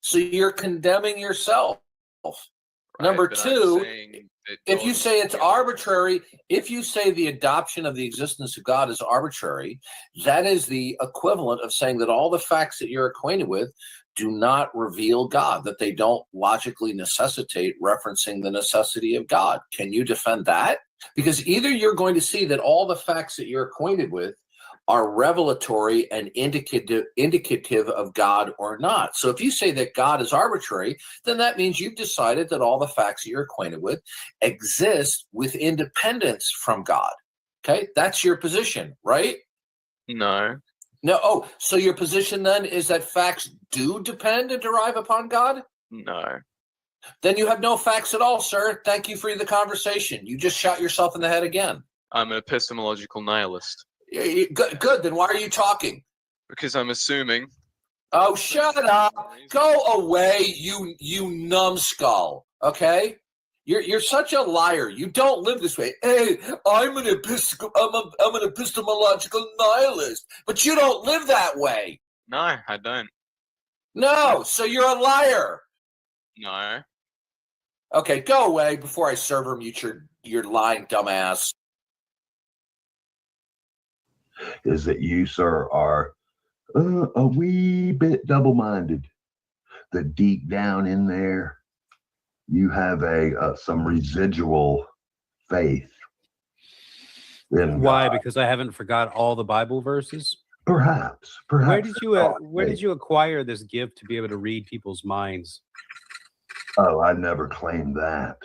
So you're condemning yourself. Right, Number but two, I'm saying that if you God say is it's given- arbitrary, if you say the adoption of the existence of God is arbitrary, that is the equivalent of saying that all the facts that you're acquainted with do not reveal God, that they don't logically necessitate referencing the necessity of God. Can you defend that? Because either you're going to see that all the facts that you're acquainted with are revelatory and indicative of God or not. So if you say that God is arbitrary, then that means you've decided that all the facts that you're acquainted with exist with independence from God. Okay, that's your position, right? No. No. Oh, so your position then is that facts do depend and derive upon God? No. Then you have no facts at all, sir. Thank you for the conversation. You just shot yourself in the head again. I'm an epistemological nihilist. Good. Then why are you talking? Because I'm assuming. Oh, shut up. Go away, you numbskull. Okay? You're such a liar. You don't live this way. Hey, I'm an epistemological nihilist, but you don't live that way. No, I don't. No, so you're a liar. No. Okay, go away before I server mute your lying dumbass. Is that you, sir, are a wee bit double-minded. That deep down in there, you have some residual faith in Why? God. Because I haven't forgot all the Bible verses. Perhaps. Where did you acquire this gift to be able to read people's minds? Oh, I never claimed that.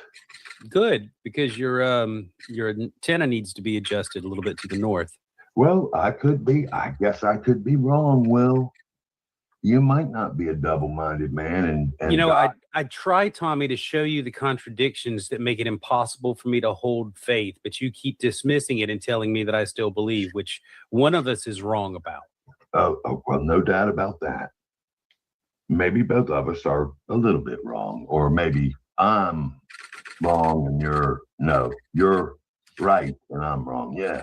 Good, because your antenna needs to be adjusted a little bit to the north. Well, I guess I could be wrong, Will. You might not be a double-minded man, and you know, God, I try, Tommy, to show you the contradictions that make it impossible for me to hold faith, but you keep dismissing it and telling me that I still believe, which one of us is wrong about. Oh, well, no doubt about that. Maybe both of us are a little bit wrong, or maybe I'm wrong and you're right and I'm wrong. Yeah.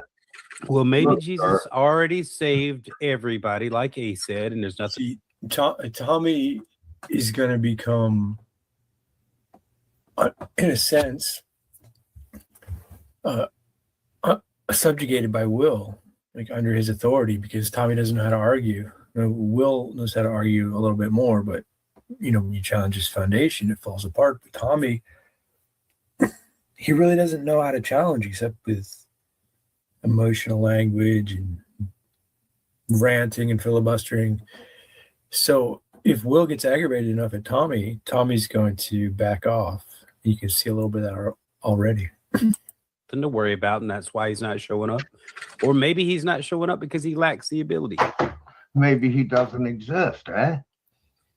Well, maybe Look, Jesus sir. already saved everybody, like Ace said, and there's nothing. See, Tommy is going to become, in a sense, subjugated by Will, like under his authority, because Tommy doesn't know how to argue. Will knows how to argue a little bit more, but when you challenge his foundation, it falls apart. But Tommy, he really doesn't know how to challenge except with emotional language and ranting and filibustering. So if Will gets aggravated enough at Tommy, Tommy's going to back off. You can see a little bit of that already. Nothing to worry about, and that's why he's not showing up. Or maybe he's not showing up because he lacks the ability. Maybe he doesn't exist, eh?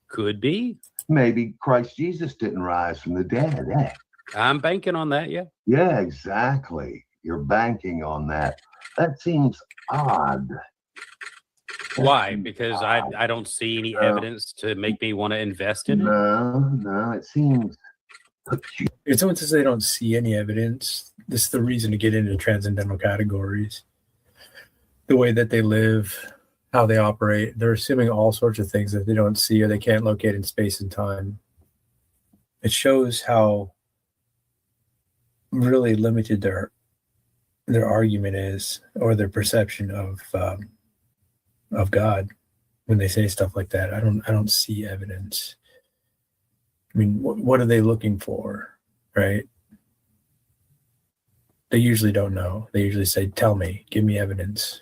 Could be. Maybe Christ Jesus didn't rise from the dead, eh? I'm banking on that, yeah. Yeah, exactly. You're banking on that. That seems odd. Why? Because I don't see any evidence to make me want to invest in it. No, it seems. If someone says they don't see any evidence, this is the reason to get into transcendental categories. The way that they live, how they operate, they're assuming all sorts of things that they don't see or they can't locate in space and time. It shows how really limited their argument is, or their perception of God when they say stuff like that. I don't see evidence. I mean, what are they looking for, right? They usually don't know. They usually say, "Tell me, give me evidence."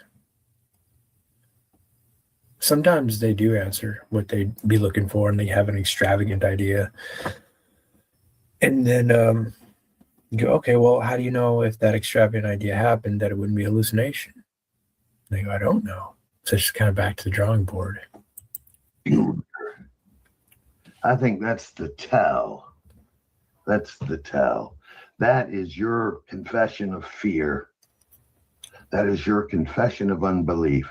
Sometimes they do answer what they'd be looking for, and they have an extravagant idea. And then you go, "Okay, well, how do you know if that extravagant idea happened that it wouldn't be hallucination?" And they go, "I don't know." So it's just kind of back to the drawing board. I think that's the tell. That's the tell. That is your confession of fear. That is your confession of unbelief.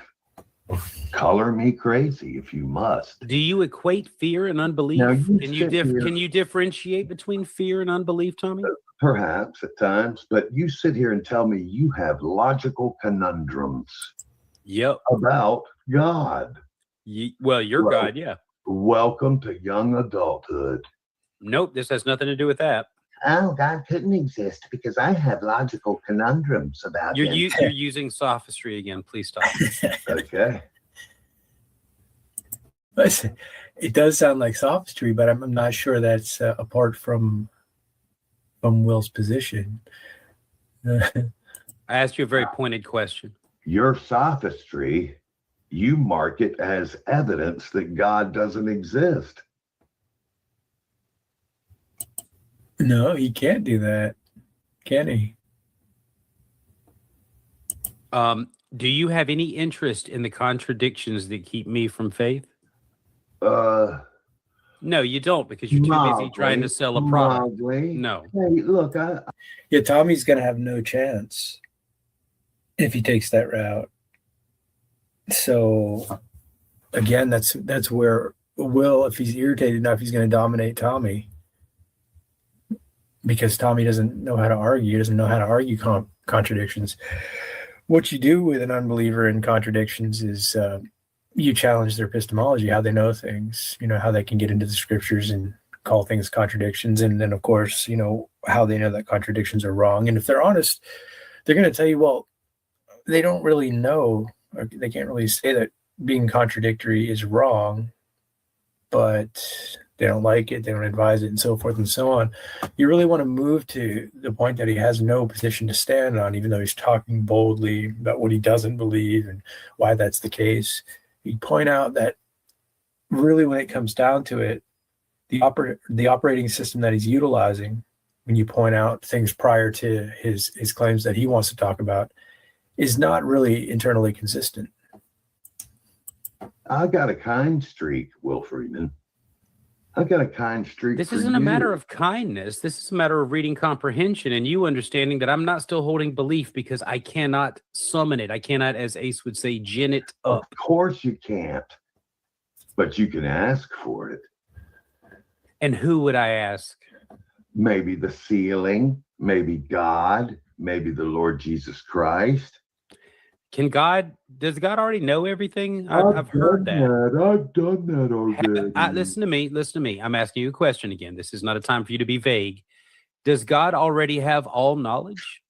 Color me crazy if you must. Do you equate fear and unbelief? Now, Can you differentiate between fear and unbelief, Tommy? Perhaps at times, but you sit here and tell me you have logical conundrums Yep. about God. Well, your God, yeah. Welcome to young adulthood. Nope, this has nothing to do with that. Oh, God couldn't exist because I have logical conundrums about You're him. you're using sophistry again. Please stop. Okay. Listen, it does sound like sophistry, but I'm not sure that's apart from Will's position. I asked you a very pointed question. Your sophistry, you mark it as evidence that God doesn't exist. No, he can't do that, can he? Do you have any interest in the contradictions that keep me from faith? No, you don't, because you're too busy trying to sell a product. Mildly. No. Hey, look, Yeah, Tommy's going to have no chance if he takes that route. So, again, that's where Will, if he's irritated enough, he's going to dominate Tommy, because Tommy doesn't know how to argue. He doesn't know how to argue contradictions. What you do with an unbeliever in contradictions is you challenge their epistemology, how they know things, how they can get into the scriptures and call things contradictions. And then, of course, how they know that contradictions are wrong. And if they're honest, they're going to tell you, well, they don't really know, or they can't really say that being contradictory is wrong, but they don't like it, they don't advise it, and so forth and so on. You really want to move to the point that he has no position to stand on, even though he's talking boldly about what he doesn't believe and why that's the case. You point out that really, when it comes down to it, the operating system that he's utilizing, when you point out things prior to his claims that he wants to talk about, is not really internally consistent. I got a kind streak, Will Freeman. I got a kind streak. This for isn't a you. matter of kindness. This is a matter of reading comprehension and you understanding that I'm not still holding belief because I cannot summon it. I cannot, as Ace would say, gin it up. Of course you can't, but you can ask for it. And who would I ask? Maybe the ceiling, maybe God, maybe the Lord Jesus Christ. Does God already know everything? I've heard that. I've done that already. Listen to me. I'm asking you a question again. This is not a time for you to be vague. Does God already have all knowledge?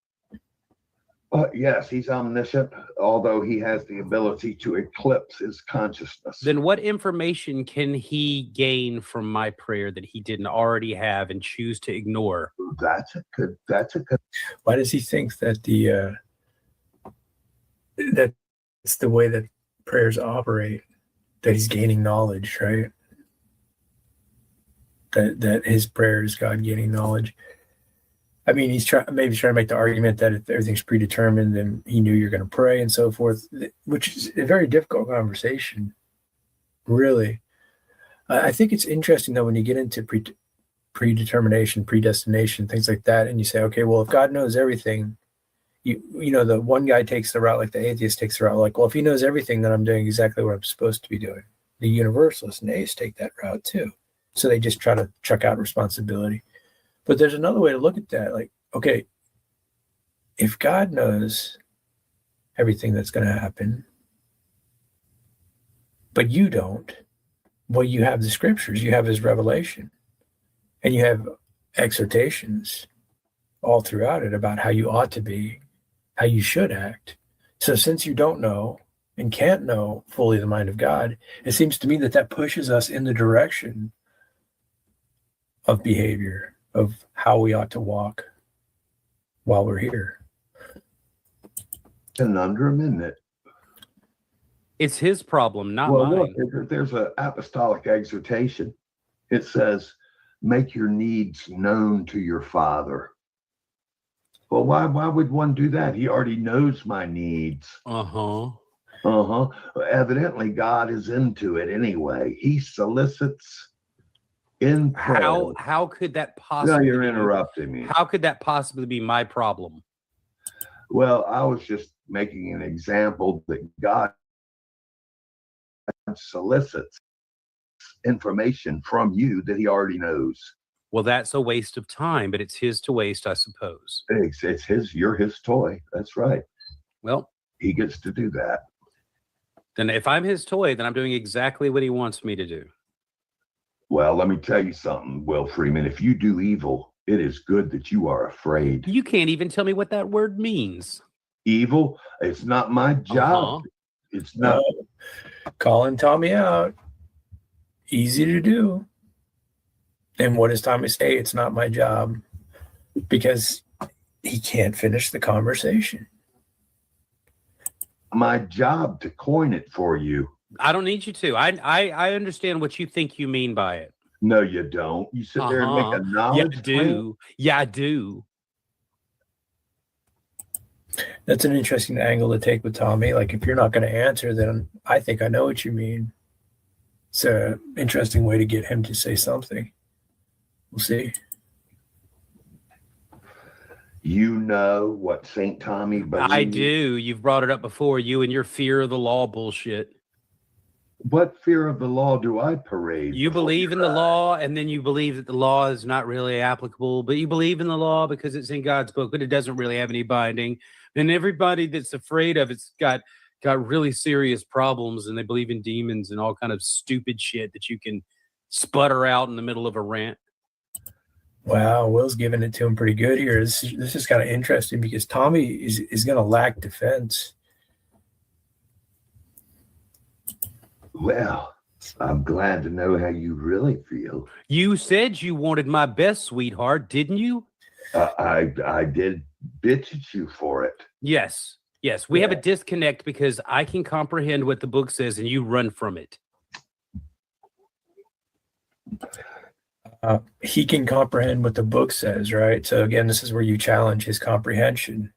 Yes, he's omniscient, although he has the ability to eclipse his consciousness. Then what information can he gain from my prayer that he didn't already have and choose to ignore? That's a good. Why does he think that that's the way that prayers operate, that he's gaining knowledge, right? That his prayer is God gaining knowledge. I mean, he's trying to make the argument that if everything's predetermined, then he knew you're going to pray and so forth, which is a very difficult conversation, really. I think it's interesting, though, when you get into predetermination, predestination, things like that, and you say, okay, well, if God knows everything, you know, the one guy takes the route, like the atheist takes the route, like, well, if he knows everything, then I'm doing exactly what I'm supposed to be doing. The universalists and atheists take that route too. So they just try to chuck out responsibility. But there's another way to look at that. Like, okay, if God knows everything that's going to happen, but you don't, well, you have the scriptures, you have his revelation, and you have exhortations all throughout it about how you ought to be, how you should act. So since you don't know and can't know fully the mind of God, it seems to me that pushes us in the direction of behavior, of how we ought to walk while we're here. Conundrum, isn't it? It's his problem, not Well, mine. look, there's an apostolic exhortation. It says, make your needs known to your Father. Well, why would one do that? He already knows my needs. Evidently, God is into it anyway. He solicits in prayer. How could that possibly? No, you're interrupting me. How could that possibly be my problem? Well, I was just making an example that God solicits information from you that he already knows. Well, that's a waste of time, but it's his to waste, I suppose. It's his, you're his toy. That's right. Well, He gets to do that. then if I'm his toy, then I'm doing exactly what he wants me to do. Well, let me tell you something, Will Freeman. If you do evil, it is good that you are afraid. You can't even tell me what that word means. Evil, it's not my job. Uh-huh. It's not. Calling Tommy out. Easy to do. And what does Tommy say? It's not my job. Because he can't finish the conversation. My job to coin it for you. I don't need you to. I understand what you think you mean by it. No, you don't. You sit there and make a Yeah, knowledge I claim? do. Yeah, I do. That's an interesting angle to take with Tommy. Like, if you're not going to answer, then I think I know what you mean. It's an interesting way to get him to say something. We'll see. You know what St. Tommy believes. I do. You've brought it up before. You and your fear of the law bullshit. What fear of the law do I parade? You before believe in your the eyes? law, and then you believe that the law is not really applicable, but you believe in the law because it's in God's book, but it doesn't really have any binding. And everybody that's afraid of it's got really serious problems, and they believe in demons and all kind of stupid shit that you can sputter out in the middle of a rant. Wow, Will's giving it to him pretty good here. This is kind of interesting because Tommy is going to lack defense. Well, I'm glad to know how you really feel. You said you wanted my best, sweetheart, didn't you? I did bitch at you for it. Yes. Yes. We have a disconnect because I can comprehend what the book says and you run from it. He can comprehend what the book says, right? So again, this is where you challenge his comprehension,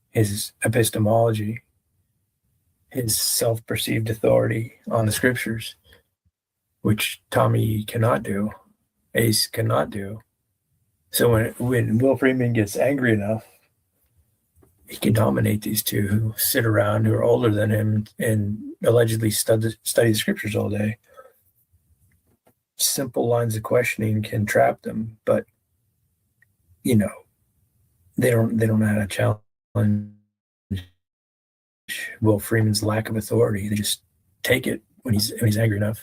his epistemology, his self-perceived authority on the scriptures, which Tommy cannot do, Ace cannot do. So when Will Freeman gets angry enough, he can dominate these two who sit around, who are older than him and allegedly study the scriptures all day. Simple lines of questioning can trap them, but they don't know how to challenge Will Freeman's lack of authority. They just take it when he's angry enough.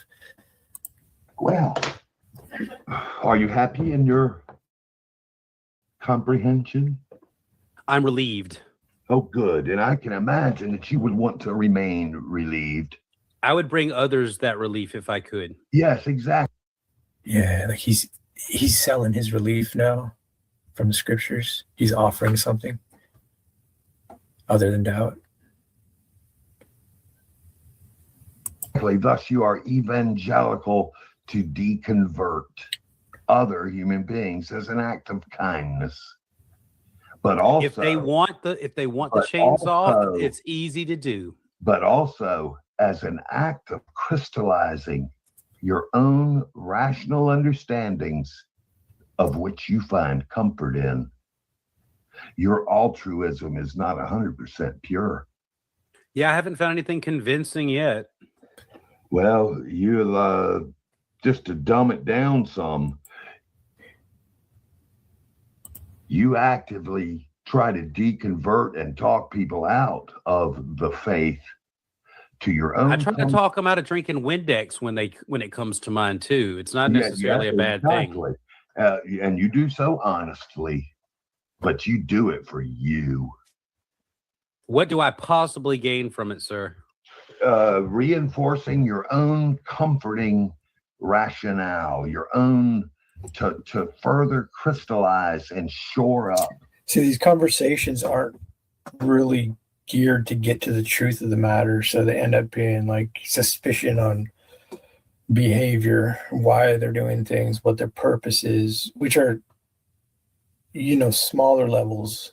Well, are you happy in your comprehension? I'm relieved. Oh, good. And I can imagine that you would want to remain relieved. I would bring others that relief if I could. Yes, exactly. Yeah, like he's selling his relief now from the scriptures. He's offering something other than doubt. Thus, you are evangelical to deconvert other human beings as an act of kindness. But also, If they want the but chains off, also- it's easy to do. but also as an act of crystallizing your own rational understandings of which you find comfort in. Your altruism is not 100% pure. Yeah, I haven't found anything convincing yet. Well, you'll just to dumb it down some, you actively try to deconvert and talk people out of the faith to your own. I try to talk them out of drinking Windex when it comes to mine too. It's not necessarily a bad thing. Exactly. And you do so honestly, but you do it for you. What do I possibly gain from it, sir? Reinforcing your own comforting rationale, your own to further crystallize and shore up. See, these conversations aren't really geared to get to the truth of the matter, so they end up being like suspicion on behavior, why they're doing things, what their purpose is, which are smaller levels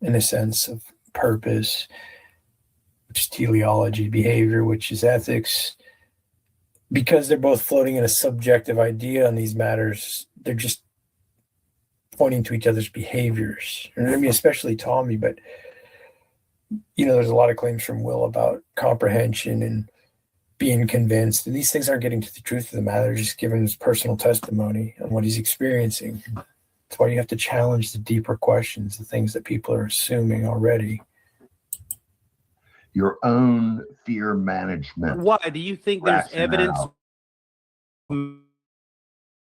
in a sense of purpose, which is teleology, behavior, which is ethics. Because they're both floating in a subjective idea on these matters, they're just pointing to each other's behaviors. I mean, especially Tommy, but there's a lot of claims from Will about comprehension and being convinced. And these things aren't getting to the truth of the matter, they're just giving his personal testimony on what he's experiencing. That's why you have to challenge the deeper questions, the things that people are assuming already. Your own fear management. Why do you think there's evidence rationale.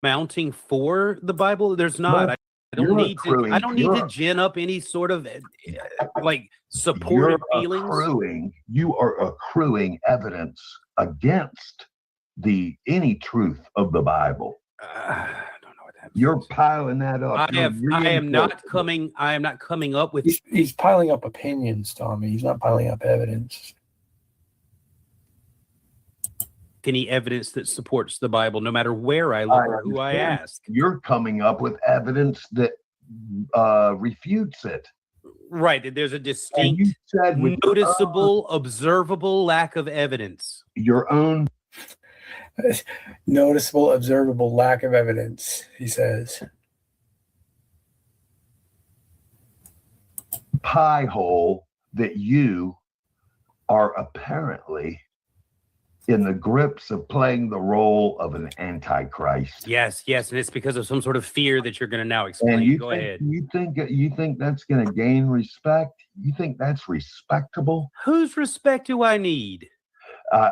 mounting for the Bible? There's not. Well, I don't you're need to. I accruing- don't need to you're- gin up any sort of like supportive feelings. You are accruing evidence against any truth of the Bible. I don't know what that You're means. piling that up. I am not coming up with He's piling up opinions, Tommy. He's not piling up evidence. any evidence that supports the Bible, no matter where I look or who I understand. ask. You're coming up with evidence that refutes it. Right. There's a And you distinct, said with noticeable, observable lack of evidence. your own Noticeable, observable lack of evidence, he says. pie hole that you are apparently in the grips of playing the role of an antichrist. Yes, and it's because of some sort of fear that you're going to now explain. And Go ahead. you think that's going to gain respect? You think that's respectable? Whose respect do I need? I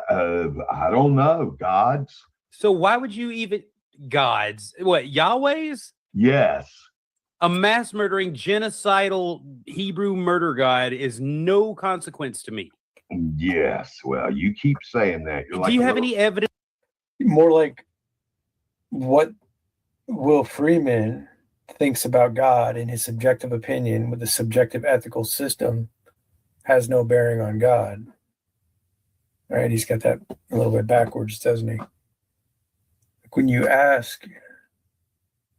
don't know. God's? So why would you even God's? What, Yahweh's? Yes. A mass murdering, genocidal Hebrew murder god is no consequence to me. Yes. Well, you keep saying that. You're Do you a have little- any evidence? More like what Will Freeman thinks about God and his subjective opinion with the subjective ethical system has no bearing on God. Right? He's got that a little bit backwards, doesn't he? When you ask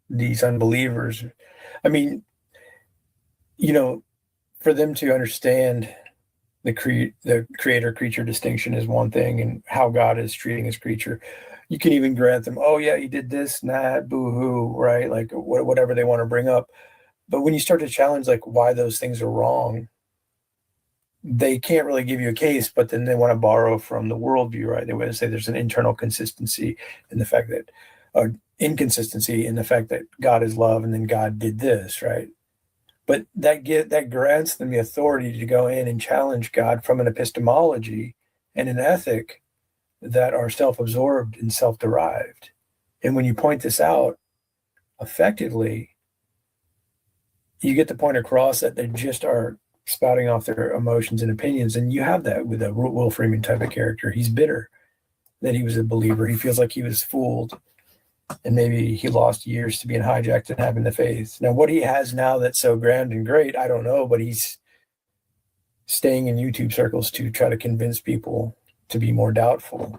these unbelievers, I mean, you know, for them to understand the creator-creature distinction is one thing, and how God is treating his creature, you can even grant them, oh yeah, you did this, nah, boo-hoo, right? Like whatever they want to bring up. But when you start to challenge like why those things are wrong, they can't really give you a case, but then they want to borrow from the worldview, right? They want to say there's an internal consistency in the fact that, inconsistency in the fact that God is love, and then God did this, right? But that grants them the authority to go in and challenge God from an epistemology and an ethic that are self-absorbed and self-derived. And when you point this out effectively, you get the point across that they just are spouting off their emotions and opinions. And you have that with a Will Freeman type of character. He's bitter that he was a believer. He feels like he was fooled, and maybe he lost years to being hijacked and having the faith. Now, what he has now that's so grand and great, I don't know, but he's staying in YouTube circles to try to convince people to be more doubtful.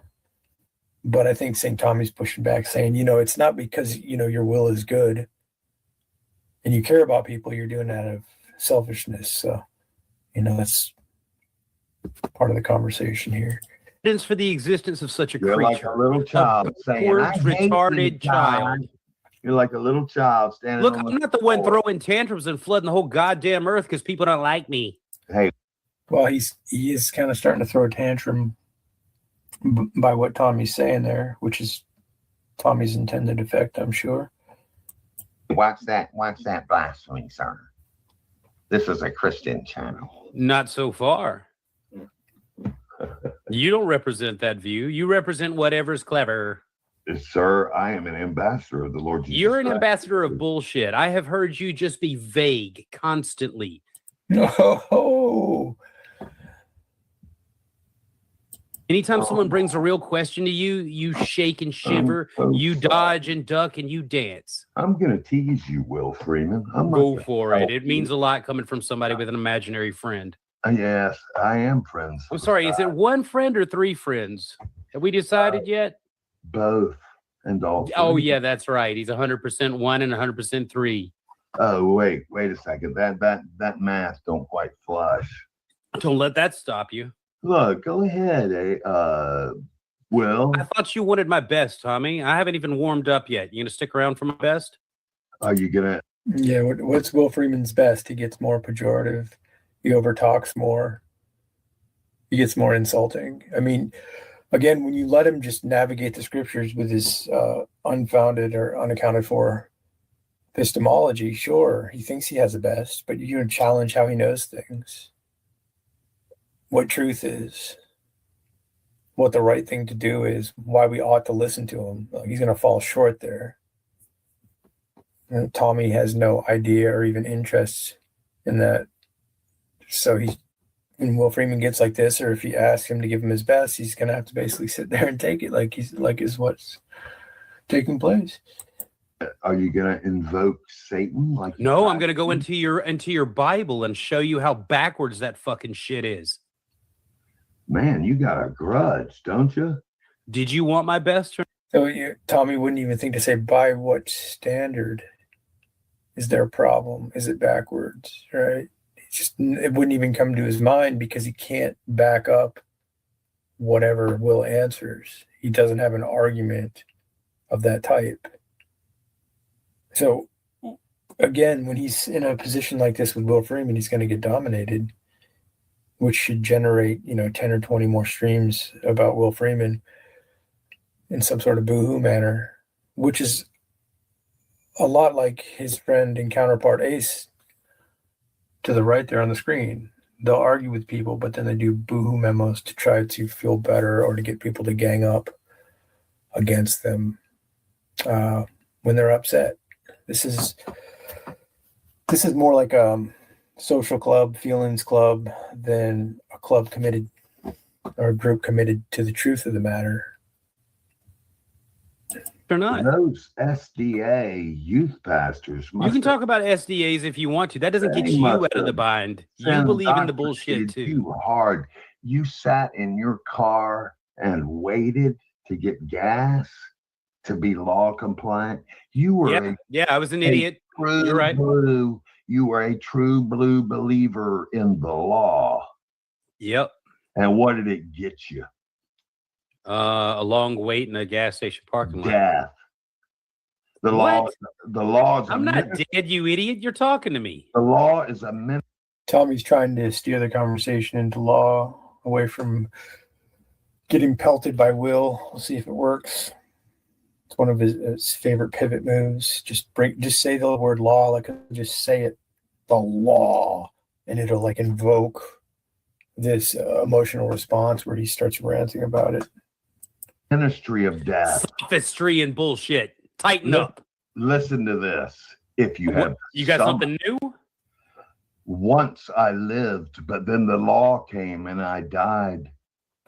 But I think St. Tommy's pushing back, saying, it's not because, your will is good and you care about people, you're doing that out of selfishness. So, that's part of the conversation here. Evidence for the existence of such a You're like creature. a little child saying, poor, "I hate retarded you, God." child. You're like a little child standing Look, on I'm not the one floor. throwing tantrums and flooding the whole goddamn earth because people don't like me. Hey, Well, he is kind of starting to throw a tantrum by what Tommy's saying there, which is Tommy's intended effect, I'm sure. watch that blasphemy, sir. This is a Christian channel. Not so far. You don't represent that view. You represent whatever's clever. Sir, I am an ambassador of the Lord Jesus You're an Christ. ambassador of bullshit. I have heard you just be vague constantly. No. Anytime someone brings a real question to you, you shake and shiver, so you sorry. dodge and duck, and you dance. I'm going to tease you, Will Freeman. I'm not Go gonna for it. help It you. means a lot coming from somebody with an imaginary friend. Yes, I am friends. I'm sorry, is it one friend or three friends? Have we decided yet? Both and all. Oh, three. yeah, that's right. He's 100% one and 100% three. Oh, wait a second. That math don't quite flush. Don't let that stop you. Look, go ahead. Will, I thought you wanted my best, Tommy. I haven't even warmed up yet. You gonna stick around for my best? are you gonna? Yeah, what's Will Freeman's best? He gets more pejorative. He overtalks more. He gets more insulting. I mean, again, when you let him just navigate the scriptures with his unfounded or unaccounted for epistemology, sure, he thinks he has the best, but you challenge how he knows things, what truth is, what the right thing to do is, why we ought to listen to him. He's going to fall short there. Tommy has no idea or even interest in that. So when Will Freeman gets like this, or if he asks him to give him his best, he's gonna have to basically sit there and take it like is what's taking place. Are you going to invoke Satan? Like you No, I'm tried going to go to? into your Bible and show you how backwards that fucking shit is. Man, you got a grudge, don't you? Did you want my best? So Tommy wouldn't even think to say, by what standard is there a problem? Is it backwards, right? It wouldn't even come to his mind because he can't back up whatever Will answers. He doesn't have an argument of that type. So again, when he's in a position like this with Will Freeman, he's going to get dominated, which should generate, 10 or 20 more streams about Will Freeman in some sort of boohoo manner, which is a lot like his friend and counterpart Ace to the right there on the screen. They'll argue with people, but then they do boohoo memos to try to feel better or to get people to gang up against them when they're upset. This is more like a social club, feelings club, than a club committed or a group committed to the truth of the matter. Or not? Those SDA youth pastors. You can talk about SDAs if you want to. That doesn't get They you must out of the have bind. You believe in the bullshit too. You hard. You sat in your car and waited to get gas to be law compliant. You were Yeah, I was an idiot. true You're right. blue. You were a true blue believer in the law. Yep. And what did it get you? A long wait in a gas station parking lot. Death. The What? law is I'm not dead, you idiot. You're talking to me. the law is a min- Tommy's trying to steer the conversation into law, away from getting pelted by Will. We'll see if it works. It's one of his favorite pivot moves. Just say the word law, like just say it, the law, and it'll like invoke this emotional response where he starts ranting about it. ministry of death. Sophistry and bullshit. Tighten Look, up. Listen to this. If you What? have You got something new? Once I lived, but then the law came and I died.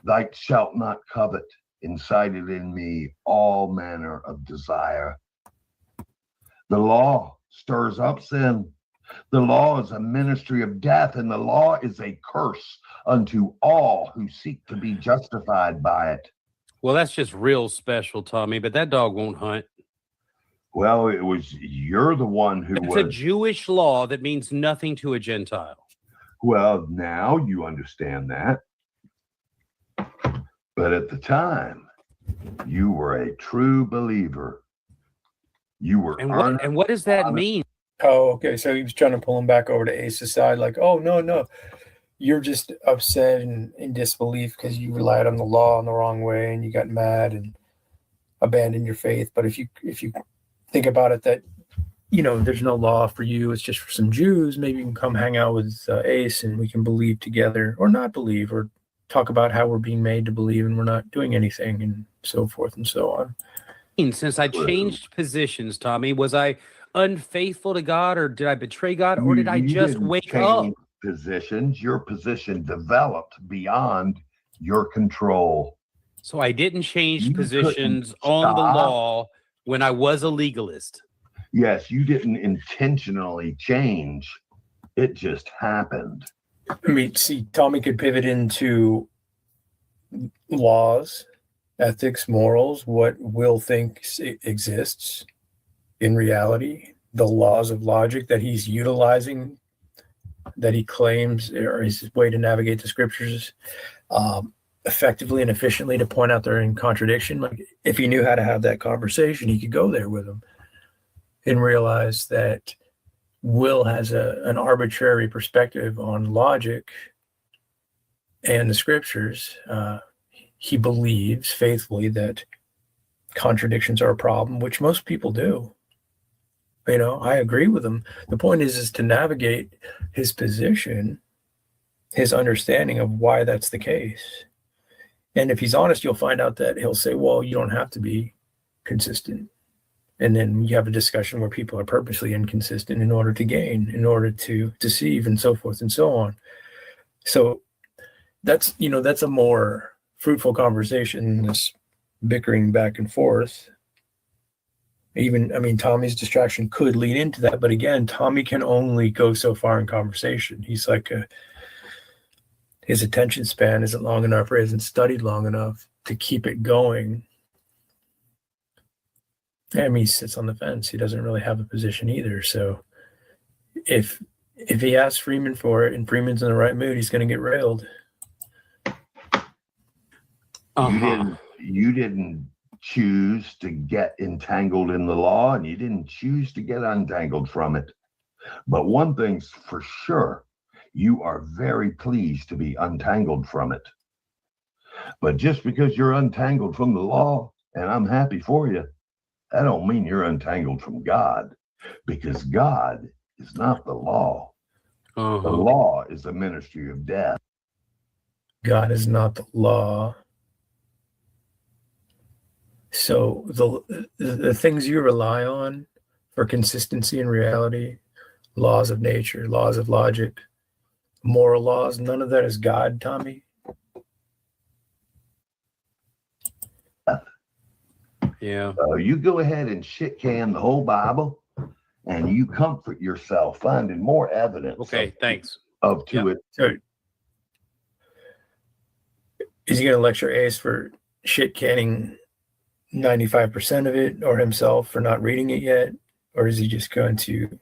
Thou shalt not covet, incited in me all manner of desire. The law stirs up sin. The law is a ministry of death, and the law is a curse unto all who seek to be justified by it. Well, that's just real special, Tommy, but that dog won't hunt. Well, you're the one who It's was. a Jewish law that means nothing to a Gentile. Well, now you understand that. But at the time, you were a true believer. You were And what does that mean? Oh, okay. So he was trying to pull him back over to Ace's side, like, oh, no. You're just upset and in disbelief because you relied on the law in the wrong way and you got mad and abandoned your faith. But if you think about it, that, there's no law for you. It's just for some Jews. Maybe you can come hang out with Ace and we can believe together or not believe, or talk about how we're being made to believe and we're not doing anything, and so forth and so on. Since I changed positions, Tommy, was I unfaithful to God, or did I betray God, or did I You just didn't wake up? change Positions. Your position developed beyond your control. So I didn't change You positions couldn't on the stop. law when I was a legalist. Yes, you didn't intentionally change. It just happened. I mean, see, Tommy could pivot into laws, ethics, morals, what Will thinks exists in reality, the laws of logic that he's utilizing, that he claims are his way to navigate the scriptures effectively and efficiently, to point out they're in contradiction. Like, if he knew how to have that conversation, he could go there with him and realize that Will has an arbitrary perspective on logic and the scriptures. He believes faithfully that contradictions are a problem, which most people do. I agree with him. The point is to navigate his position, his understanding of why that's the case. And if he's honest, you'll find out that he'll say, well, you don't have to be consistent. And then you have a discussion where people are purposely inconsistent in order to gain, in order to deceive, and so forth and so on. So that's a more fruitful conversation than this bickering back and forth. Tommy's distraction could lead into that, but again, Tommy can only go so far in conversation. He's like his attention span isn't long enough, or hasn't studied long enough to keep it going. He sits on the fence. He doesn't really have a position either. So if he asks Freeman for it and Freeman's in the right mood, he's going to get railed. You didn't choose to get entangled in the law, and you didn't choose to get untangled from it. But one thing's for sure, you are very pleased to be untangled from it. But just because you're untangled from the law, and I'm happy for you, that don't mean you're untangled from God, because God is not the law. The law is the ministry of death. God is not the law. So the things you rely on for consistency in reality, laws of nature, laws of logic, moral laws, none of that is God, Tommy. Yeah. So you go ahead and shit can the whole Bible, and you comfort yourself finding more evidence. Okay, thanks. It. So is he going to lecture Ace for shit canning 95% of it, or himself for not reading it yet? Or is he just going to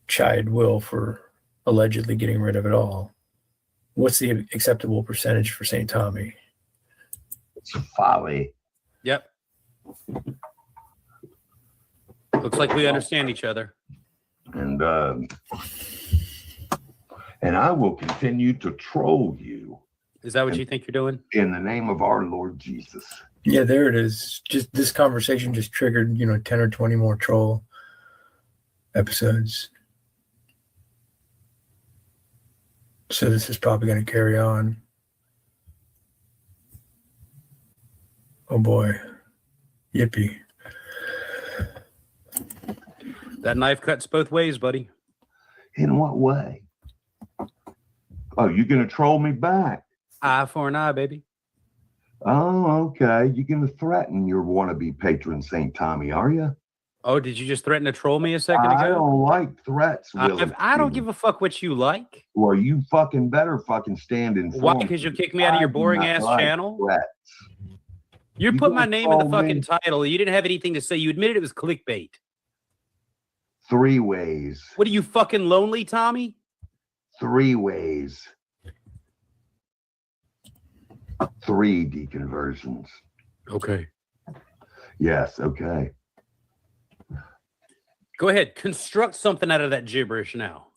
chide Will for allegedly getting rid of it all? What's the acceptable percentage for St. Tommy? It's folly. Yep. Looks like we understand each other. And I will continue to troll you Is that what you think you're doing? in the name of our Lord Jesus. Yeah, there it is. Just this conversation just triggered, 10 or 20 more troll episodes. So this is probably going to carry on. Oh boy. Yippee. That knife cuts both ways, buddy. In what way? Oh, you're going to troll me back? Eye for an eye, baby. Oh, okay. You're going to threaten your wannabe patron, St. Tommy, are you? Oh, did you just threaten to troll me a second I ago? don't like threats, Willie. I don't give a fuck what you like. Well, you fucking better fucking stand in front. Why? Because you'll kick me out of your boring ass channel? Threats. You You put my gonna name in the troll fucking me? title. You didn't have anything to say. You admitted it was clickbait. 3 ways. What are you, fucking lonely, Tommy? 3 ways. 3 deconversions. Okay. Yes, okay. Go ahead. Construct something out of that gibberish now.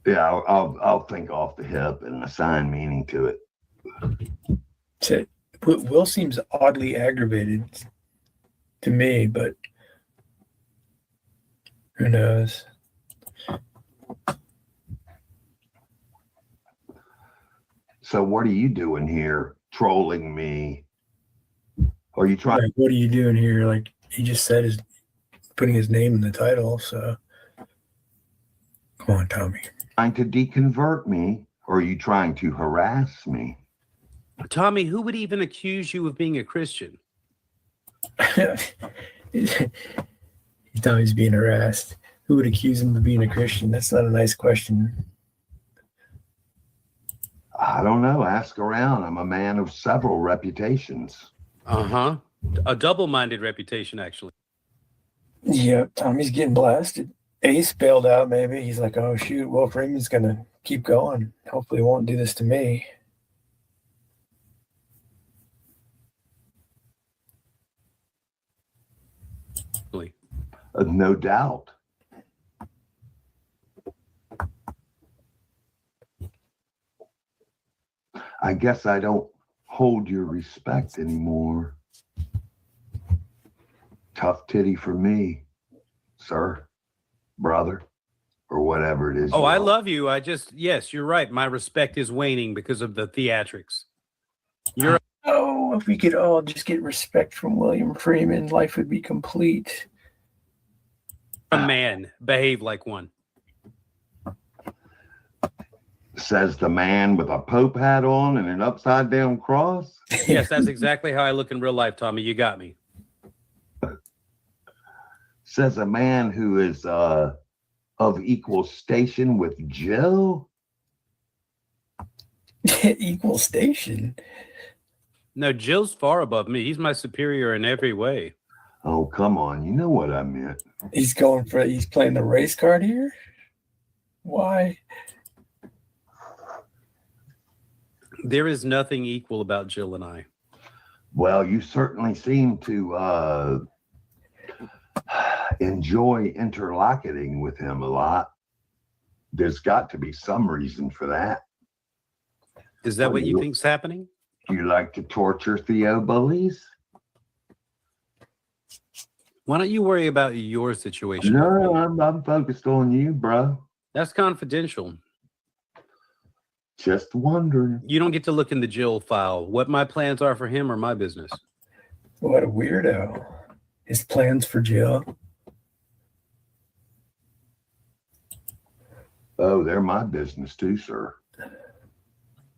Yeah, I'll think off the hip and assign meaning to it. So, Will seems oddly aggravated to me, but who knows? So what are you doing here? Trolling me? Are you trying? Like, what are you doing here? Like he just said, is putting his name in the title. So come on, Tommy. Trying to deconvert me, or are you trying to harass me? Tommy, who would even accuse you of being a Christian? Tommy's being harassed. Who would accuse him of being a Christian? That's not a nice question. I don't know. Ask around. I'm a man of several reputations. Uh-huh. A double-minded reputation, actually. Yep, Tommy's getting blasted. Ace bailed out, maybe. He's like, oh, shoot, Will Freeman's going to keep going. Hopefully he won't do this to me. No doubt. I guess I don't hold your respect anymore. Tough titty for me, sir, brother, or whatever it is. Oh, you I are. love you. Yes, you're right. My respect is waning because of the theatrics. You're Oh, if we could all just get respect from William Freeman, life would be complete. A man, behave like one. Says the man with a Pope hat on and an upside down cross. Yes, that's exactly how I look in real life, Tommy. You got me. Says a man who is of equal station with Jill. Equal station. No, Jill's far above me. He's my superior in every way. Oh, come on. You know what I meant. He's playing the race card here. Why? There is nothing equal about Jill and I. Well, you certainly seem to enjoy interlocuting with him a lot. There's got to be some reason for that. Is that what you think's happening? Do you like to torture Theo bullies? Why don't you worry about your situation? No, I'm focused on you, bro. That's confidential. Just wondering. You don't get to look in the Jill file. What my plans are for him are my business. What a weirdo. His plans for Jill. Oh, they're my business too, sir.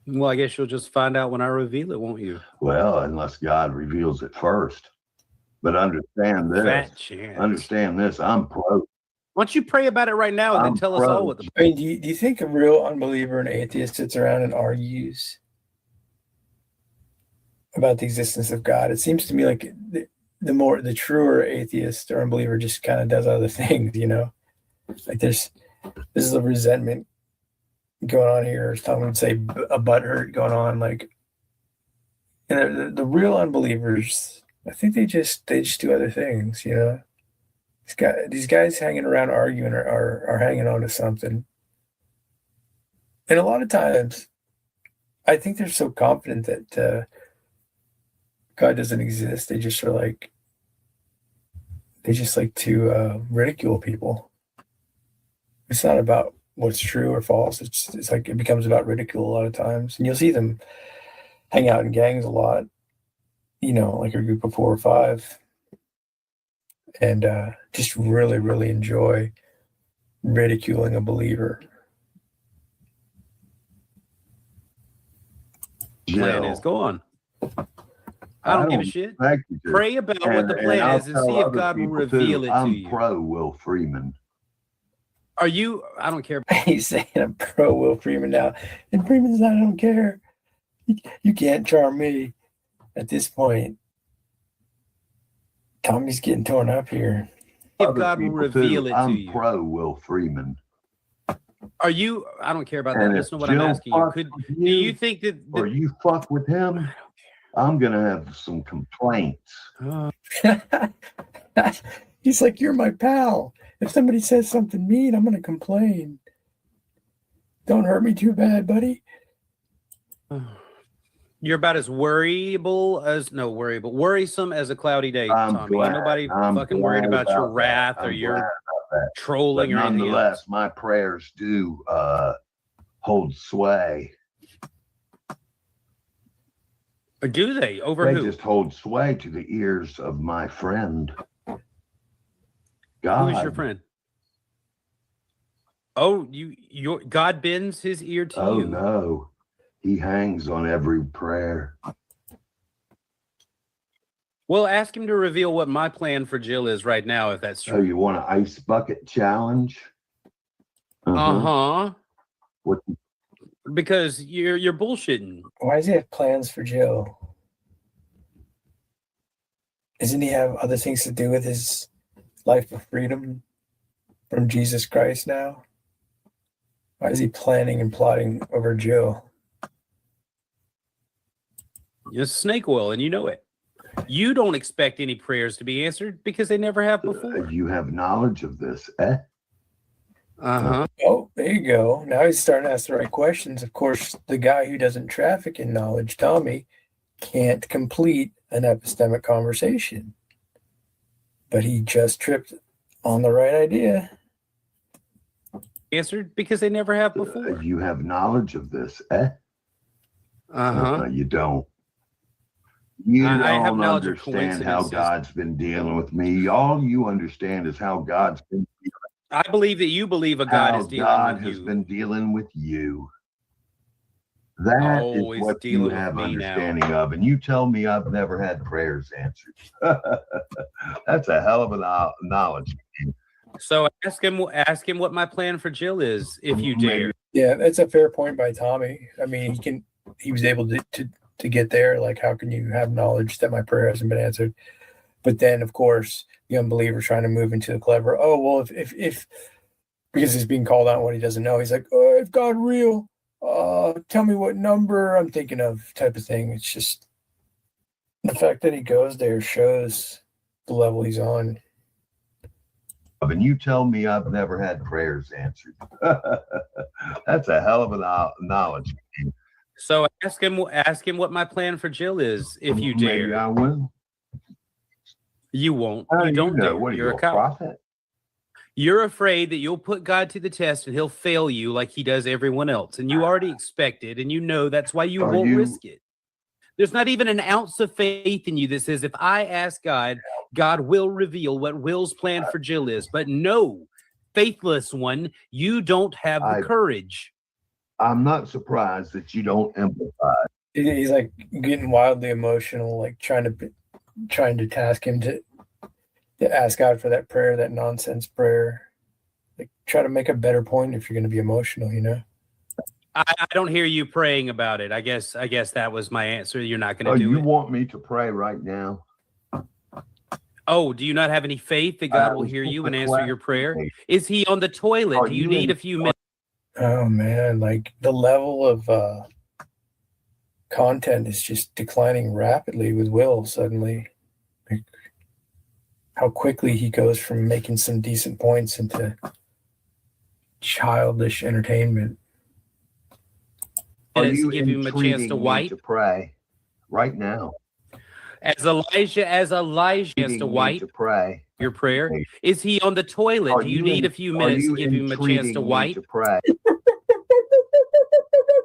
Well, I guess you'll just find out when I reveal it, won't you? Well, unless God reveals it first. But understand this. Fat chance. Understand this. I'm pro. Why don't you pray about it right now and then tell us all what the... I mean, do you think a real unbeliever and atheist sits around and argues about the existence of God? It seems to me like the truer atheist or unbeliever just kind of does other things, you know? Like this is a resentment going on here. Some would say a butthurt going on. Like, and the real unbelievers, I think they just do other things, you know? These guys hanging around arguing are hanging on to something. And a lot of times, I think they're so confident that God doesn't exist. They just are like, they just like to ridicule people. It's not about what's true or false. It's like it becomes about ridicule a lot of times. And you'll see them hang out in gangs a lot, you know, like a group of 4 or 5. And just really, really enjoy ridiculing a believer. plan is. Go on. I don't give a shit. Pray about what the plan is and see if God will reveal it to you. I'm pro Will Freeman. Are you? I don't care. He's saying I'm pro Will Freeman now. And Freeman's not, I don't care. You can't charm me at this point. Tommy's getting torn up here. If God will reveal it to you. I'm pro Will Freeman. Are you? I don't care about that. Listen to what I'm asking you. Do you think that? Or you fuck with him, I'm going to have some complaints. He's like, you're my pal. If somebody says something mean, I'm going to complain. Don't hurt me too bad, buddy. You're about as worrisome as a cloudy day, Tommy. Ain't nobody fucking worried about your wrath or your trolling or anything else. Nonetheless, my prayers do hold sway. Or do they? Over who? They just hold sway to the ears of my friend. God. Who is your friend? Oh, your God bends his ear to you. Oh no. He hangs on every prayer. Well, ask him to reveal what my plan for Jill is right now, if that's true. Oh, you want an ice bucket challenge? Uh-huh. What? Because you're bullshitting. Why does he have plans for Jill? Doesn't he have other things to do with his life of freedom from Jesus Christ now? Why is he planning and plotting over Jill? It's snake oil, and you know it. You don't expect any prayers to be answered because they never have before. You have knowledge of this, eh? Uh-huh. Oh, there you go. Now he's starting to ask the right questions. Of course, the guy who doesn't traffic in knowledge, Tommy, can't complete an epistemic conversation. But he just tripped on the right idea. Answered because they never have before. You have knowledge of this, eh? Uh-huh. You don't. You I have don't knowledge of understand how coincidences. God's been dealing with me. All you understand is how God's been I believe that you believe a God how is dealing God with has you. been dealing with you. That is Oh, he's what you dealing with have me now. understanding of. And you tell me I've never had prayers answered. That's a hell of a knowledge. So ask him what my plan for Jill is, if you Maybe- dare. Yeah, that's a fair point by Tommy. I mean, he was able to get there. Like, how can you have knowledge that my prayer hasn't been answered? But then, of course, the unbeliever trying to move into the clever. Oh, well, if because he's being called out on what he doesn't know, he's like, oh, if God real, tell me what number I'm thinking of, type of thing. It's just the fact that he goes there shows the level he's on. And you tell me I've never had prayers answered. That's a hell of a knowledge. So ask him what my plan for Jill is, if you Maybe dare. I will. You won't. How You do don't know? dare. What are You're you, a coward. prophet? You're afraid that you'll put God to the test and he'll fail you like he does everyone else. And you already expect it, and you know that's why you Are won't you- risk it. There's not even an ounce of faith in you that says, if I ask God, God will reveal what Will's plan for Jill is. But no, faithless one, you don't have the courage. I'm not surprised that you don't empathize. He's like getting wildly emotional, like trying to task him to ask God for that prayer, that nonsense prayer. Like, try to make a better point if you're going to be emotional, you know. I don't hear you praying about it. I guess that was my answer. You're not going Oh, to do you it. want me to pray right now? Oh, do you not have any faith that God will was hear just you a and answer your prayer? question. Is he on the toilet? Are Do you you need in- a few minutes? Oh man, like the level of content is just declining rapidly with Will suddenly. Like, how quickly he goes from making some decent points into childish entertainment. Are Minutes you to give him a chance entreating to me wipe? to pray right now? As Elijah has to Entreating me wipe to pray. your prayer. Is he on the toilet? Are Do you you need in- a few Are minutes to you give him a chance entreating to me wipe? to pray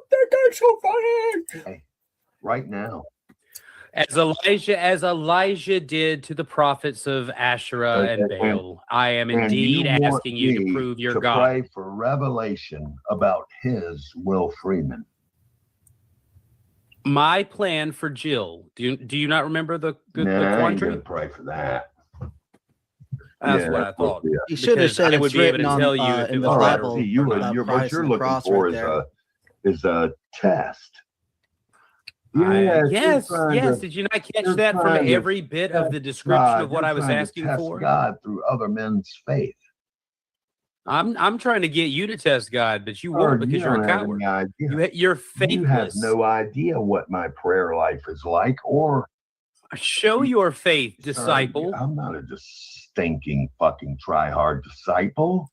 That guy's so funny. right now? As Elijah did to the prophets of Asherah and Baal. I am And indeed you want asking you to me prove your to God. pray for revelation about his Will Freeman. My plan for Jill. Do you not remember the Nah, I ain't quandary? gonna pray for that. That's Yeah, what I thought. yeah. You should have Because said I would it's be able written to on tell you if it in the was All right, Bible. see, you about what you're Christ and the looking cross for right is a test. Yes, you're yes. trying to- Did you not catch you're that from trying to every bit of the test description God. of what You're I was trying to asking test for? God through other men's faith. I'm trying to get you to test God, but you Or won't because you you're don't a have coward. any idea. You're You have faithless. no idea what my prayer life is like, or Show your faith, disciple. I'm not a stinking fucking try hard disciple.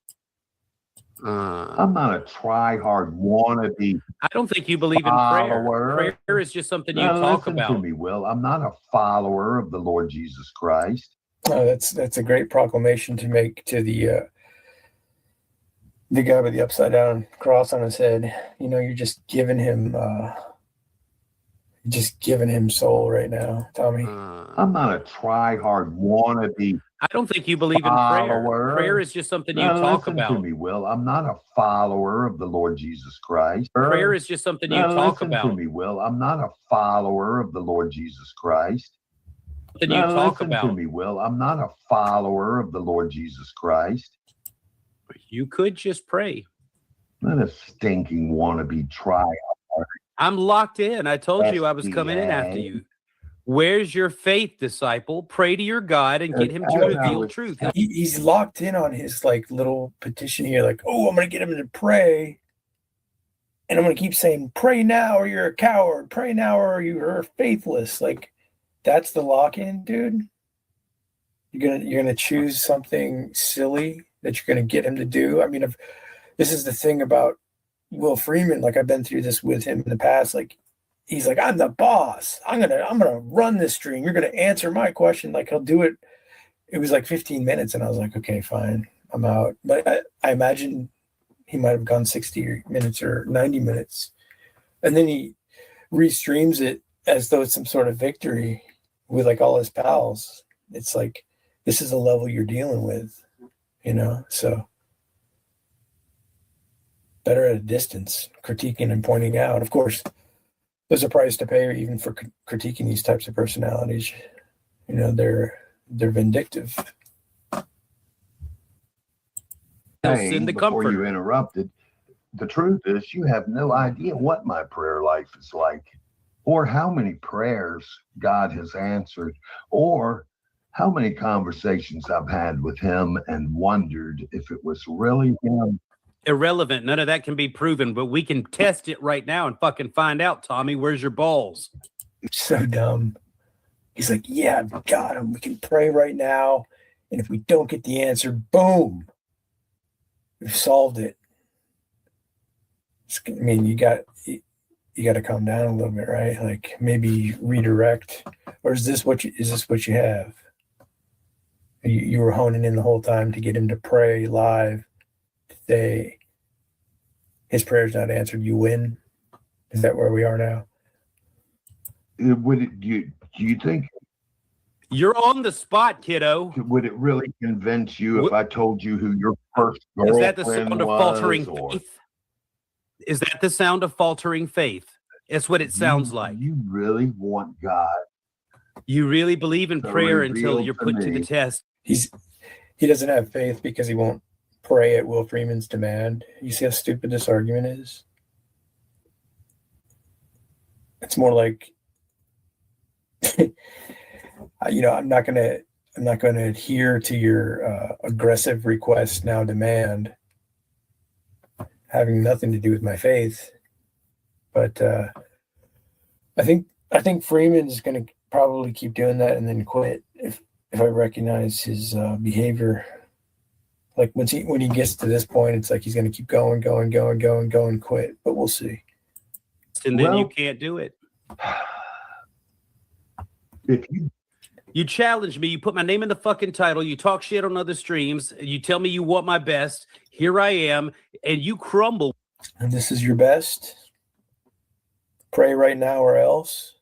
I'm not a try hard wannabe. I don't think you believe in prayer. follower. Prayer is just something you Now, talk listen to about. me, Will. I'm not a follower of the Lord Jesus Christ. Oh, that's a great proclamation to make to the guy with the upside down cross on his head. You know, you're just giving him soul right now, Tommy. I'm not a try hard wannabe. I don't think you believe in follower. prayer. Prayer is just something you Now, talk listen to about. me, Will. I'm not a follower of the Lord Jesus Christ. Prayer is just something you Now, talk listen about. to me, Will. I'm not a follower of the Lord Jesus Christ. Something you Now, talk listen to about. me, Will. I'm not a follower of the Lord Jesus Christ. You could just pray. Not a stinking wannabe try. I'm locked in. I told you I was coming in after SDA. you. Where's your faith, disciple? Pray to your God and get him to As I reveal was- truth. He's locked in on his like little petition here, like, oh, I'm gonna get him to pray, and I'm gonna keep saying, pray now or you're a coward, pray now or you're faithless. Like, that's the lock-in, dude. You're gonna choose something silly that you're gonna get him to do. I mean, if this is the thing about Will Freeman, like I've been through this with him in the past, like he's like, I'm the boss. I'm gonna run this stream. You're gonna answer my question. Like he'll do it. It was like 15 minutes, and I was like, okay, fine, I'm out. But I imagine he might have gone 60 minutes or 90 minutes, and then he restreams it as though it's some sort of victory. with like all his pals. It's like, this is the level you're dealing with, so better at a distance, critiquing and pointing out. Of course, there's a price to pay even for critiquing these types of personalities. They're vindictive. They'll Hey, send the before comfort. you interrupted, the truth is you have no idea what my prayer life is like, or how many prayers God has answered, or how many conversations I've had with him and wondered if it was really him. Irrelevant. None of that can be proven, but we can test it right now and fucking find out, Tommy. Where's your balls? So dumb. He's like, yeah, I've got him. We can pray right now. And if we don't get the answer, boom, we've solved it. I mean, you got to calm down a little bit, right? Like maybe redirect, or is this what you have? You were honing in the whole time to get him to pray live. Say his prayer's not answered. You win. Is that where we are now? Do you think You're on the spot, kiddo. would it really convince you if I told you who your first Is that the girlfriend sound of was? faltering Or faith? Is that the sound of faltering faith? It's what it sounds like. You really want God? You really believe in So prayer until reveal you're to put to the me. test. He doesn't have faith because he won't pray at Will Freeman's demand. You see how stupid this argument is? It's more like, I'm not gonna adhere to your aggressive request now demand, having nothing to do with my faith. But I think Freeman's gonna probably keep doing that and then quit if I recognize his behavior. Like when he gets to this point, it's like he's going to keep going, quit. But we'll see. And then you Well- can't do it. If You challenge me. You put my name in the fucking title. You talk shit on other streams. You tell me you want my best. Here I am. And you crumble. And this is your best. Pray right now or else.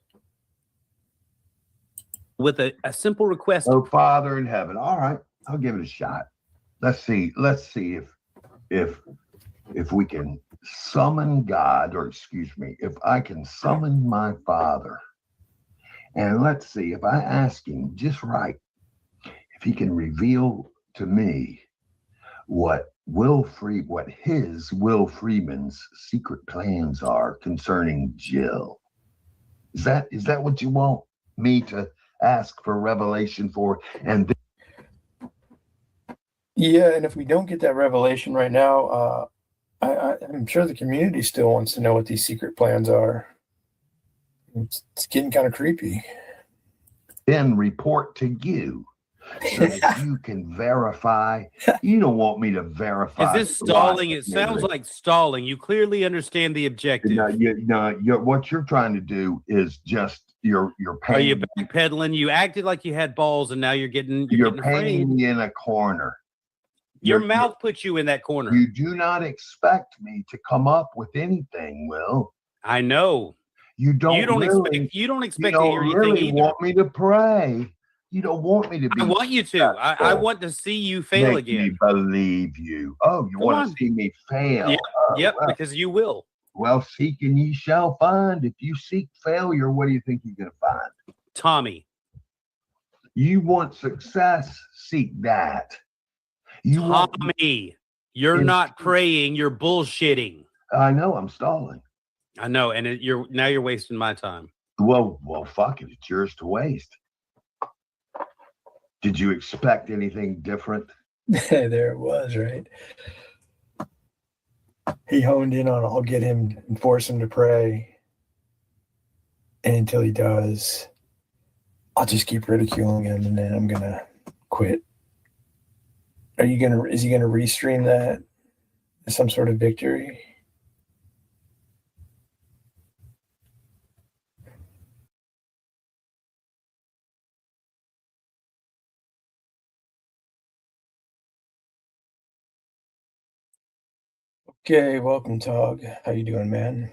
With a simple request. Oh, Father in heaven. All right, I'll give it a shot. Let's see if we can summon God, or excuse me, if I can summon my Father. And let's see if I ask him just right, if he can reveal to me what his Will Freeman's secret plans are concerning Jill. Is that what you want me to ask for revelation for? And Yeah, and if we don't get that revelation right now, I'm sure the community still wants to know what these secret plans are. It's getting kind of creepy. then report to you so that you can verify. You don't want me to verify. Is this stalling? It sounds like stalling. You clearly understand the objective. What you're trying to do is just you're Are you painting, backpedaling? You acted like you had balls, and now you're getting you're afraid. painting me in a corner. Your You're- mouth puts you in that corner. You do not expect me to come up with anything, Will. I know. You don't. You don't really, expect. You don't You expect to don't hear anything really either. want me to pray. You don't want me to be. I want you to. I successful. want to see you fail Make me again. believe you. Oh, you Come want on. to see me fail? Yeah, Oh, Yep, well. because you will. Well, seek and ye shall find. If you seek failure, what do you think you're going to find? Tommy. You want success, seek that. You want. Tommy. You're It's- not praying, you're bullshitting. I know I'm stalling. I know, and you're wasting my time. Well, fuck it. It's yours to waste. Did you expect anything different? There it was, right? He honed in on, I'll get him and force him to pray. And until he does, I'll just keep ridiculing him and then I'm going to quit. Is he going to restream that as some sort of victory? Okay, welcome, Tog. How you doing, man?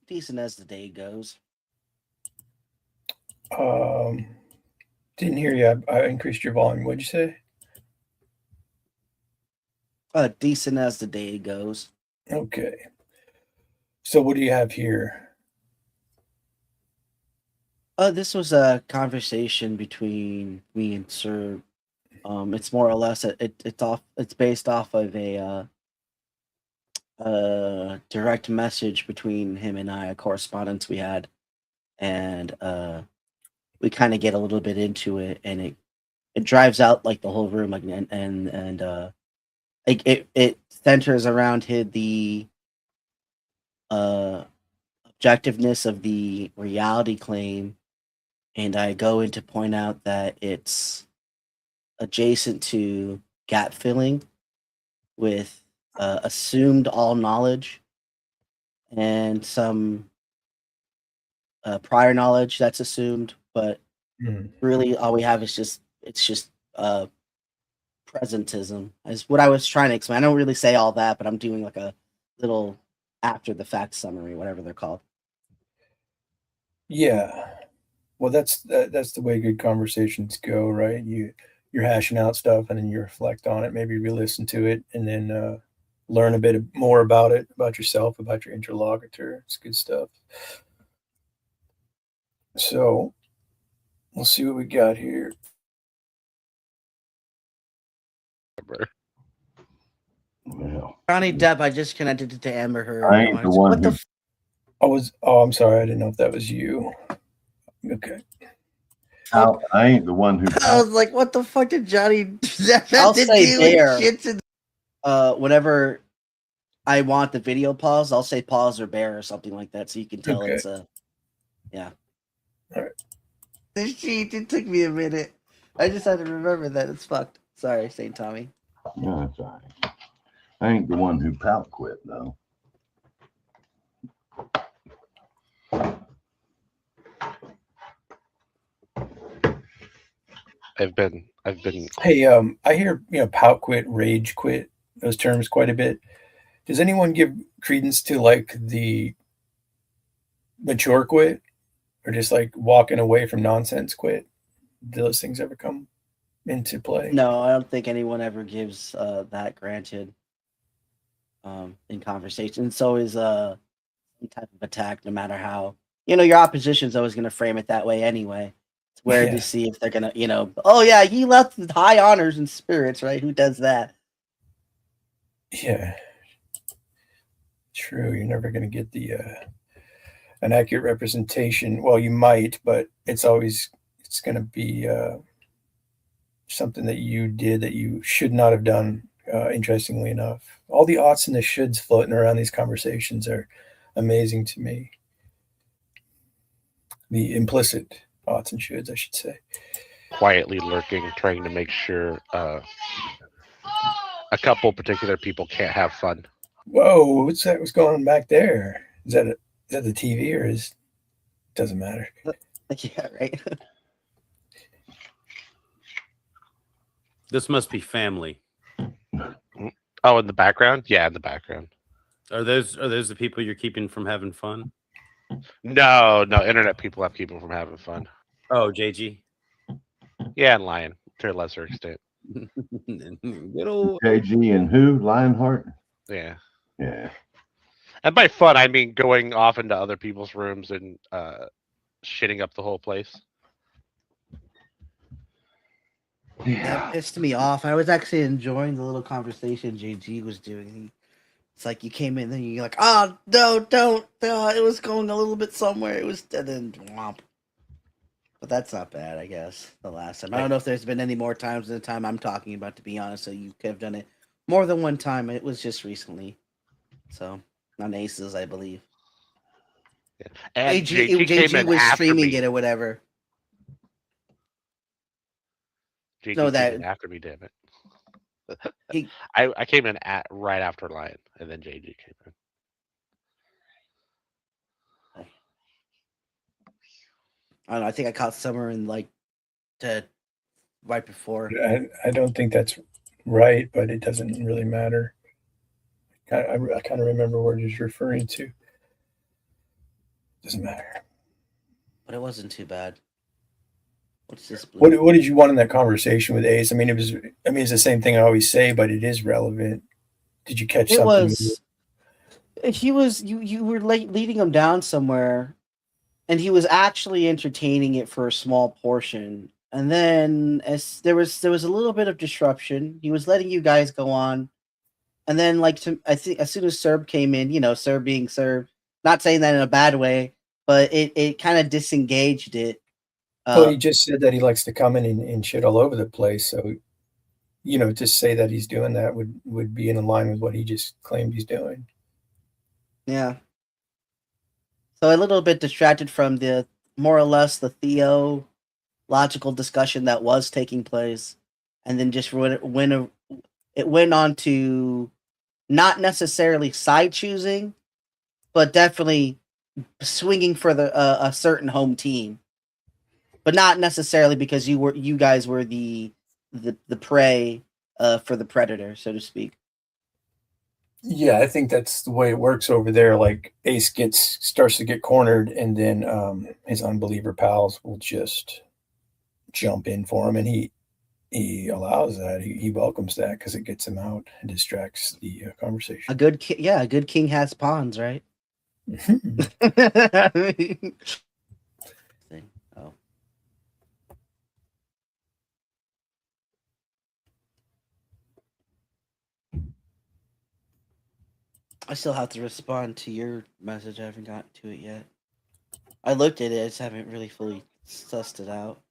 Decent as the day goes. Didn't hear you. I increased your volume. What'd you say? Decent as the day goes. Okay. So what do you have here? This was a conversation between me and Sir. It's more or less it's based off of a direct message between him and I, a correspondence we had, and we kind of get a little bit into it, and it drives out like the whole room, like and like it centers around the objectiveness of the reality claim, and I go in to point out that it's adjacent to gap filling with assumed all knowledge and some prior knowledge that's assumed, but really all we have is just presentism is what I was trying to explain. I don't really say all that, but I'm doing like a little after the fact summary, whatever they're called. Yeah. Well, that's the way good conversations go, right? You're hashing out stuff, and then you reflect on it, maybe re-listen to it, and then learn a bit more about it, about yourself, about your interlocutor. It's good stuff. So we'll see what we got here. Well, Johnny Depp, I just connected it to Amber Heard. I ain't the one What the who- I'm sorry, I didn't know if that was you. Okay. I ain't the one who. I was like, what the fuck did Johnny I'll to say do bear. with shits whenever I want the video pause, I'll say pause or bear or something like that, so you can tell Okay. it's a this shit? It took me a minute. I just had to remember that. It's fucked. Sorry, St. Tommy. No, that's all right. I ain't the one who pout quit though. I've been Hey, I hear pout quit, rage quit, those terms quite a bit. Does anyone give credence to like the mature quit, or just like walking away from nonsense quit? Do those things ever come into play? no. I don't think anyone ever gives that granted in conversation. So is some type of attack, no matter how your opposition's always going to frame it that way anyway. It's where Yeah. to see if they're gonna, oh yeah, he left with high honors and spirits, right? Who does that? Yeah, true. You're never going to get the an accurate representation. Well, you might, but it's going to be something that you did that you should not have done. Interestingly enough, all the oughts and the shoulds floating around these conversations are amazing to me. The implicit oughts and shoulds, I should say. quietly lurking, trying to make sure a couple particular people can't have fun. Whoa, what's that? What's going on back there? Is that the TV or is? Doesn't matter. Yeah, right. This must be family. Oh, in the background? Yeah, in the background. Are those the people you're keeping from having fun? No, internet people have people from having fun. Oh, JG. Yeah, and lying to a lesser extent. Good old JG and who? Lionheart? Yeah. Yeah. And by fun, I mean going off into other people's rooms and shitting up the whole place. That pissed me off. I was actually enjoying the little conversation JG was doing. It's like you came in and you're like, oh, no, don't. It was going a little bit somewhere. It was, and then womp. But that's not bad, I guess, the last time. I don't know if there's been any more times than the time I'm talking about, to be honest, so you could have done it more than one time. It was just recently. So, on Aces, I believe. Yeah. And JG came in was after streaming me. it or whatever. JG No, came that- in after me, damn it. He- I came in right after Lion, and then JG came in. I don't know. I think I caught Summer in like right before. I don't think that's right, but it doesn't really matter. I kind of remember what he's referring to. Doesn't matter. But it wasn't too bad. What's this blue? What did you want in that conversation with Ace? I mean, it's the same thing I always say, but it is relevant. Did you catch It something? was. He was. You were leading him down somewhere, and he was actually entertaining it for a small portion. And then, as there was a little bit of disruption, he was letting you guys go on. And then, I think as soon as Serb came in, Serb being Serb, not saying that in a bad way, but it kind of disengaged it. Well, he just said that he likes to come in and shit all over the place. So, to say that he's doing that would be in line with what he just claimed he's doing. Yeah. So a little bit distracted from the more or less the theological discussion that was taking place, and then just it went on to not necessarily side choosing, but definitely swinging for a certain home team, but not necessarily because you guys were the prey for the predator, so to speak. Yeah, I think that's the way it works over there. Like Ace starts to get cornered, and then his unbeliever pals will just jump in for him, and he allows that. He welcomes that because it gets him out and distracts the conversation. A good king has pawns, right? Oh. I still have to respond to your message. I haven't gotten to it yet. I looked at it. I just haven't really fully sussed it out.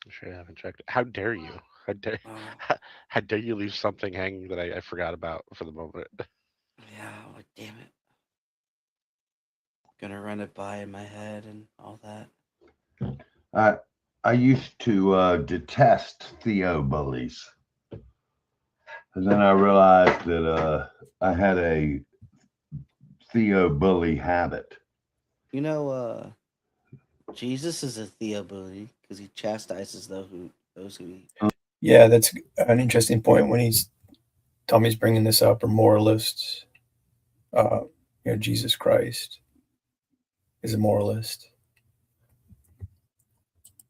I'm sure I haven't checked it. How dare you? How dare, Oh, how dare you leave something hanging that I forgot about for the moment? yeah, oh, damn it. Gonna run it by in my head and all that. I used to detest Theo bullies. And then I realized that I had a Theo bully habit. Jesus is a Theo bully because he chastises those who he. Yeah, that's an interesting point when Tommy's bringing this up, or moralists. Jesus Christ is a moralist.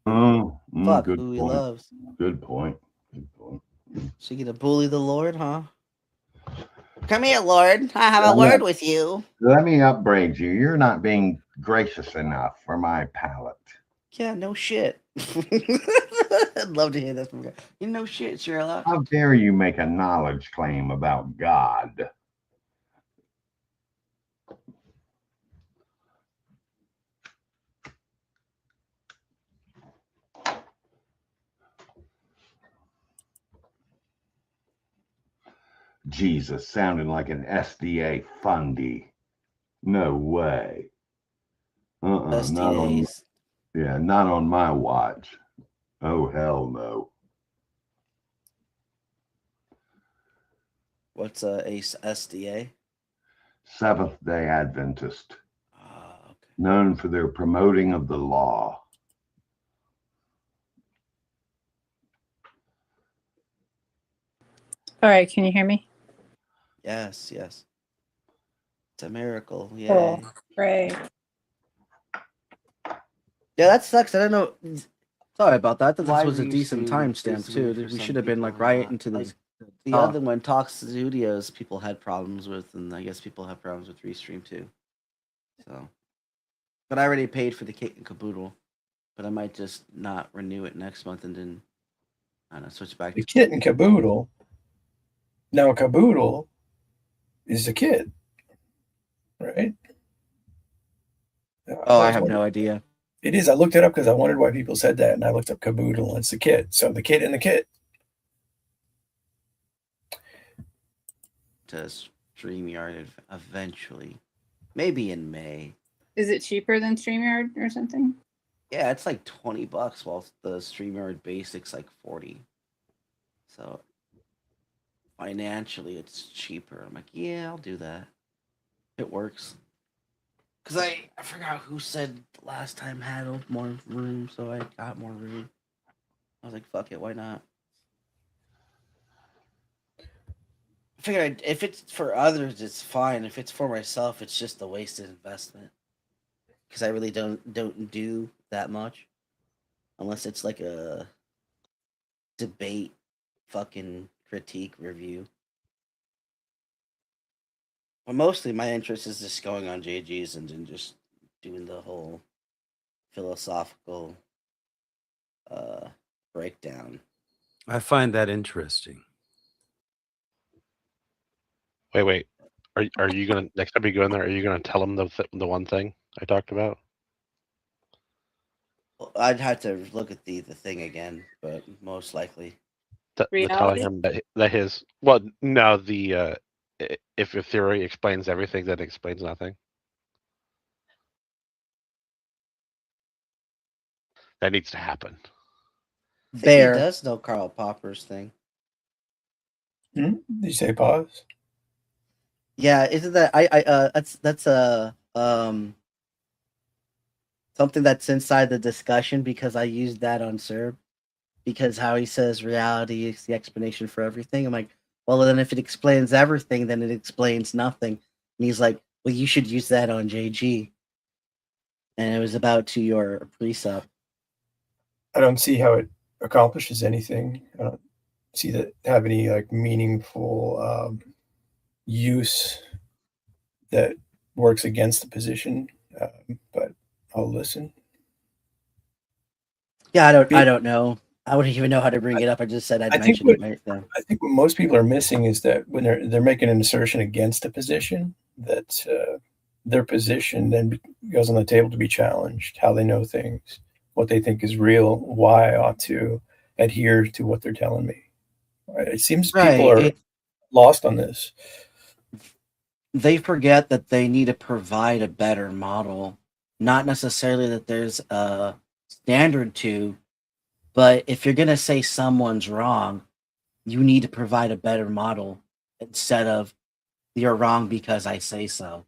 Fuck Good who he point. loves. Good point. Good point. So you gonna bully the Lord, huh? Come here, Lord. I have a word with you. Let me upbraid you. You're not being gracious enough for my palate. Yeah, no shit. I'd love to hear that from you. You know shit, Sherlock. How dare you make a knowledge claim about God? Jesus sounding like an SDA fundy. No way. Not on. SDAs. Yeah, not on my watch. Oh hell no. What's a SDA? Seventh-day Adventist, Okay. known for their promoting of the law. All right, can you hear me? Yes. It's a miracle. Yeah. Cool. Great. Yeah, that sucks. I don't know. Sorry about that. I thought Live this was a decent restream timestamp is too. weird for We some should have been like people, right not into like this. The other one, Talk Studios, people had problems with, and I guess people have problems with Restream too. So, but I already paid for the Kit and Caboodle, but I might just not renew it next month and then I don't know, switch back The to kit and caboodle. Now, a caboodle is a kid, right? Oh, I have no idea. It is. I looked it up because I wondered why people said that, and I looked up caboodle, and it's the kid. So the kid and the kid. To StreamYard eventually, maybe in May. Is it cheaper than StreamYard or something? Yeah, it's like $20, while the StreamYard Basic's like 40. So financially, it's cheaper. I'm like, yeah, I'll do that. It works. Cause I forgot who said the last time had more room, so I got more room. I was like, fuck it, why not? I figured if it's for others, it's fine. If it's for myself, it's just a wasted investment. Because I really don't do that much. unless it's like a debate fucking critique review. But mostly my interest is just going on JG's and then just doing the whole philosophical breakdown. I find that interesting. Wait. Are you gonna next time you go in there? Are you gonna tell them the one thing I talked about? I'd have to look at the thing again, but most likely. The telling Reality? him that his the if your theory explains everything, then it explains nothing. That needs to happen. I think There. he does know Karl Popper's thing. Did you say pause? Yeah, isn't that that's something that's inside the discussion because I used that on Serb because how he says reality is the explanation for everything. I'm like, well then if it explains everything, then it explains nothing. And he's like, well, you should use that on JG. And it was about to your precept. I don't see how it accomplishes anything. I don't see that have any like meaningful use that works against the position. But I'll listen. Yeah, I don't know. I wouldn't even know how to bring it up. I just said I'd I think mention it right there. I think what most people are missing is that when they're making an assertion against a position, that their position then goes on the table to be challenged. How they know things, what they think is real, why I ought to adhere to what they're telling me. Right? It seems people are lost on this. They forget that they need to provide a better model, not necessarily that there's a standard to, but if you're going to say someone's wrong, you need to provide a better model instead of you're wrong because I say so.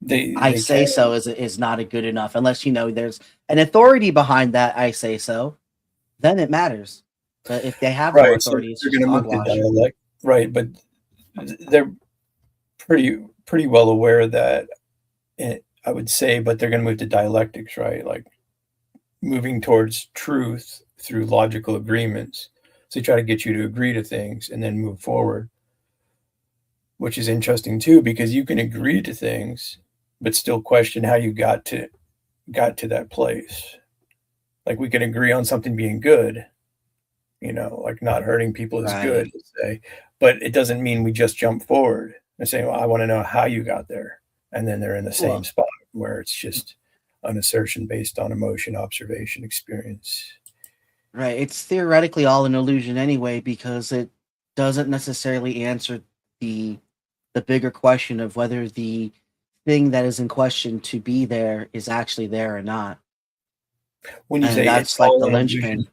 I say so is not a good enough unless there's an authority behind that I say so, then it matters. But if they have no authority, it's they're just going to move to hogwash. dialect, right? But they're pretty well aware that I would say, but they're going to move to dialectics, right? Like moving towards truth through logical agreements. So they try to get you to agree to things and then move forward, which is interesting too, because you can agree to things, but still question how you got to that place. Like we can agree on something being good, like not hurting people is good, let's say, but it doesn't mean we just jump forward and say, well, I want to know how you got there. And then they're in the same spot where it's just an assertion based on emotion, observation, experience. Right. It's theoretically all an illusion anyway, because it doesn't necessarily answer the bigger question of whether the thing that is in question to be there is actually there or not. When you say that's like the linchpin.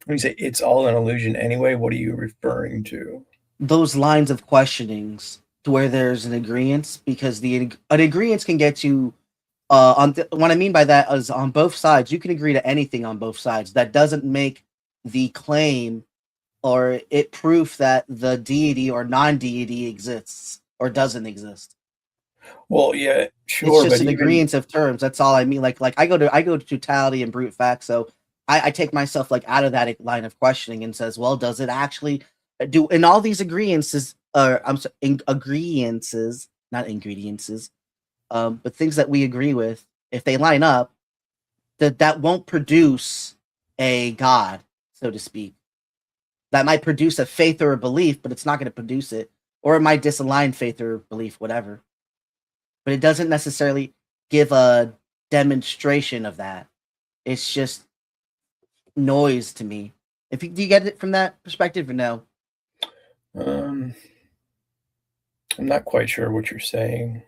When you say it's all an illusion anyway, what are you referring to? Those lines of questionings to where there's an agreement, because an agreement can get you what I mean by that is on both sides, you can agree to anything on both sides. That doesn't make the claim or it proof that the deity or non-deity exists or doesn't exist. Well, yeah, sure. It's just an agreement of terms. That's all I mean. Like I go to totality and brute fact. So I take myself like out of that line of questioning and says, well, does it actually do in all these agreements? Agreements, not ingredients. But things that we agree with, if they line up, that won't produce a God, so to speak. That might produce a faith or a belief, but it's not going to produce it. Or it might disalign faith or belief, whatever. But it doesn't necessarily give a demonstration of that. It's just noise to me. Do you get it from that perspective or no? I'm not quite sure what you're saying.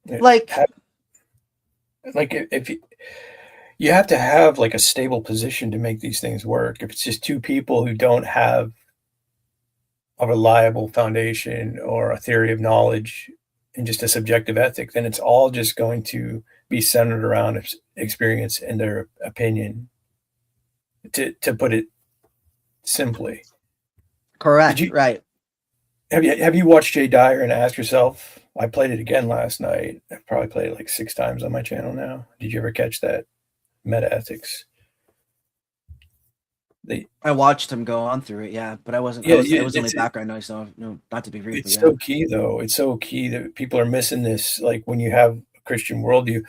Like if you have to have like a stable position to make these things work. If it's just two people who don't have a reliable foundation or a theory of knowledge and just a subjective ethic, then it's all just going to be centered around experience and their opinion, to put it simply. Correct. Right. Have you watched Jay Dyer and asked yourself? I played it again last night. I've probably played it like 6 times on my channel now. Did you ever catch that metaethics. I watched him go on through it, yeah, but I wasn't. Yeah, It was only it's- background noise, so no, not to be rude. It's But so key, though. It's so key that people are missing this. Like when you have a Christian worldview,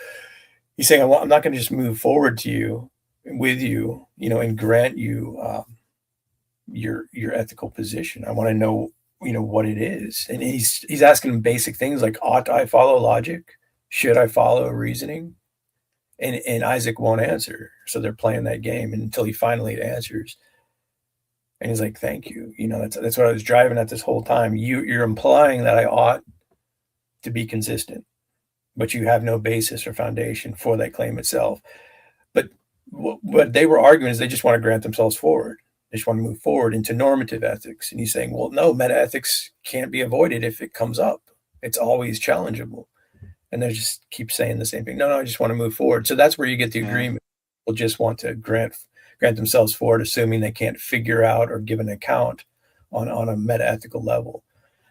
he's saying, I'm not going to just move forward to you, with you, and grant you your ethical position. I want to know, what it is. And he's asking them basic things like, ought I follow logic? Should I follow reasoning? And Isaac won't answer. So they're playing that game until he finally answers. And he's like, thank you. That's what I was driving at this whole time. You're implying that I ought to be consistent, but you have no basis or foundation for that claim itself. But what they were arguing is they just want to grant themselves forward. They just want to move forward into normative ethics. And he's saying, well, no, metaethics can't be avoided if it comes up. It's always challengeable. And they just keep saying the same thing. No, I just want to move forward. So that's where you get the agreement. People just want to grant themselves forward, assuming they can't figure out or give an account on a metaethical level.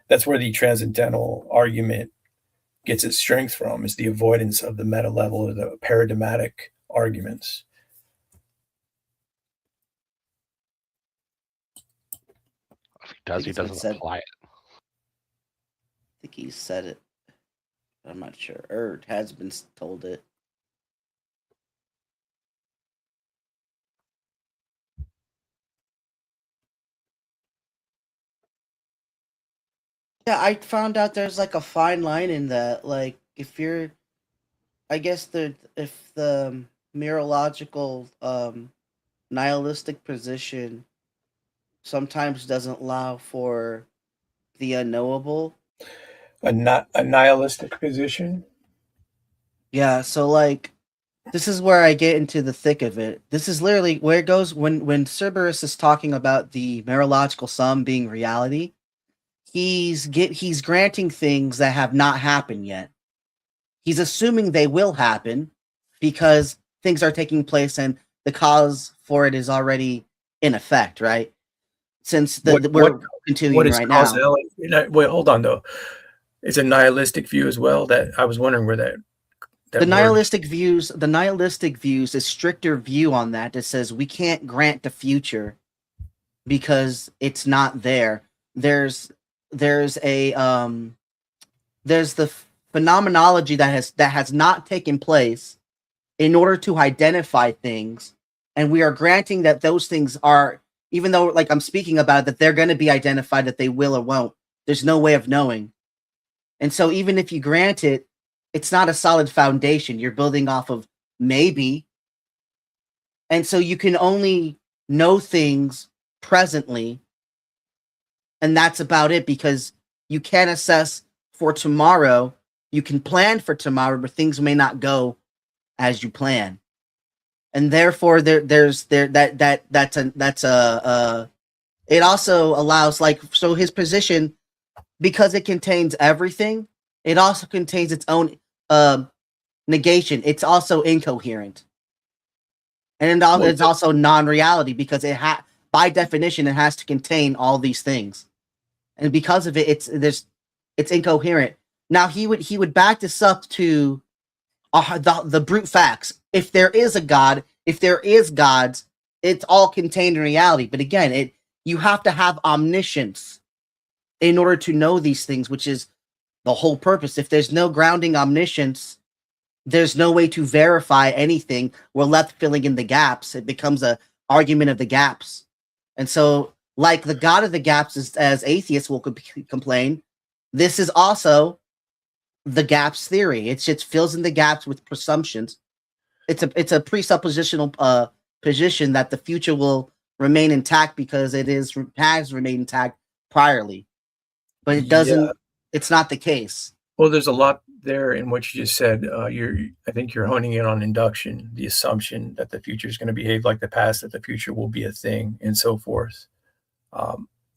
That's where the transcendental argument gets its strength from, is the avoidance of the meta level or the paradigmatic arguments. If he does, he it's been doesn't said. apply it. I think he said it. I'm not sure. Or has been told it. Yeah, I found out there's like a fine line in that. Like, if you're, I guess if the mereological nihilistic position sometimes doesn't allow for the unknowable. A nihilistic position. Yeah, so like, this is where I get into the thick of it. This is literally where it goes when Cerberus is talking about the mereological sum being reality. He's granting things that have not happened yet. He's assuming they will happen because things are taking place and the cause for it is already in effect, right? Since we're continuing what is right now. causality? Wait, hold on though. It's a nihilistic view as well. That I was wondering where that The nihilistic views a stricter view on that says we can't grant the future because it's not there. There's the phenomenology that has not taken place in order to identify things, and we are granting that those things are, even though like I'm speaking about that they're going to be identified, that they will or won't. There's no way of knowing, and so even if you grant it, it's not a solid foundation. You're building off of maybe, and so you can only know things presently. And that's about it, because you can't assess for tomorrow. You can plan for tomorrow, but things may not go as you plan. And therefore it also allows, like, so his position, because it contains everything, it also contains its own negation. It's also incoherent. And it's also non-reality, because by definition, it has to contain all these things, and because of it, it's incoherent. Now he would back this up to the brute facts. If there is a God, if there is gods, it's all contained in reality. But again, you have to have omniscience in order to know these things, which is the whole purpose. If there's no grounding omniscience, there's no way to verify anything. We're left filling in the gaps. It becomes a argument of the gaps. And so, like the God of the gaps, as atheists will complain, this is also the gaps theory. It just fills in the gaps with presumptions. It's a presuppositional position that the future will remain intact because it has remained intact priorly, but it doesn't. Yeah. It's not the case. Well, there's a lot there in what you just said. I think you're honing in on induction, the assumption that the future is going to behave like the past, that the future will be a thing, and so forth.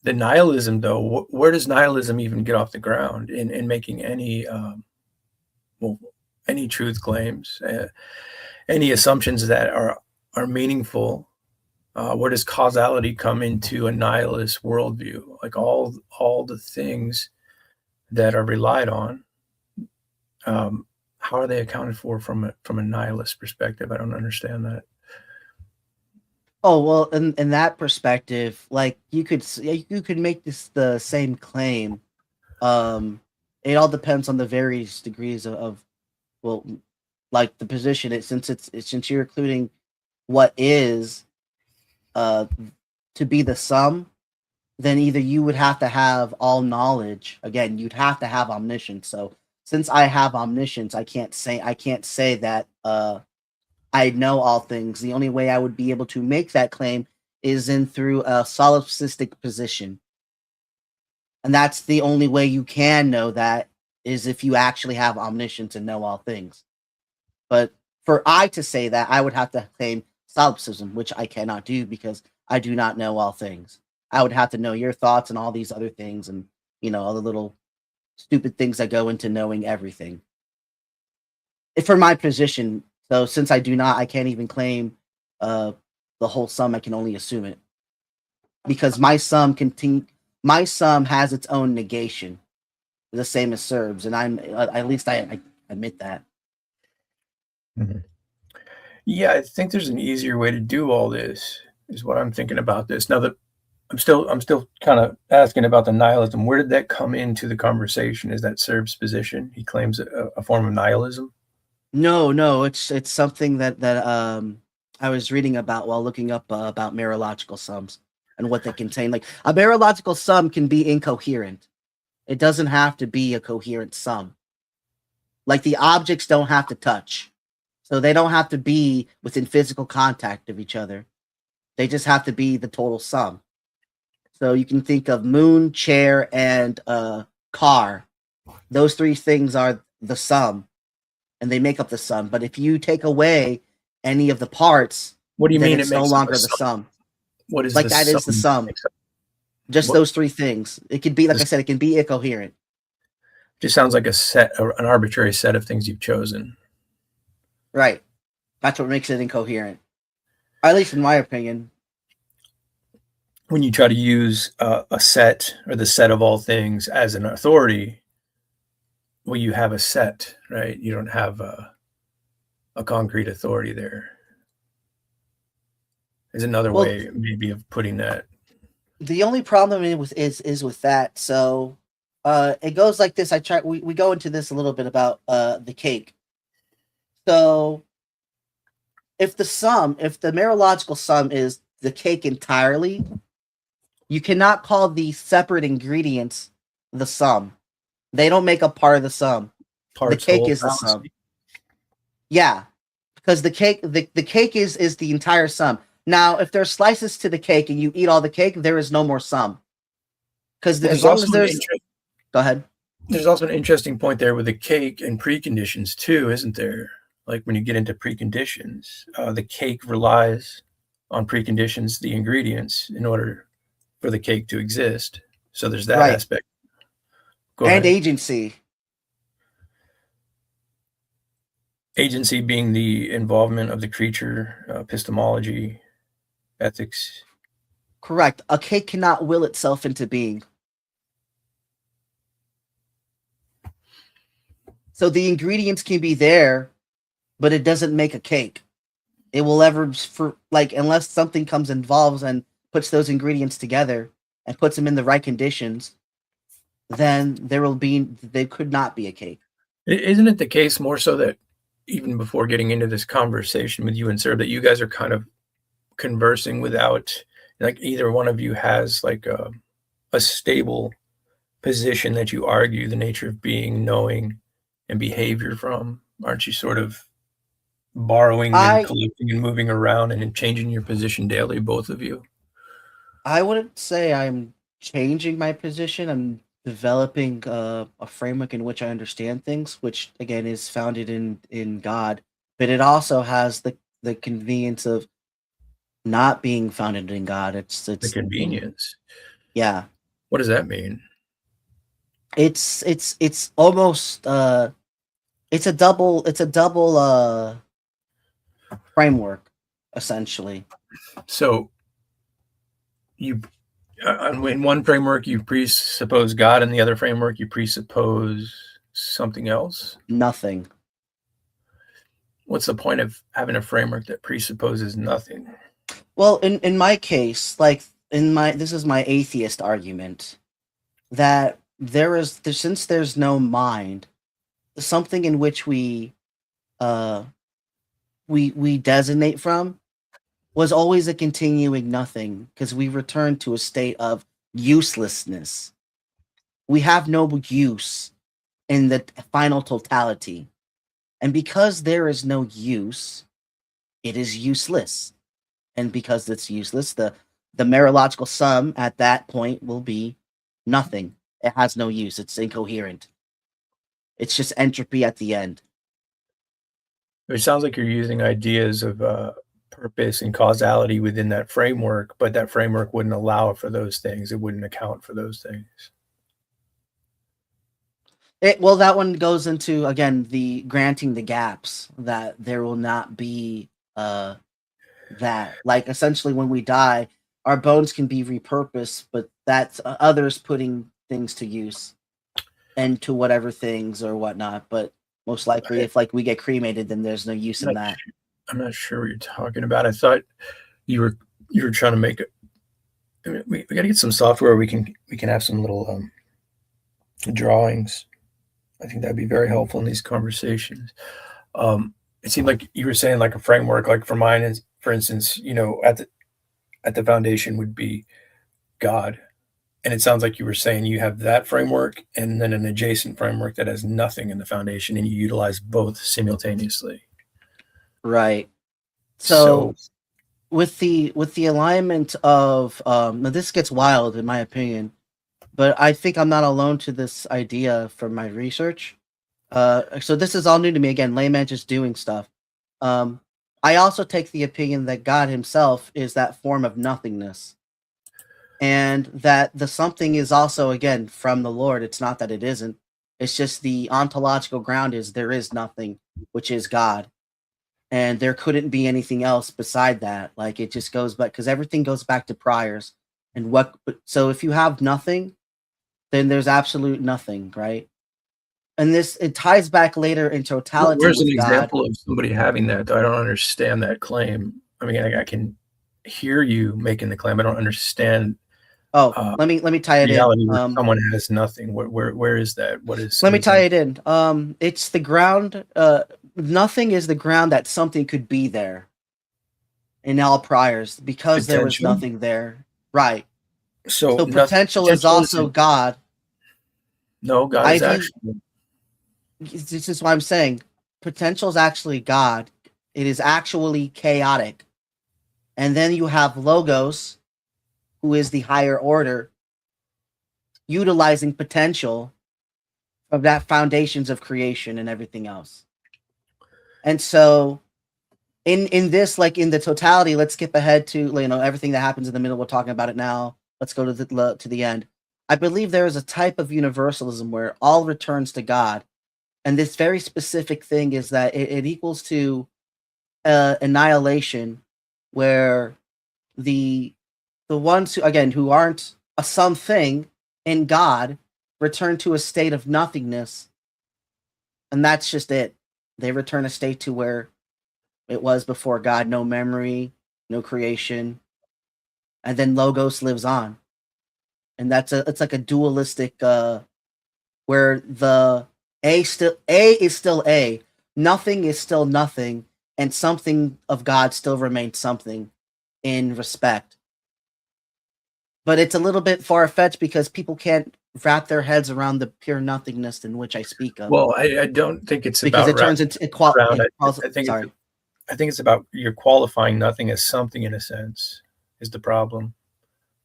The nihilism, though, where does nihilism even get off the ground in making any truth claims, any assumptions that are meaningful? Where does causality come into a nihilist worldview? Like all the things that are relied on how are they accounted for from a nihilist perspective? I don't understand that. Oh well, in that perspective, like you could make this the same claim. It all depends on the various degrees of well, like the position. Since you're including what is to be the sum, then either you would have to have all knowledge. Again, you'd have to have omniscience. So since I have omniscience, I can't say that I know all things. The only way I would be able to make that claim is through a solipsistic position. And that's the only way you can know that, is if you actually have omniscience and know all things. But for I to say that, I would have to claim solipsism, which I cannot do because I do not know all things. I would have to know your thoughts and all these other things, and all the little stupid things that go into knowing everything. For my position, so since I can't even claim the whole sum. I can only assume it because my sum has its own negation, the same as Serbs, and at least I admit that. Mhm. Yeah, I think there's an easier way to do all this, is what I'm thinking about this. Now that I'm still kind of asking about the nihilism. Where did that come into the conversation? Is that Serb's position? He claims a form of nihilism. No, it's something that I was reading about while looking up about mereological sums and what they contain. Like a mereological sum can be incoherent. It doesn't have to be a coherent sum. Like the objects don't have to touch. So they don't have to be within physical contact of each other. They just have to be the total sum. So you can think of moon, chair, and car. Those three things are the sum, and they make up the sum. But if you take away any of the parts, What do you mean it's it no makes up longer a the sum? What is Like the that is the sum? sum. Just What- those three things. It could be, like I This- said, it can be incoherent. Just sounds like an arbitrary set of things you've chosen. Right. That's what makes it incoherent. At least in my opinion. When you try to use a set or the set of all things as an authority, well, you have a set, right? You don't have a concrete authority there. Is another Well, way maybe of putting that. the only problem is with that. So it goes like this. We go into this a little bit about the cake. So if the mereological sum is the cake entirely, you cannot call the separate ingredients the sum. They don't make up part of the sum. Parts, cake whole, is the fallacy. sum. Yeah, because the cake is the entire sum. Now, if there's slices to the cake and you eat all the cake, there is no more sum. Because as long as there's, go ahead. There's also an interesting point there with the cake and preconditions too, isn't there? Like when you get into preconditions, the cake relies on preconditions, the ingredients, in order for the cake to exist. So there's that Right. aspect. Go And ahead. agency. Agency being the involvement of the creature, epistemology, ethics. Correct. A cake cannot will itself into being. So the ingredients can be there, but it doesn't make a cake. It will ever, unless something comes involves and puts those ingredients together and puts them in the right conditions, then they could not be a cake. Isn't it the case more so that even before getting into this conversation with you and Sir, that you guys are kind of conversing without, like, either one of you has like a stable position that you argue the nature of being, knowing, and behavior from? Aren't you sort of borrowing and collecting and moving around and changing your position daily, both of you? I wouldn't say I'm changing my position. I'm developing a framework in which I understand things, which again is founded in God, but it also has the convenience of not being founded in God. It's The convenience. Yeah. What does that mean? It's almost it's a double framework, essentially. So you in one framework you presuppose God, in the other framework you presuppose something else? Nothing. what's the point of having a framework that presupposes nothing? Well, in my case, like this is my atheist argument, that since there's no mind, something in which we designate from was always a continuing nothing, because we return to a state of uselessness. We have no use in the final totality. And because there is no use, it is useless. And because it's useless, the mereological sum at that point will be nothing. It has no use. It's incoherent. It's just entropy at the end. It sounds like you're using ideas of purpose and causality within that framework, but that framework wouldn't allow for those things. It wouldn't account for those things. Well, that one goes into, again, the granting the gaps, that there will not be that. Like, essentially, when we die, our bones can be repurposed, but that's others putting things to use and to whatever things or whatnot. But most likely, if like we get cremated, then there's no use in that. I'm not sure what you're talking about. I thought you were trying to make it. I mean, we got to get some software. We can have some little drawings. I think that'd be very helpful in these conversations. It seemed like you were saying like a framework, like for mine, for instance, at the foundation would be God. And it sounds like you were saying you have that framework and then an adjacent framework that has nothing in the foundation, and you utilize both simultaneously. Right. So with the alignment of now this gets wild in my opinion, but I think I'm not alone to this idea from my research. So this is all new to me, again, layman just doing stuff. I also take the opinion that God himself is that form of nothingness, and that the something is also, again, from the Lord. It's not that it isn't. It's just the ontological ground is there is nothing, which is God. And there couldn't be anything else beside that. Like, it just goes back, because everything goes back to priors. And so if you have nothing, then there's absolute nothing, right? And it ties back later in totality. Where's an with God. example of somebody having that, though? I don't understand that claim. I mean, I can hear you making the claim. I don't understand. Let me tie it in. Someone has nothing. Where is that? What is? Let me tie it in. It's the ground. Nothing is the ground that something could be there. In all priors, because there was nothing there, right? So potential is also God. No, God is actually. This is what I'm saying. Potential is actually God. It is actually chaotic. And then you have Logos, who is the higher order, utilizing potential of that foundations of creation and everything else. And so in this, like in the totality, let's skip ahead to everything that happens in the middle. We're talking about it now. Let's go to the end. I believe there is a type of universalism where all returns to God. And this very specific thing is that it equals to annihilation, where the ones who aren't a something in God return to a state of nothingness, and that's just it. They return a state to where it was before God, no memory, no creation, and then Logos lives on, and it's like a dualistic where the A is still A, nothing is still nothing, and something of God still remains something in respect. But it's a little bit far-fetched because people can't wrap their heads around the pure nothingness in which I speak of. Well, I don't think it's because about it turns into equality. I think it's about you're qualifying nothing as something in a sense is the problem.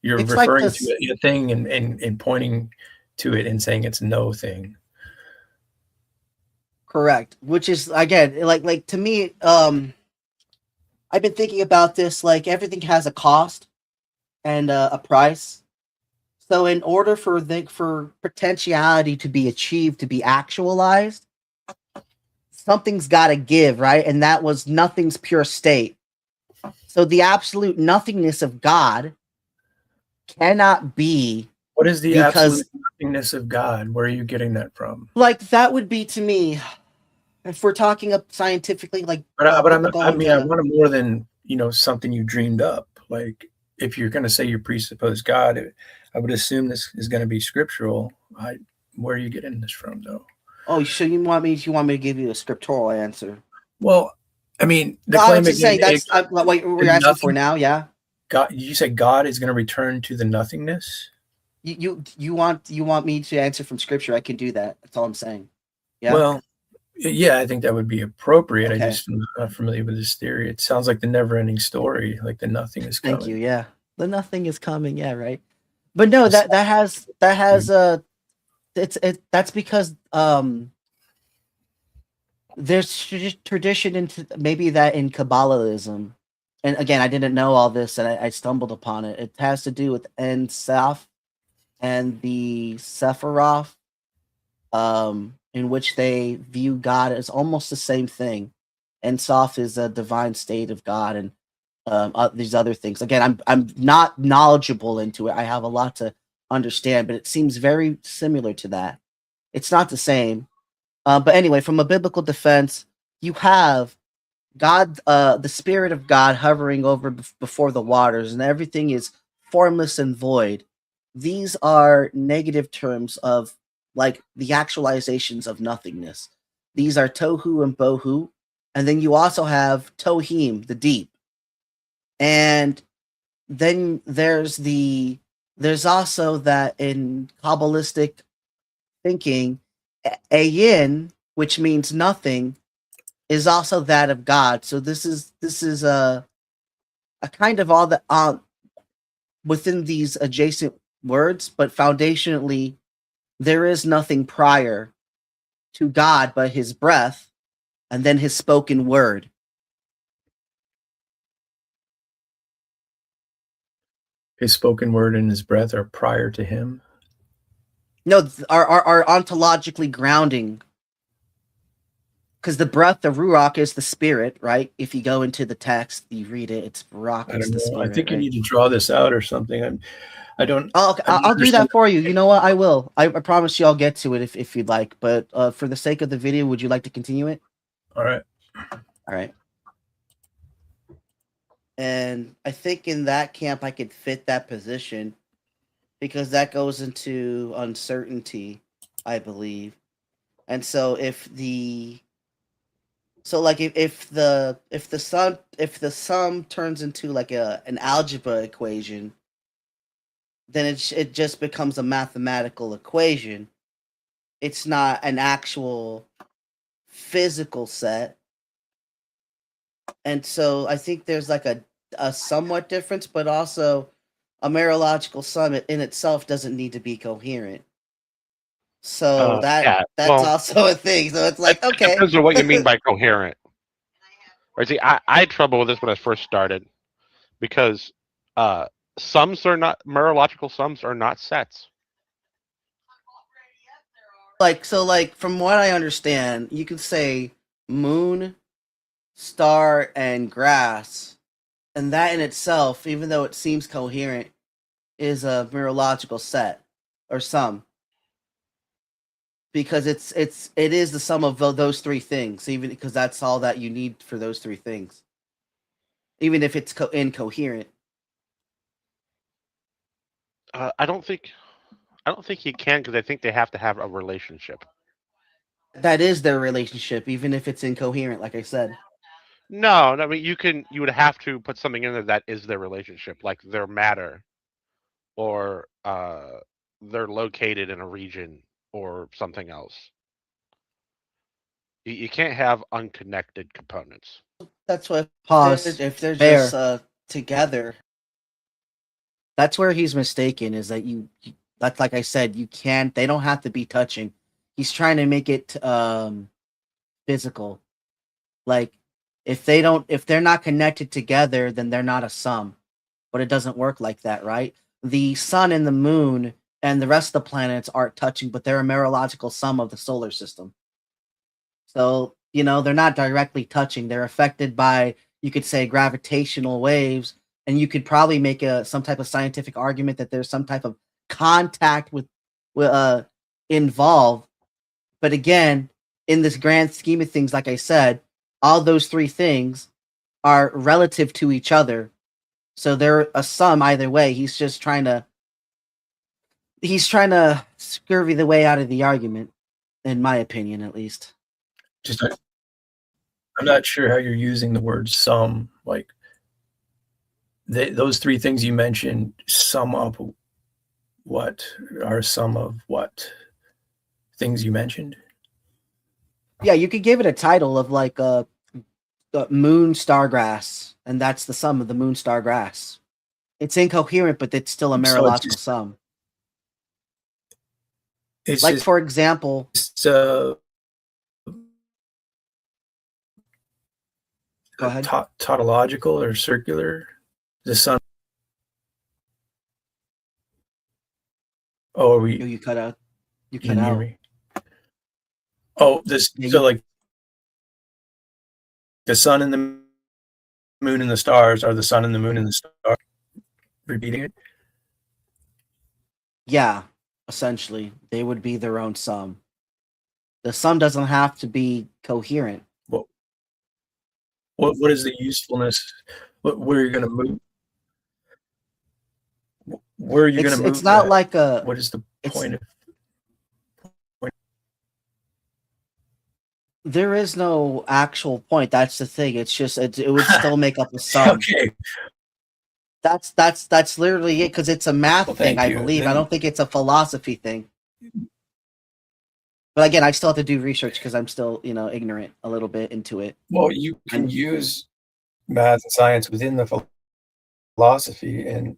You're referring to a thing and pointing to it and saying it's no thing. Correct. Which is, again, like to me, I've been thinking about this, like everything has a cost and a price. So in order for potentiality to be achieved, to be actualized, something's got to give, right? And that was nothing's pure state. So the absolute nothingness of God cannot be. What is the absolute nothingness of God? Where are you getting that from? Like, that would be, to me, if we're talking up scientifically, like, But I'm not, I going mean, I to, want it more than, something you dreamed up. Like, if you're going to say you presuppose God, I would assume this is going to be scriptural. Where are you getting this from, though? oh, so you want me to give you a scriptural answer? Well, I mean, the No, I claim was just saying again, that's what we're is asking for nothing. now. Yeah. God, you say God is going to return to the nothingness? You want me to answer from scripture? I can do that. That's all I'm saying. Yeah. Well, yeah, I think that would be appropriate. Okay. I just am not familiar with this theory. It sounds like the never-ending story, like the nothing is coming. Thank you. Yeah. The nothing is coming. Yeah. Right. But no, that has that's because there's tradition into maybe that in Kabbalism, and again, I didn't know all this, and I stumbled upon it. It has to do with En Saf and the Sephiroth, in which they view God as almost the same thing. En Saf is a divine state of God, and these other things. Again, I'm not knowledgeable into it. I have a lot to understand, but it seems very similar to that. It's not the same. But anyway, from a biblical defense, you have God, the Spirit of God hovering over before the waters, and everything is formless and void. These are negative terms of like the actualizations of nothingness. These are tohu and bohu. And then you also have tohim, the deep. And then there's also that in Kabbalistic thinking, ayin, which means nothing, is also that of God. So this is a kind of all the within these adjacent words, but foundationally, there is nothing prior to God but His breath, and then His spoken word. His spoken word and his breath are prior to him. No, are ontologically grounding. Because the breath, the ruach, is the spirit, right? If you go into the text, you read it, it's ruach, I it's don't the know. spirit. I think you right? need to draw this out or something. I don't. Oh, okay. I'll do that for you. You know what? I will. I promise you I'll get to it if you'd like. But for the sake of the video, would you like to continue it? All right. All right. And I think in that camp, I could fit that position because that goes into uncertainty, I believe. And so if the sum turns into like an algebra equation, then it just becomes a mathematical equation. It's not an actual physical set. And so I think there's like a somewhat difference, but also a Marological sum in itself doesn't need to be coherent. So that's also a thing. So it's like, okay. Depends on what you mean by coherent. Right? See, I had trouble with this when I first started because sums are not Marological sums are not sets. Like from what I understand, you could say moon, star, and grass, and that in itself, even though it seems coherent, is a Marological set or sum. Because it is the sum of those three things, even because that's all that you need for those three things. Even if it's incoherent. I don't think you can because I think they have to have a relationship. That is their relationship, even if it's incoherent, like I said. No, I mean you would have to put something in there that is their relationship, like their matter, or they're located in a region or something else. You can't have unconnected components. That's what Pause. if they're Fair. just together. That's where he's mistaken. Is that that's like I said, you can't. They don't have to be touching. He's trying to make it physical. Like if they're not connected together, then they're not a sum. But it doesn't work like that, right? The sun and the moon and the rest of the planets aren't touching, but they're a Marological sum of the solar system. So, they're not directly touching. They're affected by, you could say, gravitational waves, and you could probably make some type of scientific argument that there's some type of contact with involved. But again, in this grand scheme of things, like I said, all those three things are relative to each other. So they're a sum either way. He's trying to scurvy the way out of the argument, in my opinion, at least. Just I'm not sure how you're using the word sum. Like those three things you mentioned sum up what are some of what things you mentioned? Yeah, you could give it a title of like a moon star grass, and that's the sum of the moon star grass. It's incoherent, but it's still a Marological sum. It's Like, just, for example, go ahead. Tautological or circular. The sun. Oh, are you cut out. You you cut can hear out. me? Oh, this. Yeah, So like the sun and the moon and the stars are the sun and the moon and the stars. Repeating it. Yeah, essentially, they would be their own sum. The sum doesn't have to be coherent. What is the usefulness? Where are you going to move? Where are you going to move? It's not that? like a. What is the point of? There is no actual point. That's the thing. It's just it would still make up a sum. Okay. That's literally it, because it's a math Well, thing, thank I you. believe. I Then- don't think it's a philosophy thing. But again, I still have to do research because I'm still, ignorant a little bit into it. Well, you can use math and science within the philosophy, and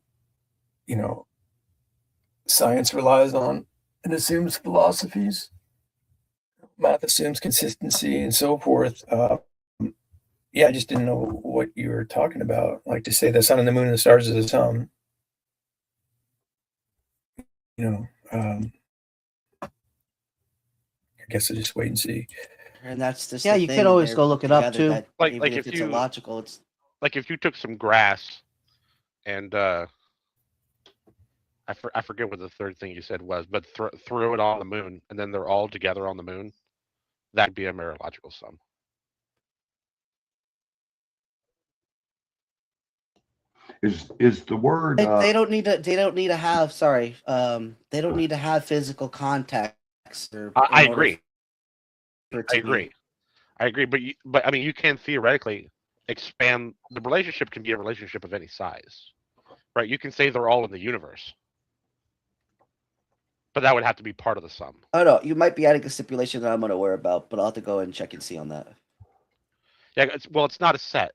science relies on and assumes philosophies. Math assumes consistency and so forth. Yeah, I just didn't know what you were talking about. Like to say the sun and the moon and the stars is a sum. I guess I'll just wait and see. And that's just Yeah, the you thing, could always they're go look it up, together, too. that Like even if it's you- illogical, it's Like if you took some grass and I forget what the third thing you said was, but threw it on the moon, and then they're all together on the moon, that'd be a Marological sum. Is the word they don't need to have they don't need to have physical context. I agree. For it I to be- agree. I agree, but I mean, you can theoretically expand the relationship. Can be a relationship of any size, right? You can say they're all in the universe, but that would have to be part of the sum. Oh no, you might be adding a stipulation that I'm unaware about, but I'll have to go and check and see on that. Yeah, it's not a set,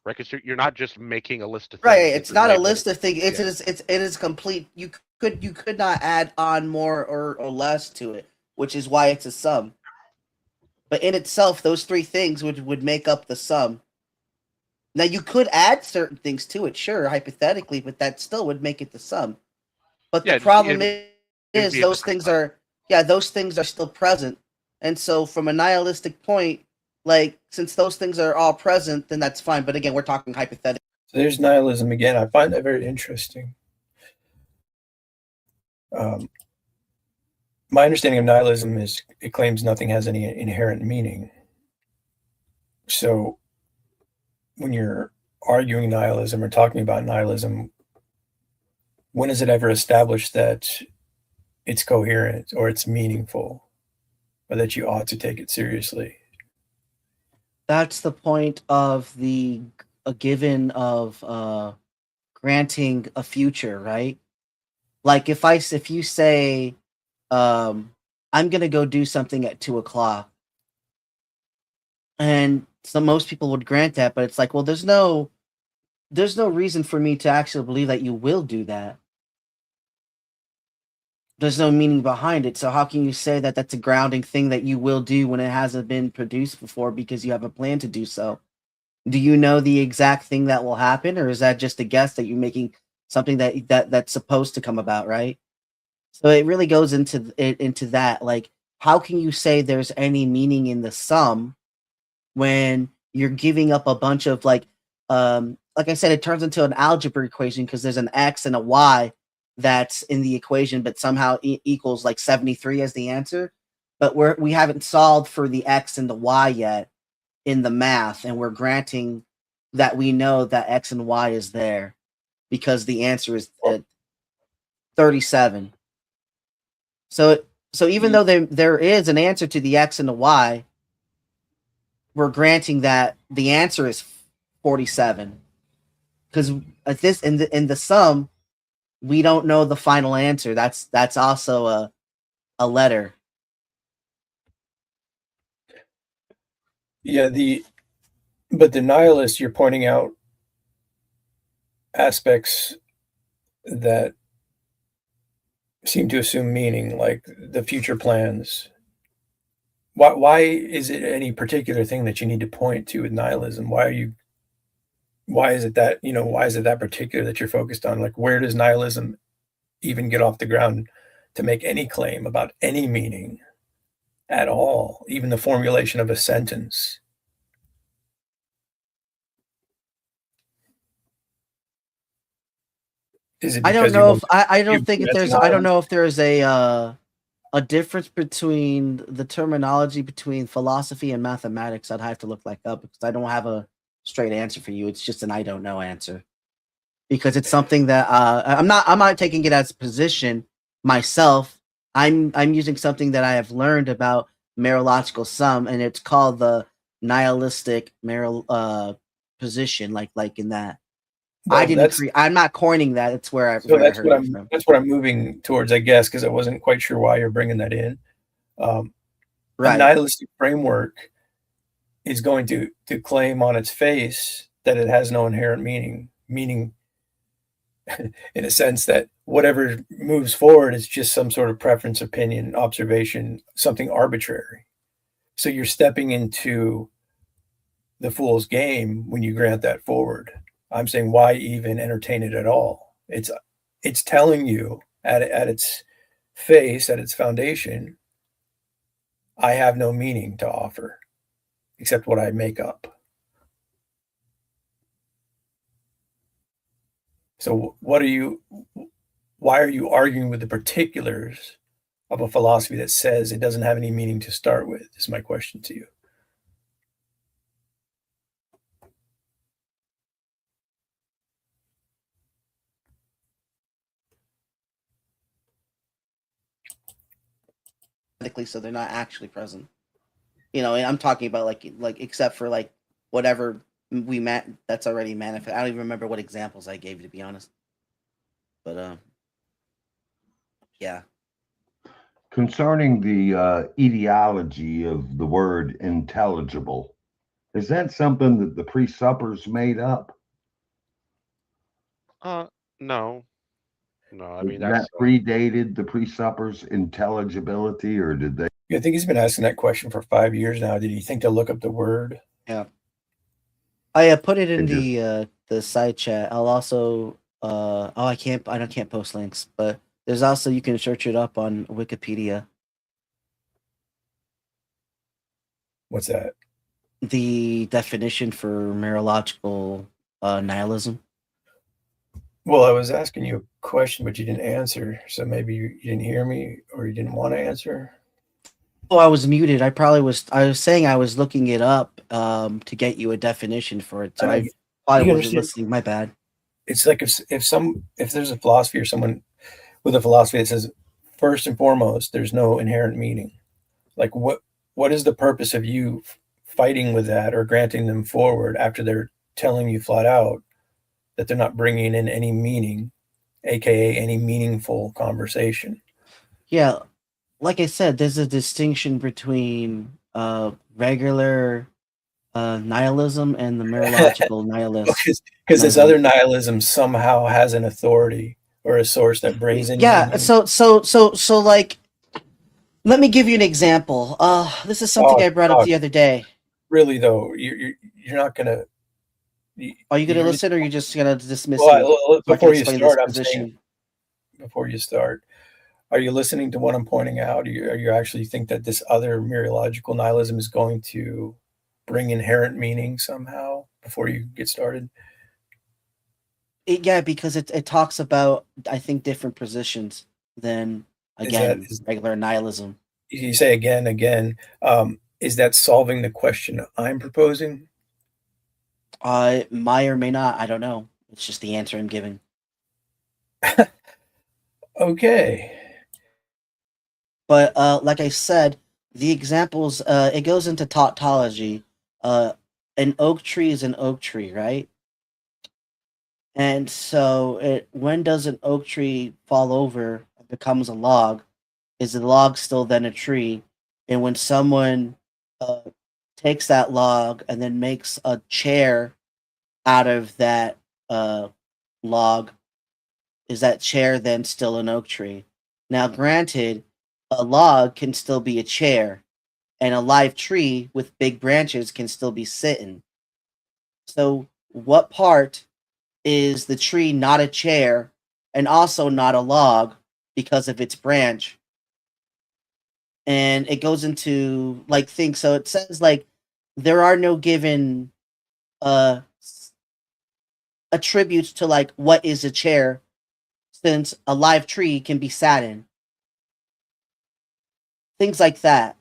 right? Because you're not just making a list of things. Right, that it's you're not a labeling. list of things. It is complete. You could not add on more or less to it, which is why it's a sum. But in itself, those three things would make up the sum. Now you could add certain things to it, sure, hypothetically, but that still would make it the sum. But Yeah, the problem it'd is be a those different things are still present. And so from a nihilistic point, like since those things are all present, then that's fine. But again, we're talking hypothetically. So there's nihilism again. I find that very interesting. My understanding of nihilism is it claims nothing has any inherent meaning. So when you're arguing nihilism or talking about nihilism, when is it ever established that it's coherent or it's meaningful or that you ought to take it seriously? That's the point of a given of granting a future, right? Like if you say, I'm gonna go do something at 2:00, and so most people would grant that, but it's like, well, there's no reason for me to actually believe that you will do that. There's no meaning behind it. So how can you say that that's a grounding thing that you will do when it hasn't been produced before because you have a plan to do so? Do you know the exact thing that will happen, or is that just a guess that you're making something that's supposed to come about, right? So it really goes into that. Like, how can you say there's any meaning in the sum when you're giving up a bunch of like I said, it turns into an algebra equation because there's an x and a y that's in the equation, but somehow equals like 73 as the answer. but we haven't solved for the x and the y yet in the math, and we're granting that we know that x and y is there because the answer is 37. So even though there is an answer to the x and the y, we're granting that the answer is 47 because at this in the sum, we don't know the final answer. That's also a letter. Yeah, but the nihilist, you're pointing out aspects that seem to assume meaning, like the future plans. Why is it any particular thing that you need to point to with nihilism? Why is it that particular that you're focused on? Like, where does nihilism even get off the ground to make any claim about any meaning at all, even the formulation of a sentence? Is it I don't because know you if I don't think if there's I don't nihilism? know if there's a difference between the terminology between philosophy and mathematics. I'd have to look like up because I don't have a straight answer for you. It's just an I don't know answer. Because it's something that I'm not taking it as a position myself. I'm using something that I have learned about Mereological sum, and it's called the nihilistic position, like in that. I Well, didn't create. I'm not coining that. It's where I so heard it from. that's what I'm moving towards, I guess, because I wasn't quite sure why you're bringing that in. A Right. nihilistic framework is going to claim on its face that it has no inherent meaning in a sense that whatever moves forward is just some sort of preference, opinion, observation, something arbitrary. So you're stepping into the fool's game when you grant that forward. I'm saying, why even entertain it at all? It's telling you at its face, at its foundation, I have no meaning to offer except what I make up. So why are you arguing with the particulars of a philosophy that says it doesn't have any meaning to start with, is my question to you. So they're not actually present. And I'm talking about like except for like whatever that's already manifest. I don't even remember what examples I gave you, to be honest. But yeah. Concerning the etiology of the word intelligible, is that something that the pre-suppers made up? No. I mean, that that's predated the pre-suppers' intelligibility, or did they? I think he's been asking that question for 5 years now. Did he think to look up the word? Yeah. I put it in the side chat. I'll also I can't post links, but there's also, you can search it up on Wikipedia. What's that? The definition for Mereological nihilism. Well, I was asking you a question, but you didn't answer. So maybe you didn't hear me, or you didn't want to answer. Oh, I was muted. I was saying I was looking it up to get you a definition for it. So I probably wasn't listening. My bad. It's like if there's a philosophy or someone with a philosophy that says, first and foremost, there's no inherent meaning. Like what is the purpose of you fighting with that or granting them forward after they're telling you flat out that they're not bringing in any meaning, aka any meaningful conversation? Yeah, like I said, there's a distinction between regular nihilism and the Mereological nihilism. Because this other nihilism somehow has an authority or a source that brings in. Yeah. meaning. So like, let me give you an example. This is something I brought up the other day. Really though, you're not gonna. Are you gonna listen, or are you just gonna dismiss me? Well, before you start, I'm saying. saying, before you start, are you listening to what I'm pointing out? Are you actually think that this other Mereological nihilism is going to bring inherent meaning somehow before you get started? Yeah, because it talks about, I think, different positions than, again, regular nihilism. you say again. Is that solving the question I'm proposing? May or may not. I don't know. It's just the answer I'm giving. Okay. But like I said, the examples it goes into tautology. An oak tree is an oak tree, right? And so when does an oak tree fall over and becomes a log? Is the log still then a tree? And when someone uh, takes that log and then makes a chair out of that log, is that chair then still an oak tree? Now, granted, a log can still be a chair, and a live tree with big branches can still be sitting. So, what part is the tree not a chair and also not a log because of its branch? And it goes into like things. So it says like there are no given attributes to like what is a chair, since a live tree can be sat in. Things like that.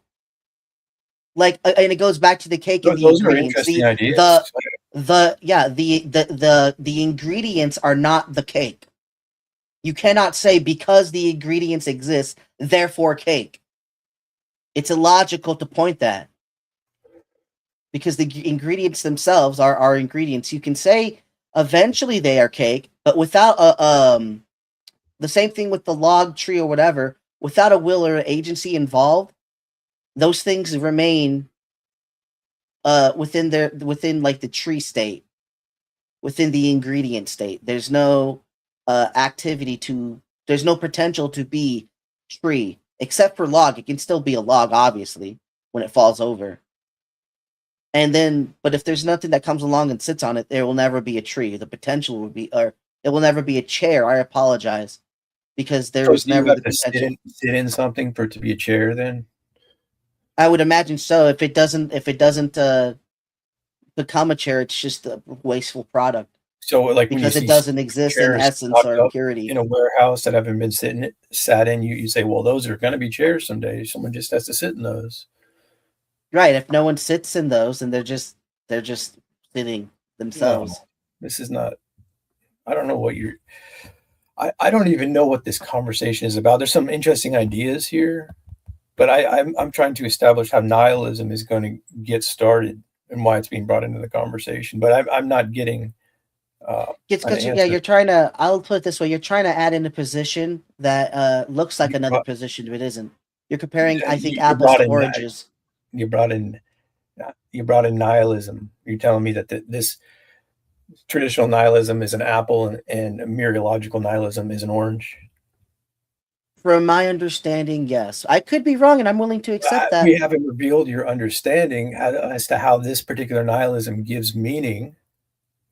Like, and it goes back to the cake and the Those are ingredients. interesting ideas. The ingredients are not the cake. You cannot say because the ingredients exist, therefore cake. It's illogical to point that, because the ingredients themselves are ingredients. You can say eventually they are cake, but without the same thing with the log tree or whatever, without a will or agency involved, those things remain within like the tree state, within the ingredient state. There's no there's no potential to be tree, except for log. It can still be a log, obviously, when it falls over. And then, but if there's nothing that comes along and sits on it, there will never be a tree. The potential would be, or it will never be a chair. I apologize, because there was So you never have the to potential. sit in something for it to be a chair then? I would imagine so. If it doesn't become a chair, it's just a wasteful product, So like when you because it see doesn't exist in chairs essence stocked or up purity. in a warehouse that haven't been sat in, you say, well, those are going to be chairs someday. Someone just has to sit in those. Right. If no one sits in those, and they're just sitting No, themselves. this is not. I don't know what you're. I don't even know what this conversation is about. There's some interesting ideas here, but I'm trying to establish how nihilism is going to get started and why it's being brought into the conversation. But I'm not getting. It's an because answer. you're trying to. I'll put it this way: you're trying to add in a position that looks like You another brought- position, but it isn't. You're comparing, I think, you apples brought to in oranges. You brought in nihilism. You're telling me that this traditional nihilism is an apple and mereological nihilism is an orange. From my understanding, yes. I could be wrong, and I'm willing to accept that. We haven't revealed your understanding as to how this particular nihilism gives meaning,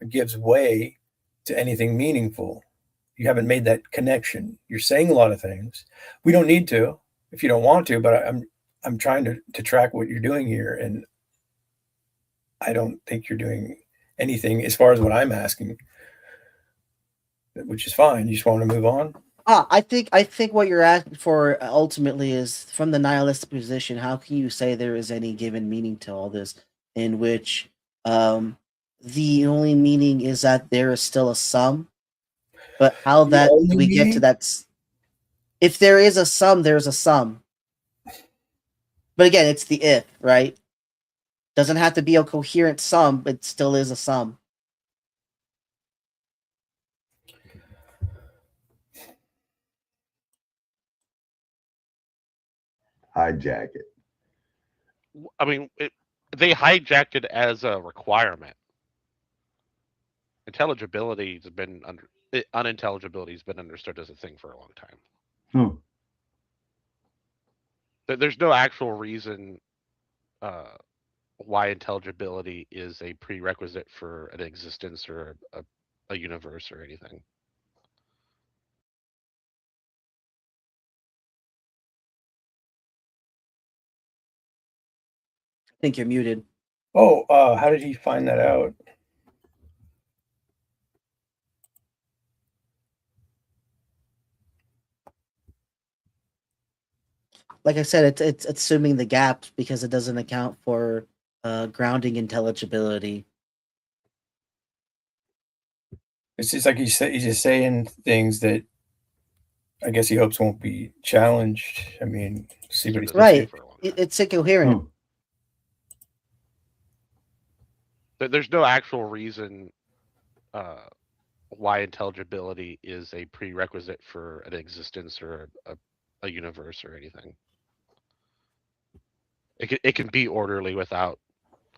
gives way to anything meaningful. You haven't made that connection. You're saying a lot of things. We don't need to if you don't want to, but I'm trying to track what you're doing here, and I don't think you're doing anything as far as what I'm asking, which is fine. You just want to move on. I think what you're asking for ultimately is, from the nihilistic position, how can you say there is any given meaning to all this, in which the only meaning is that there is still a sum, but how The that only we get to meaning? that, if there is a sum, there's a sum. But again, it's the if, right? Doesn't have to be a coherent sum, but it still is a sum. Hijack it. I mean, they hijacked it as a requirement. Intelligibility has been unintelligibility has been understood as a thing for a long time. There's no actual reason why intelligibility is a prerequisite for an existence or a universe or anything. I think you're muted. Oh, how did he find that out? like I said, it's assuming the gap because it doesn't account for grounding intelligibility. It's just like he's just saying things that I guess he hopes won't be challenged. I mean, see what he's Right. For a long time. It's incoherent. There's no actual reason why intelligibility is a prerequisite for an existence or a universe or anything. It can be orderly without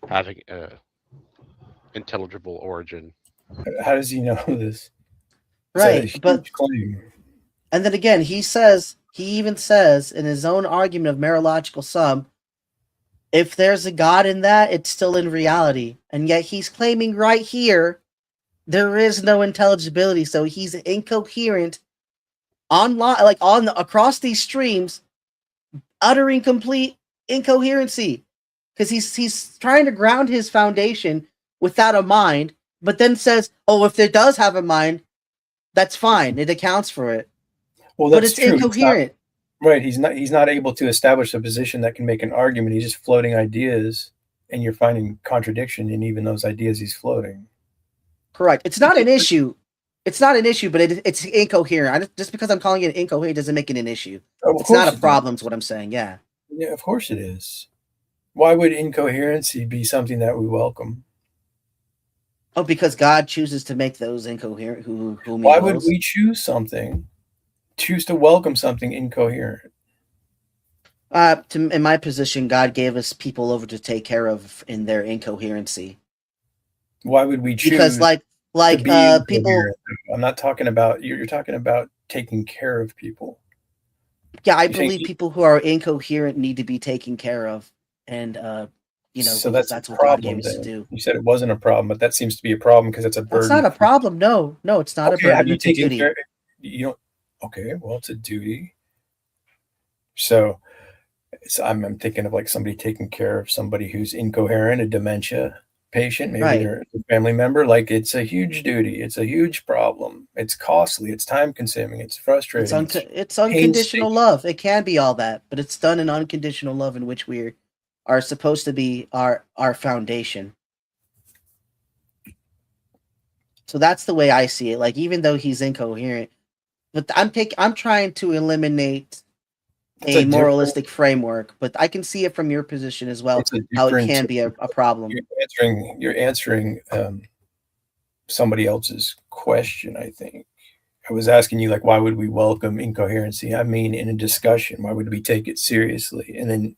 having a intelligible origin. How does he know this? Right, It's a but huge claim. and then again, he even says in his own argument of Marological sum, if there's a God in that, it's still in reality. And yet he's claiming right here there is no intelligibility, so he's incoherent online, like across these streams, uttering complete incoherency. Because he's trying to ground his foundation without a mind, but then says, oh, if it does have a mind, that's fine. It accounts for it. Well, But that's it's true. incoherent. Right. He's not able to establish a position that can make an argument. He's just floating ideas, and you're finding contradiction in even those ideas he's floating. Correct. It's not an issue. It's not an issue, but it's incoherent. Just because I'm calling it incoherent doesn't make it an issue. Of It's not course a it problem, is. is what I'm saying. Yeah. Yeah, of course it is. Why would incoherency be something that we welcome? Oh, because God chooses to make those incoherent whom he Why would wills. we choose to welcome something incoherent? In my position, God gave us people over to take care of in their incoherency. Why would we choose Because like to be people, incoherent? I'm not talking about you're talking about taking care of people. yeah, I You think- believe people who are incoherent need to be taken care of, and So because that's a that's what God problem gave us to then. do. You said it wasn't a problem, but that seems to be a problem because it's a burden. That's not a problem. No, it's not a Okay, have burden. you It's a taken duty. care? You don't. Okay, well, it's a duty. So I'm thinking of like somebody taking care of somebody who's incoherent, a dementia patient, maybe Right. they're a family member. Like it's a huge duty. It's a huge problem. It's costly. It's time consuming. It's frustrating. It's unconditional love. It can be all that, but it's done in unconditional love, in which we are supposed to be our foundation. So that's the way I see it. Like, even though he's incoherent, but I'm trying to eliminate It's a a moralistic framework, but I can see it from your position as well, It's a how it different- can be a problem. You're answering somebody else's question. I think I was asking you, like, why would we welcome incoherency? I mean, in a discussion, why would we take it seriously? And then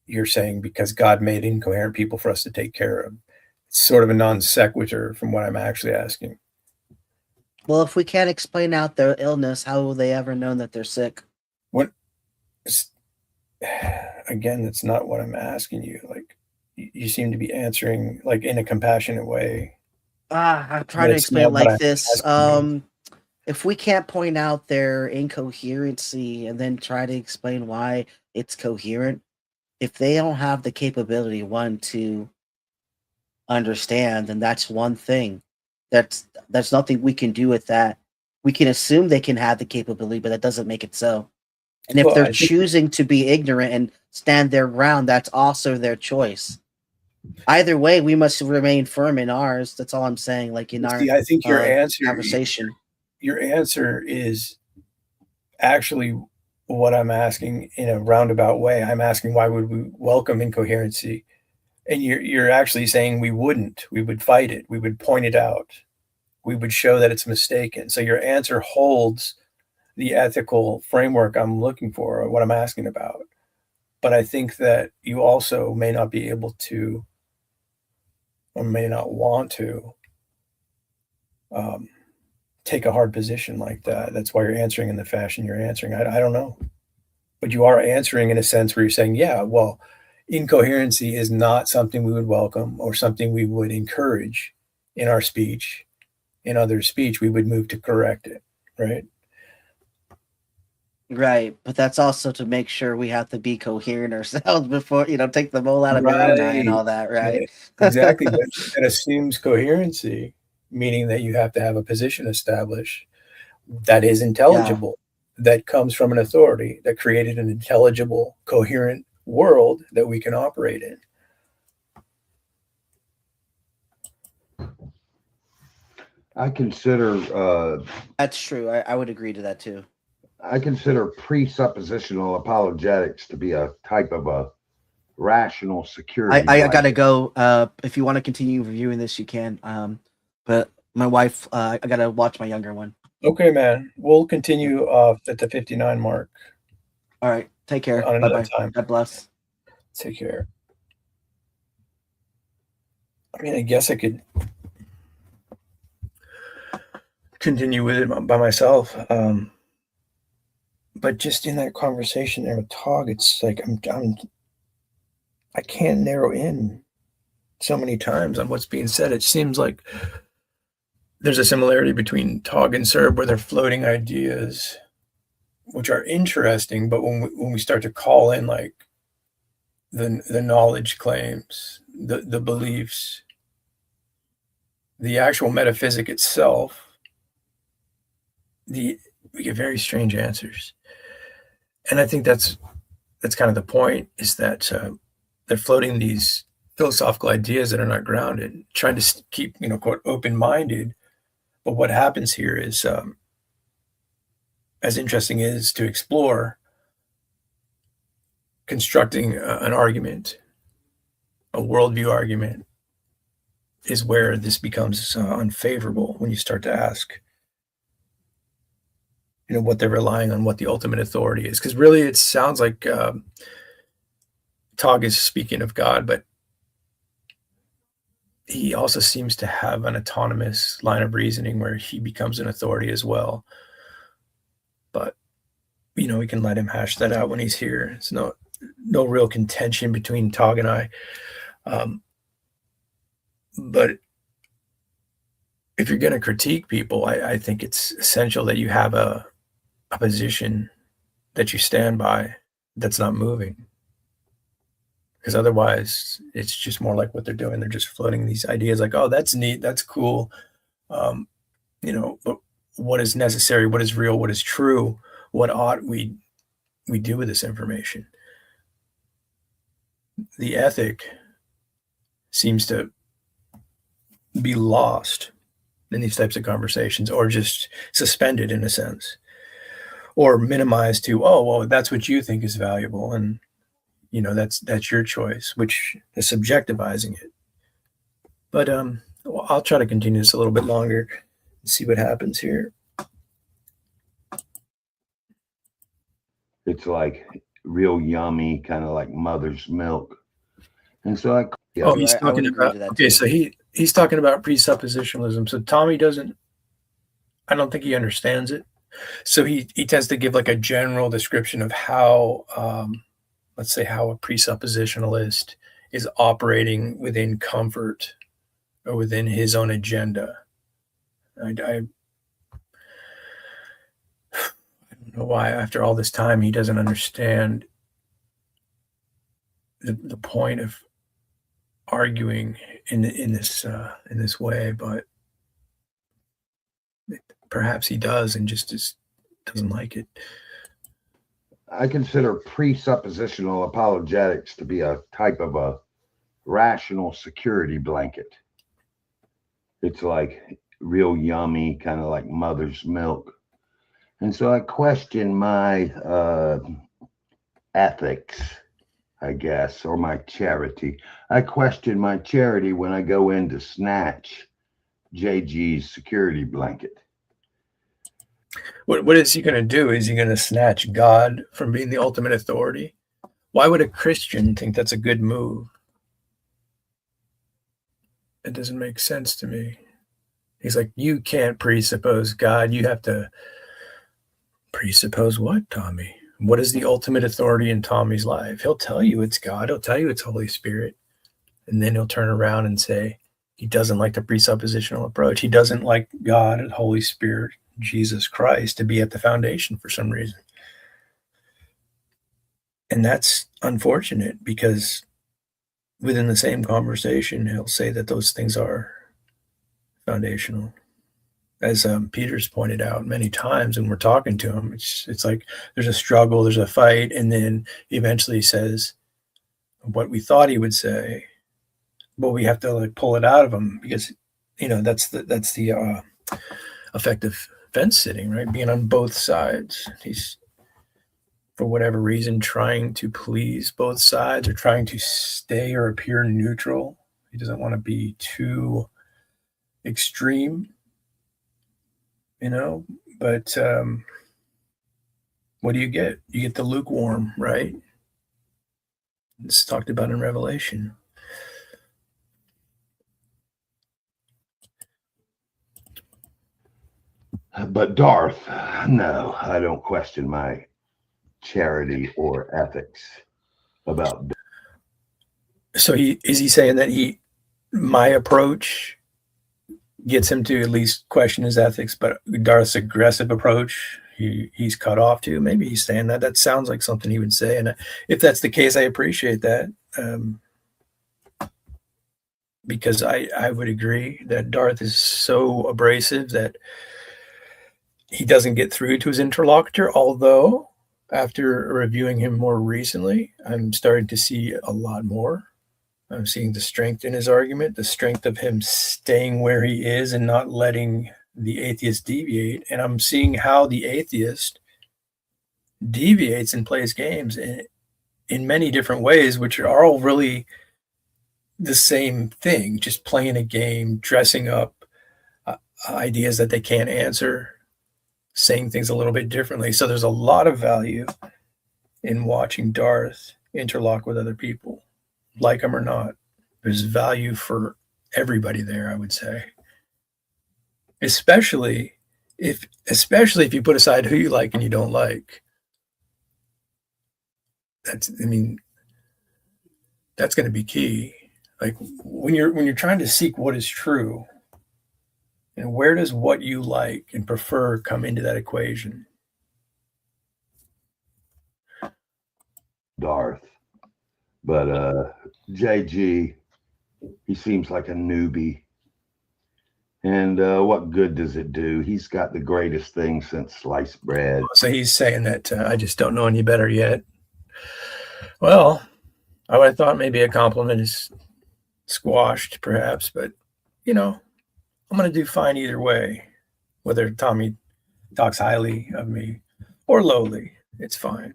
you're saying because God made incoherent people for us to take care of. It's sort of a non sequitur from what I'm actually asking. Well, if we can't explain out their illness, how will they ever know that they're sick? Again, that's not what I'm asking you. Like, you seem to be answering like in a compassionate way. I'm trying to That's explain it not what like I'm this. asking If we can't point out their incoherency and then try to explain why it's coherent, if they don't have the capability, one, to understand, then that's one thing. There's nothing we can do with that. We can assume they can have the capability, but that doesn't make it so. And if Well, they're I think- choosing to be ignorant and stand their ground, that's also their choice. Either way, we must remain firm in ours. That's all I'm saying. Like in our See, I think your answer conversation. Your answer is actually what I'm asking in a roundabout way. I'm asking why would we welcome incoherency? And you're actually saying we wouldn't. We would fight it. We would point it out. We would show that it's mistaken. So your answer holds the ethical framework I'm looking for, or what I'm asking about. But I think that you also may not be able to, or may not want to, take a hard position like that. That's why you're answering in the fashion you're answering. I don't know. But you are answering in a sense where you're saying, yeah, well, incoherency is not something we would welcome or something we would encourage in our speech. In other speech, we would move to correct it, right? Right, but that's also to make sure we have to be coherent ourselves before, take the mole out of your own eye and all that, right? Exactly. But that assumes coherency, meaning that you have to have a position established that is intelligible. that comes from an authority that created an intelligible, coherent world that we can operate in. I consider That's true. I would agree to that too. I consider presuppositional apologetics to be a type of a rational security. I gotta blanket. go. If you want to continue reviewing this, you can. But my wife, I gotta watch my younger one. Okay, man. We'll continue at the 59 mark. All right. Take care. On Bye another bye. time. God bless. Take care. I mean, I guess I could continue with it by myself. But just in that conversation there with Tog, it's like I can't narrow in so many times on what's being said. It seems like there's a similarity between Tog and Serb where they're floating ideas, which are interesting, but when we start to call in like the knowledge claims, the beliefs, the actual metaphysic itself, we get very strange answers. And I think that's kind of the point, is that they're floating these philosophical ideas that are not grounded, trying to keep, quote, open-minded. But what happens here is, as interesting is to explore, constructing an argument, a worldview argument, is where this becomes unfavorable when you start to ask, what they're relying on, what the ultimate authority is. Because really it sounds like Tog is speaking of God, but he also seems to have an autonomous line of reasoning where he becomes an authority as well. But, we can let him hash that out when he's here. It's no real contention between Tog and I. But if you're going to critique people, I think it's essential that you have a position that you stand by that's not moving. Because otherwise, it's just more like what they're doing. They're just floating these ideas like, oh, that's neat, that's cool. But what is necessary, what is real, what is true, what ought we do with this information? The ethic seems to be lost in these types of conversations, or just suspended in a sense, or minimized to, oh, well, that's what you think is valuable. And, that's your choice, which is subjectivizing it. But I'll try to continue this a little bit longer and see what happens here. It's like real yummy, kind of like mother's milk. And so He's I talking would agree about, to that okay, too. so he's talking about presuppositionalism. So Tommy I don't think he understands it. So he tends to give like a general description of how, let's say, how a presuppositionalist is operating within comfort or within his own agenda. I don't know why after all this time he doesn't understand the point of arguing in this way, but perhaps he does and just doesn't like it. I consider presuppositional apologetics to be a type of a rational security blanket. It's like real yummy, kind of like mother's milk. And so I question my ethics, I guess, or my charity. I question my charity when I go in to snatch JG's security blanket. What is he going to do? Is he going to snatch God from being the ultimate authority? Why would a Christian think that's a good move? It doesn't make sense to me. He's like, you can't presuppose God. You have to presuppose what, Tommy? What is the ultimate authority in Tommy's life? He'll tell you it's God. He'll tell you it's Holy Spirit. And then he'll turn around and say he doesn't like the presuppositional approach. He doesn't like God and Holy Spirit, Jesus Christ, to be at the foundation for some reason. And that's unfortunate, because within the same conversation, he'll say that those things are foundational. as Peter's pointed out many times, and we're talking to him, it's like there's a struggle, there's a fight, and then he eventually says what we thought he would say, but we have to like pull it out of him because that's the effective fence sitting, right? Being on both sides. He's, for whatever reason, trying to please both sides or trying to stay or appear neutral. He doesn't want to be too extreme, but what do you get? You get the lukewarm, right? It's talked about in Revelation. But Darth, no, I don't question my charity or ethics about. So is he saying that my approach gets him to at least question his ethics, but Darth's aggressive approach, he's cut off to? Maybe he's saying that. That sounds like something he would say. And if that's the case, I appreciate that. Because I would agree that Darth is so abrasive that he doesn't get through to his interlocutor. Although, after reviewing him more recently, I'm starting to see a lot more. I'm seeing the strength in his argument, the strength of him staying where he is and not letting the atheist deviate. And I'm seeing how the atheist deviates and plays games in many different ways, which are all really the same thing, just playing a game, dressing up ideas that they can't answer, saying things a little bit differently. So there's a lot of value in watching Darth interlock with other people, like him or not. There's value for everybody there, I would say. Especially if you put aside who you like and you don't like. That's going to be key. Like when you're trying to seek what is true, and where does what you like and prefer come into that equation? Darth. But JG, he seems like a newbie. And what good does it do? He's got the greatest thing since sliced bread. So he's saying that I just don't know any better yet. Well, I would have thought maybe a compliment is squashed, perhaps, but I'm going to do fine either way, whether Tommy talks highly of me or lowly. It's fine,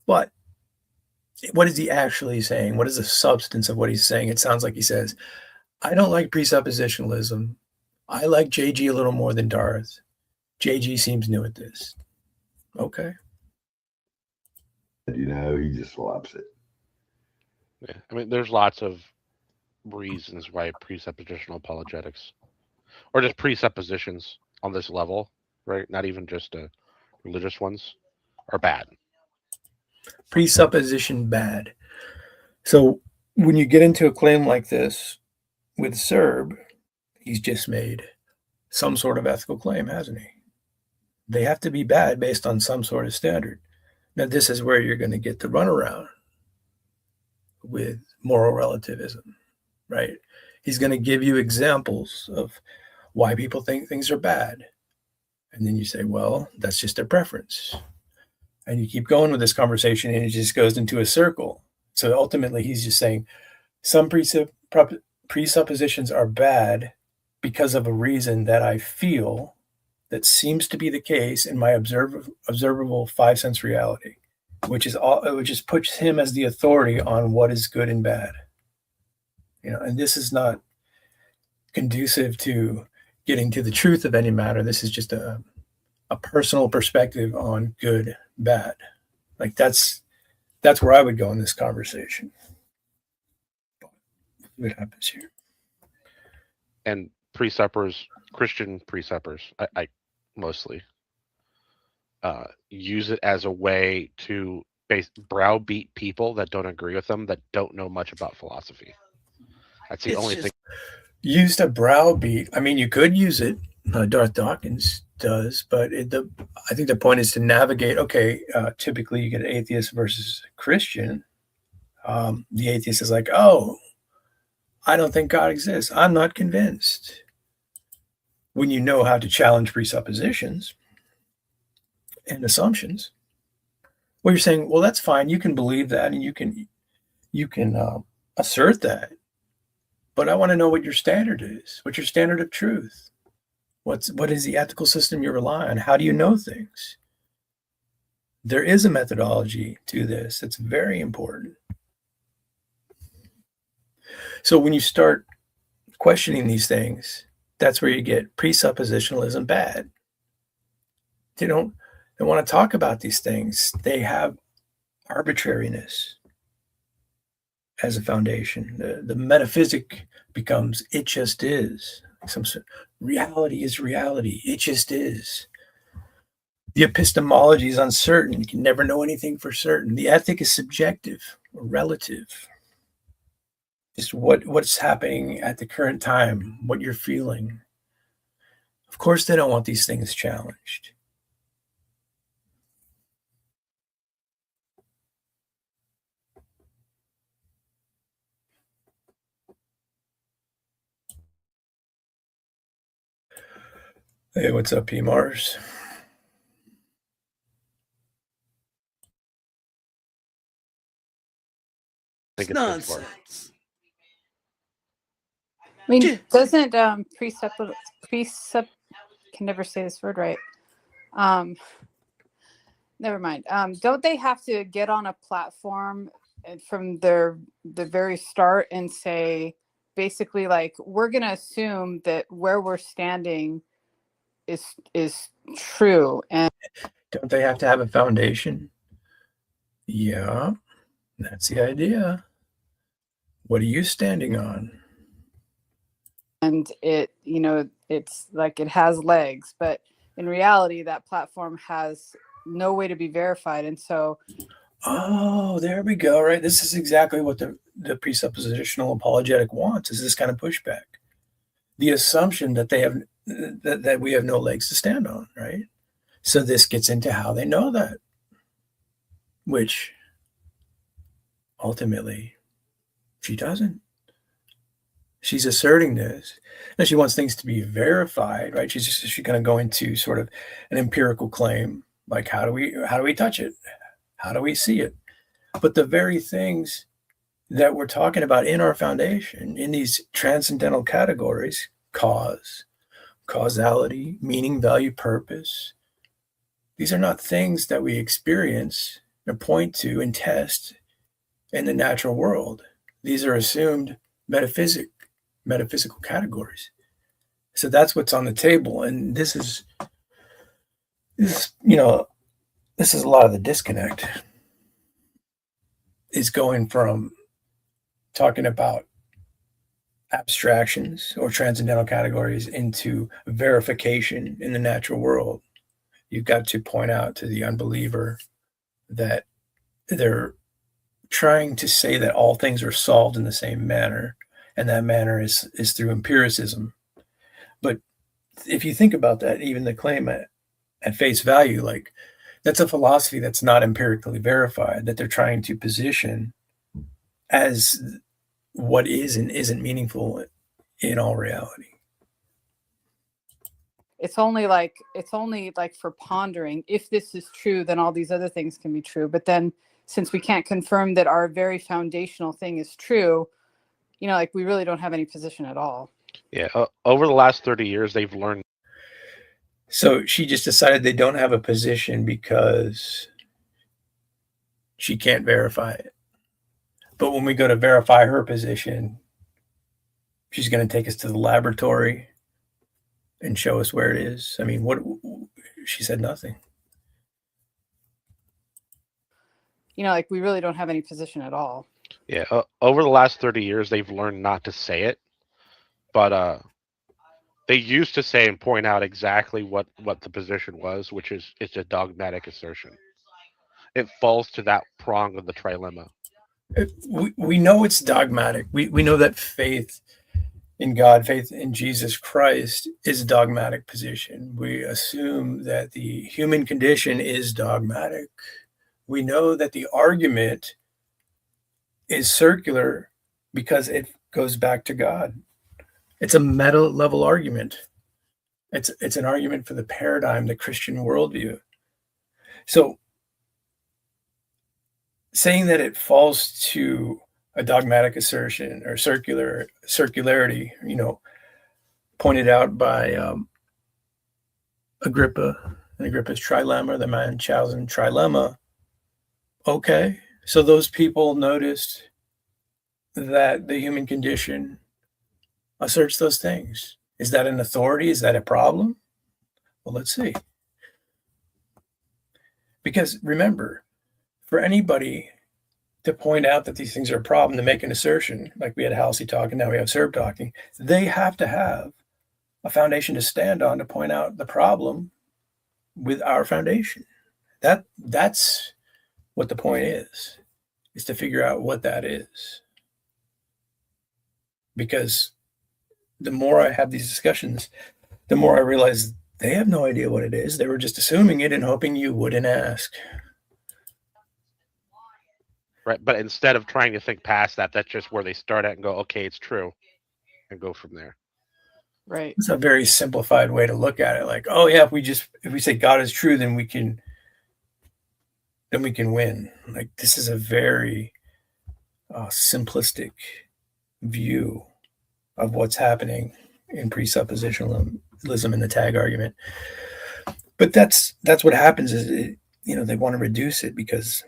But what is he actually saying? What is the substance of what he's saying? It sounds like he says, I don't like presuppositionalism. I like JG a little more than Darth. JG seems new at this. Okay. He just loves it. Yeah, there's lots of reasons why presuppositional apologetics, or just presuppositions on this level, right? Not even just religious ones, are bad. Presupposition bad. So when you get into a claim like this with Serb, he's just made some sort of ethical claim, hasn't he? They have to be bad based on some sort of standard. Now, this is where you're going to get the runaround with moral relativism, right? He's going to give you examples of why people think things are bad. And then you say, well, that's just their preference. And you keep going with this conversation and it just goes into a circle. So ultimately, he's just saying some presuppositions are bad because of a reason that I feel that seems to be the case in my observable five-sense reality, which just puts him as the authority on what is good and bad. And this is not conducive to getting to the truth of any matter. This is just a personal perspective on good, bad. Like that's where I would go in this conversation. What happens here? And presuppers, Christian presuppers, I mostly use it as a way to browbeat people that don't agree with them, that don't know much about philosophy. That's the only thing. Used a browbeat. I mean, you could use it. Darth Dawkins does, but I think the point is to navigate. Okay, typically you get an atheist versus Christian. The atheist is like, "Oh, I don't think God exists. I'm not convinced." when you know how to challenge presuppositions and assumptions, well, you're saying, well, that's fine. You can believe that, and you can assert that. But I want to know what your standard is. What's your standard of truth? What is the ethical system you rely on? How do you know things? There is a methodology to this that's very important. So when you start questioning these things, that's where you get presuppositionalism bad. They don't want to talk about these things. They have arbitrariness as a foundation. The metaphysic becomes it just is. Reality is reality. It just is. The epistemology is uncertain. You can never know anything for certain. The ethic is subjective or relative. Just what's happening at the current time, what you're feeling. Of course, they don't want these things challenged. Hey, what's up, P. Mars? I think It's it's good for it. nonsense. I mean, Ju- doesn't can never say this word right. Never mind. Don't they have to get on a platform from the very start and say, basically, like, we're going to assume that where we're standing is true, and Don't they have to have a foundation? Yeah, that's the idea. What are you standing on? it, it's like it has legs, but in reality, that platform has no way to be verified, and so Oh, there we go. Right. This is exactly what the presuppositional apologetic wants, is this kind of pushback. The assumption that they have that we have no legs to stand on, right? So this gets into how they know that, which ultimately she doesn't. She's asserting this, and she wants things to be verified, right? She's going to go into sort of an empirical claim, like how do we touch it? How do we see it? But the very things that we're talking about in our foundation, in these transcendental categories, cause, causality, meaning, value, purpose, these are not things that we experience or point to and test in the natural world. These are assumed metaphysical categories. So that's what's on the table. And this is a lot of the disconnect, is going from talking about abstractions or transcendental categories into verification in the natural world. You've got to point out to the unbeliever that they're trying to say that all things are solved in the same manner, and that manner is through empiricism. But if you think about that, even the claim at face value, like, that's a philosophy that's not empirically verified, that they're trying to position as what is and isn't meaningful in all reality. it's only like for pondering. If this is true, then all these other things can be true. But then, since we can't confirm that our very foundational thing is true, like, we really don't have any position at all. Yeah. Over the last 30 years, they've learned. So she just decided they don't have a position because she can't verify it. But when we go to verify her position, she's going to take us to the laboratory and show us where it is. I mean, she said nothing. Like, we really don't have any position at all. Yeah. Over the last 30 years, they've learned not to say it, but they used to say and point out exactly what the position was, which is it's a dogmatic assertion. It falls to that prong of the trilemma. We know it's dogmatic. We know that faith in God, faith in Jesus Christ, is a dogmatic position. We assume that the human condition is dogmatic. We know that the argument is circular because it goes back to God. It's a meta level argument. It's an argument for the paradigm, the Christian worldview. So saying that it falls to a dogmatic assertion or circularity, pointed out by Agrippa and Agrippa's trilemma, the Munchausen trilemma. Okay, so those people noticed that the human condition asserts those things. Is that an authority? Is that a problem? Well, let's see. Because remember, for anybody to point out that these things are a problem, to make an assertion, like we had Halsey talking, now we have Serb talking, they have to have a foundation to stand on to point out the problem with our foundation. That's what the point is to figure out what that is. Because the more I have these discussions, the more I realize they have no idea what it is. They were just assuming it and hoping you wouldn't ask. Right. But instead of trying to think past that, that's just where they start at and go, okay, it's true, and go from there. Right. It's a very simplified way to look at it. Like, oh yeah, if we say God is true, then we can win. Like, this is a very simplistic view of what's happening in presuppositionalism in the tag argument. But that's what happens is they want to reduce it because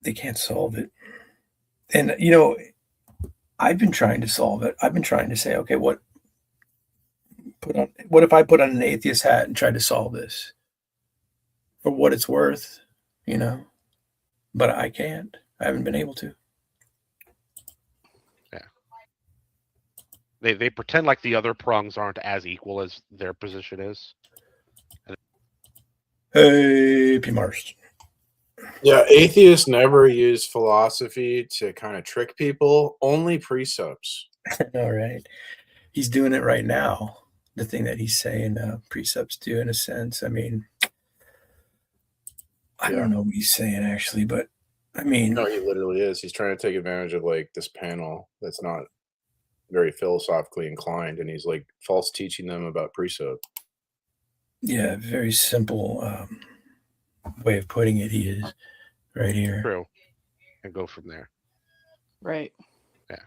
they can't solve it. And I've been trying to solve it. I've been trying to say, okay, what if I put on an atheist hat and tried to solve this for what it's worth, but I can't. I haven't been able to. They pretend like the other prongs aren't as equal as their position is. Hey, P. Marston. Yeah, atheists never use philosophy to kind of trick people, only precepts. All right. He's doing it right now. The thing that he's saying precepts do, in a sense. I mean, I don't know what he's saying, actually, but I mean... No, he literally is. He's trying to take advantage of, this panel that's not very philosophically inclined, and he's, false teaching them about precept. Yeah, very simple way of putting it. He is right here. True. And go from there. Right. Yeah.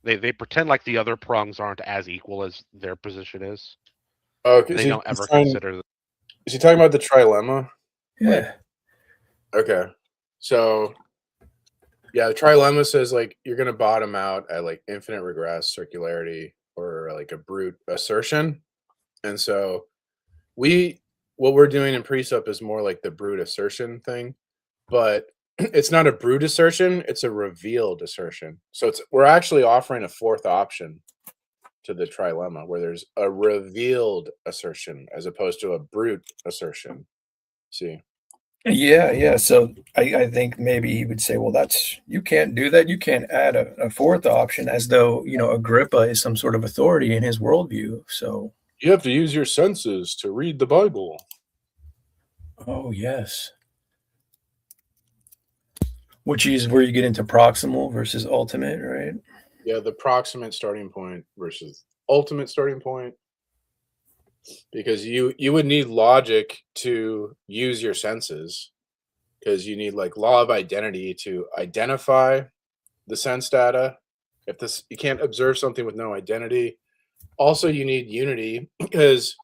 They pretend like the other prongs aren't as equal as their position is. Oh, they don't ever consider them. Is he talking about the trilemma? Yeah. Okay. So, yeah, the trilemma says, you're going to bottom out at, infinite regress, circularity, or, a brute assertion. And so what we're doing in precept is more like the brute assertion thing, but it's not a brute assertion, it's a revealed assertion. So we're actually offering a fourth option to the trilemma, where there's a revealed assertion as opposed to a brute assertion. See? Yeah. So I think maybe he would say, well, you can't do that. You can't add a fourth option, as though, Agrippa is some sort of authority in his worldview. So you have to use your senses to read the Bible. Oh, yes. Which is where you get into proximal versus ultimate, right? Yeah, the proximate starting point versus ultimate starting point. Because you would need logic to use your senses, because you need law of identity to identify the sense data. You can't observe something with no identity. Also, you need unity, because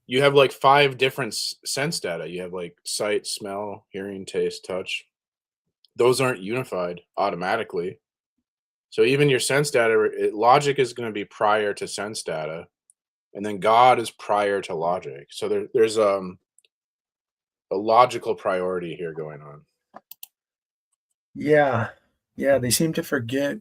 you have 5 different sense data. You have sight, smell, hearing, taste, touch. Those aren't unified automatically. So even your sense data, logic is going to be prior to sense data, and then God is prior to logic. So there's a logical priority here going on. Yeah, they seem to forget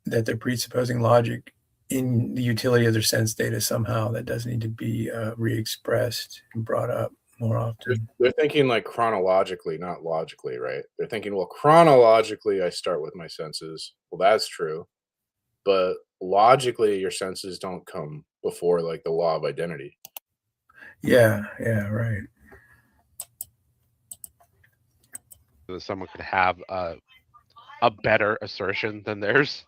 that they're presupposing logic in the utility of their sense data somehow. That does need to be re-expressed and brought up more often. They're thinking chronologically, not logically, right? They're thinking, well, chronologically, I start with my senses. Well, that's true. But logically, your senses don't come before the law of identity. Yeah, right. That someone could have a better assertion than theirs.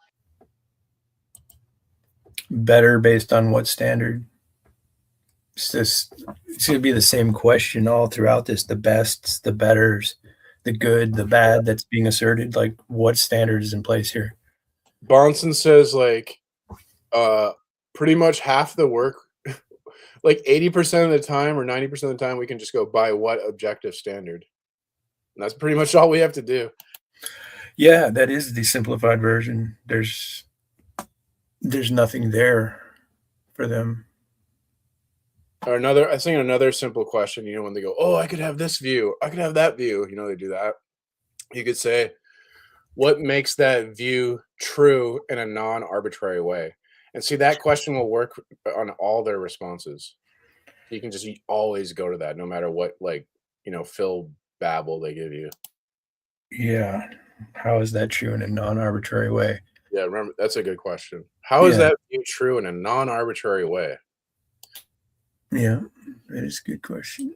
Better based on what standard? It's going to be the same question all throughout this. The bests, the betters, the good, the bad that's being asserted. Like, what standard is in place here? Bonson says like pretty much half the work, like 80% of the time or 90% of the time, we can just go by what objective standard. And that's pretty much all we have to do. Yeah, that is the simplified version. There's nothing there for them. Or I think another simple question, when they go, oh, I could have this view, I could have that view, they do that. You could say, what makes that view true in a non-arbitrary way? And see, that question will work on all their responses. You can just always go to that, no matter what, Phil babble they give you. Yeah. How is that true in a non-arbitrary way? Yeah, remember, that's a good question. How is that view true in a non-arbitrary way? Yeah, that is a good question.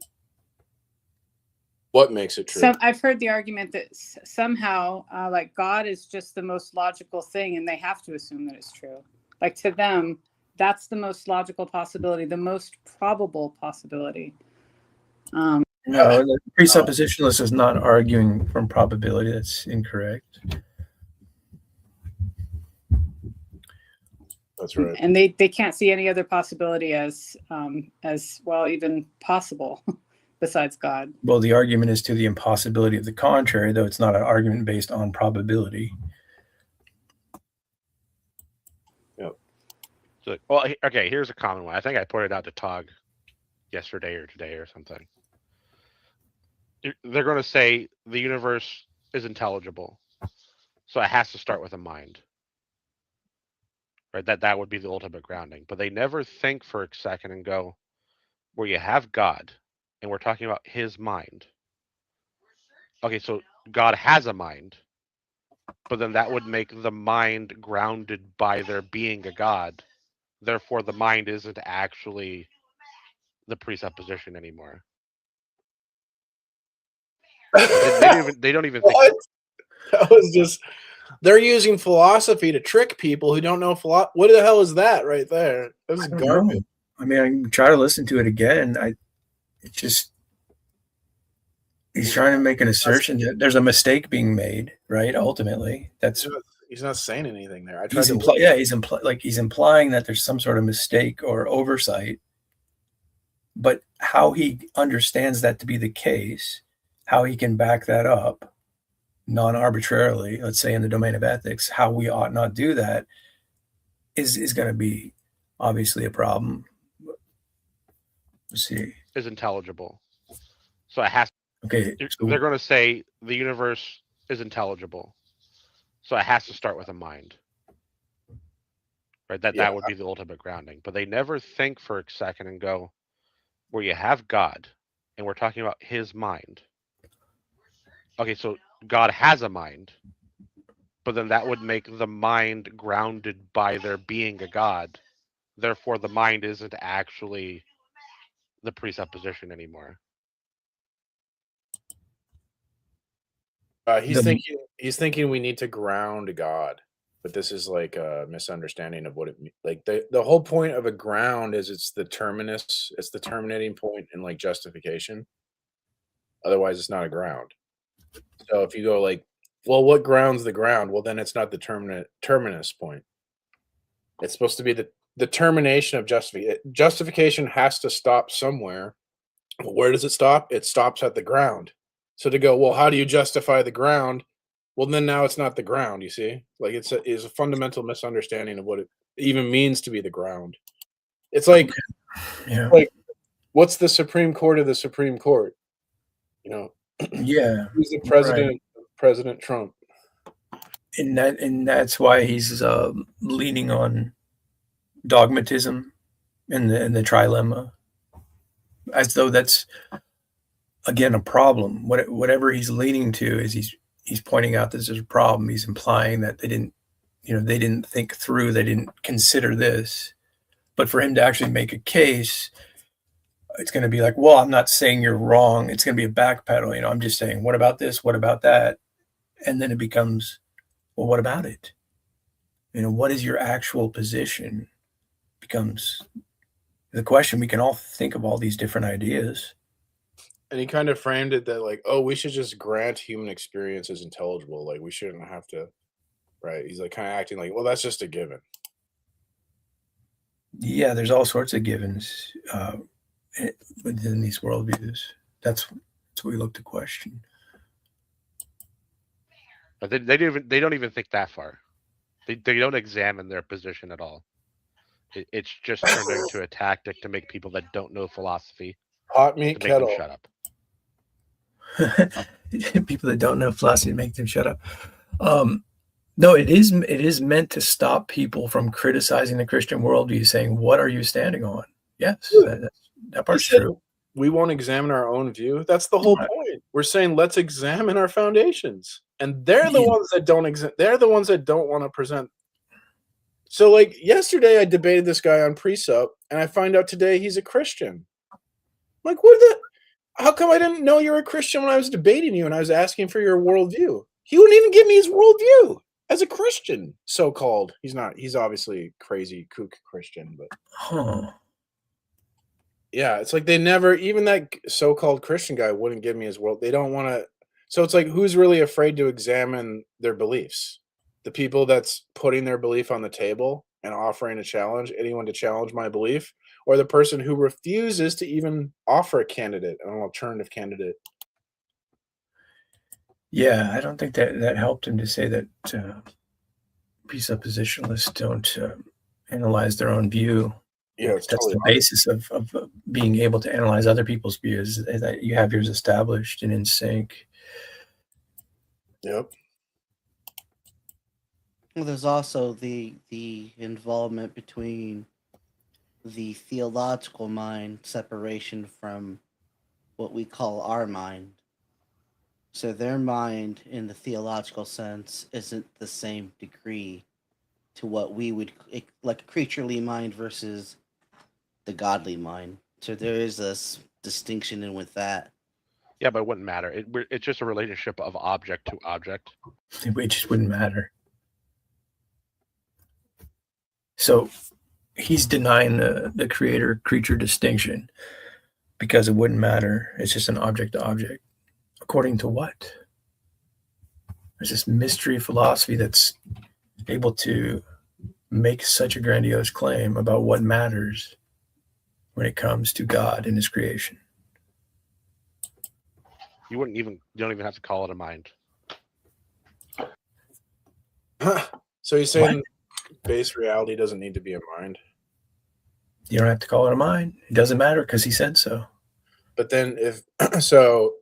What makes it true? I've heard the argument that somehow, like God is just the most logical thing, and they have to assume that it's true. Like to them, that's the most logical possibility, the most probable possibility. No, the presuppositionalist is not arguing from probability. That's incorrect. That's right. And they can't see any other possibility as well, even possible besides God. Well, the argument is to the impossibility of the contrary, though it's not an argument based on probability. Yep. So, well, okay, here's a common one. I think I pointed out to Tog yesterday or today or something. They're going to say the universe is intelligible, so it has to start with a mind. Right? That would be the ultimate grounding. But they never think for a second and go, where you have God, and we're talking about his mind. Okay, so God has a mind, but then that would make the mind grounded by there being a God. Therefore, the mind isn't actually the presupposition anymore. They don't even think. What? That was just, they're using philosophy to trick people who don't know philosophy. What the hell is that right there? That was garbage. I mean, I can try to listen to it again. He's trying to make an assertion that there's a mistake being made, right? Ultimately, He's not saying anything there. he's implying that there's some sort of mistake or oversight. But how he understands that to be the case, how he can back that up non-arbitrarily, let's say in the domain of ethics, how we ought not do that is going to be obviously a problem. Let's see. Is intelligible. So it has. Okay. They're going to say the universe is intelligible. So it has to start with a mind. Right? That would be the ultimate grounding. But they never think for a second and go, where you have God, and we're talking about his mind. Okay, so God has a mind, but then that would make the mind grounded by there being a God. Therefore, the mind isn't actually the presupposition anymore. He's thinking we need to ground God, but this is like a misunderstanding of what it means. Like the whole point of a ground is it's the terminus, it's the terminating point in like justification. Otherwise, it's not a ground. So if you go like, well, what grounds the ground? Well, then it's not the terminus point. It's supposed to be the termination of justification. Justification has to stop somewhere. Where does it stop? It stops at the ground. So to go, well, how do you justify the ground? Well, then now it's not the ground, you see? Like it's a fundamental misunderstanding of what it even means to be the ground. It's like, like what's the Supreme Court of the Supreme Court? Yeah. Who's the president? Right. President Trump. And that's why he's leaning on dogmatism and the trilemma, as though that's again a problem. Whatever he's leaning to is he's pointing out this is a problem. He's implying that they didn't think through, they didn't consider this. But for him to actually make a case, it's going to be like, well, I'm not saying you're wrong. It's going to be a backpedal. I'm just saying, what about this? What about that? And then it becomes, well, what about it? What is your actual position? becomes the question. We can all think of all these different ideas. And he kind of framed it that like, oh, we should just grant human experience as intelligible. Like we shouldn't have to, right? He's like kind of acting like, well, that's just a given. Yeah, there's all sorts of givens within these worldviews. That's what we look to question. But they don't even think that far. They don't examine their position at all. It's just turned into a tactic to make people that don't know philosophy Hot meat to make them kettle. shut up. People that don't know philosophy make them shut up. No, it is meant to stop people from criticizing the Christian worldview, saying, "What are you standing on?" Yes, that part's true. We won't examine our own view. That's the whole Right. point. We're saying let's examine our foundations, and they're the ones that don't They're the ones that don't want to present. So, like yesterday, I debated this guy on precept, and I find out today he's a Christian. I'm like, what the? How come I didn't know you're a Christian when I was debating you and I was asking for your worldview? He wouldn't even give me his worldview as a Christian, so-called. He's not. He's obviously crazy kook Christian, but yeah, it's like they never, even that so-called Christian guy wouldn't give me his world. They don't want to. So it's like, who's really afraid to examine their beliefs? The people that's putting their belief on the table and offering a challenge, anyone to challenge my belief, or the person who refuses to even offer a candidate, an alternative candidate. Yeah, I don't think that helped him to say that presuppositionalists don't analyze their own view. Yeah, it's That's totally the basis of being able to analyze other people's views, is that you have yours established and in sync. Yep. Well, there's also the involvement between the theological mind separation from what we call our mind. So their mind, in the theological sense, isn't the same degree to what we would like a creaturely mind versus the godly mind. So there is this distinction in with that. Yeah, but it wouldn't matter. It's just a relationship of object to object. It just wouldn't matter. So he's denying the creator-creature distinction because it wouldn't matter. It's just an object to object. According to what? There's this mystery philosophy that's able to make such a grandiose claim about what matters when it comes to God and his creation. You don't even have to call it a mind. So he's saying base reality doesn't need to be a mind. You don't have to call it a mind. It doesn't matter because he said so. But then if so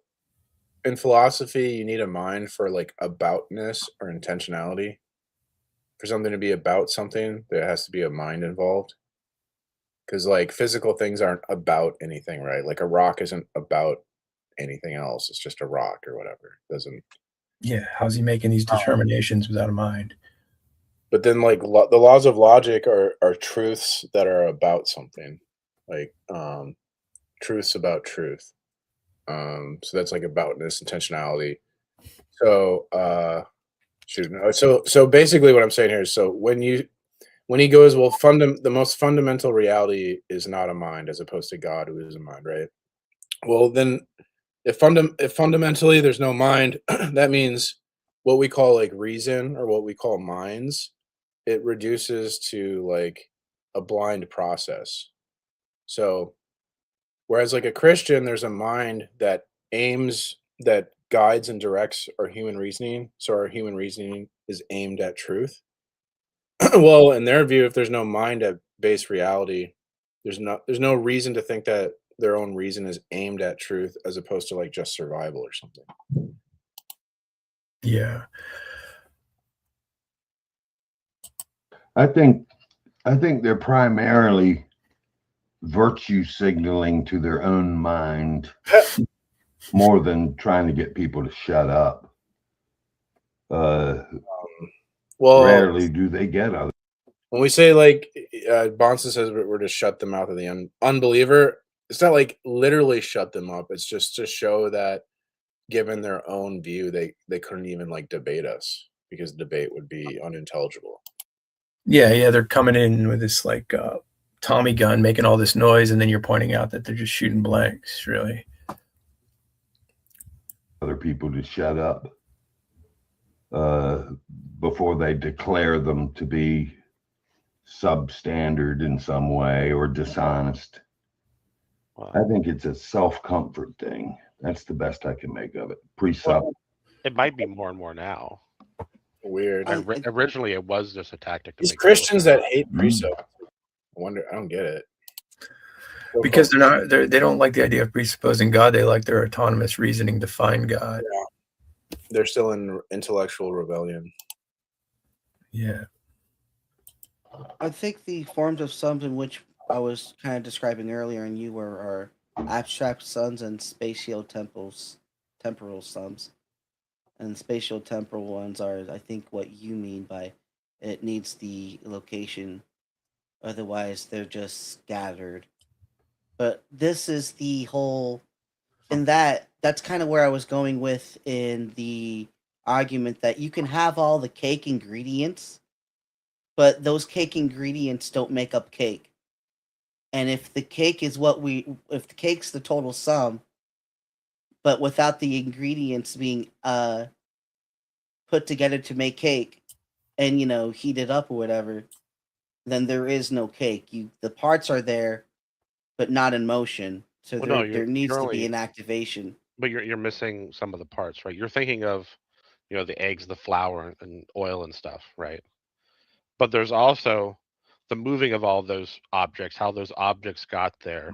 in philosophy you need a mind for like aboutness or intentionality. For something to be about something, there has to be a mind involved. Because like physical things aren't about anything, right? Like a rock isn't about anything else. It's just a rock or whatever. It doesn't. Yeah, how's he making these determinations without a mind? But then like the laws of logic are truths that are about something, like truths about truth. So that's like aboutness, intentionality. So so basically what I'm saying here is, so when he goes, well, the most fundamental reality is not a mind as opposed to God, who is a mind, right? Well, then if fundamentally there's no mind, that means what we call like reason or what we call minds, it reduces to like a blind process. So whereas like a Christian, there's a mind that guides and directs our human reasoning. So our human reasoning is aimed at truth. Well, in their view, if there's no mind at base reality, there's no reason to think that their own reason is aimed at truth as opposed to like just survival or something. Yeah. I think they're primarily virtue signaling to their own mind more than trying to get people to shut up. Well, rarely do they get other. When we say like Bonson says we're to shut the mouth of the unbeliever, it's not like literally shut them up. It's just to show that given their own view, they couldn't even like debate us because debate would be unintelligible. Yeah, they're coming in with this like Tommy gun making all this noise, and then you're pointing out that they're just shooting blanks, really. Other people to shut up before they declare them to be substandard in some way or dishonest. Well, I think it's a self-comfort thing. That's the best I can make of it. Pre-sub. it might be more and more now. Weird. Originally, it was just a tactic to These make Christians people- that hate precept. I wonder. I don't get it. Because they don't like the idea of presupposing God. They like their autonomous reasoning to find God. They're still in intellectual rebellion. Yeah. I think the forms of sums in which I was kind of describing earlier, and you were are abstract sums and spatial temporal sums. And spatial temporal ones are, I think, what you mean by it needs the location, otherwise they're just scattered. But this is the whole, in that's kind of where I was going with in the argument that you can have all the cake ingredients, but those cake ingredients don't make up cake. And if the cake is if the cake's the total sum, but without the ingredients being put together to make cake and heated up or whatever, then there is no cake. The parts are there, but not in motion. So Well, no, there needs you're to be only- an activation. But you're missing some of the parts, right? You're thinking of, the eggs, the flour, and oil and stuff, right? But there's also the moving of all those objects, how those objects got there.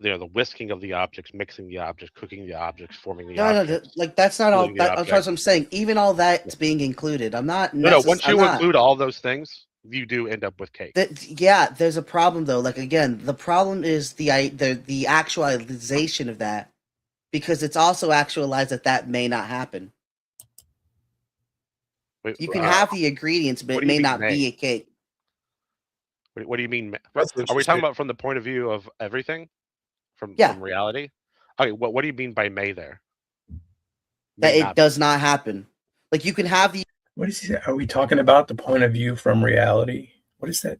The whisking of the objects, mixing the objects, cooking the objects, forming the No, objects. that's not all. moving the That's what I'm saying. Even all that's being included. I'm not. No, once you include all those things, you do end up with cake. Yeah, there's a problem though. Like again, the problem is the actualization of that, because it's also actualized that may not happen. Wait, You can have the ingredients, but what it do you may mean not may? be a cake. What do you mean? That's Are we interesting. talking about from the point of view of everything, from reality? Okay, what do you mean by may there? That May it not- does not happen. Like you can have the. What is he say? Are we talking about the point of view from reality? What is that?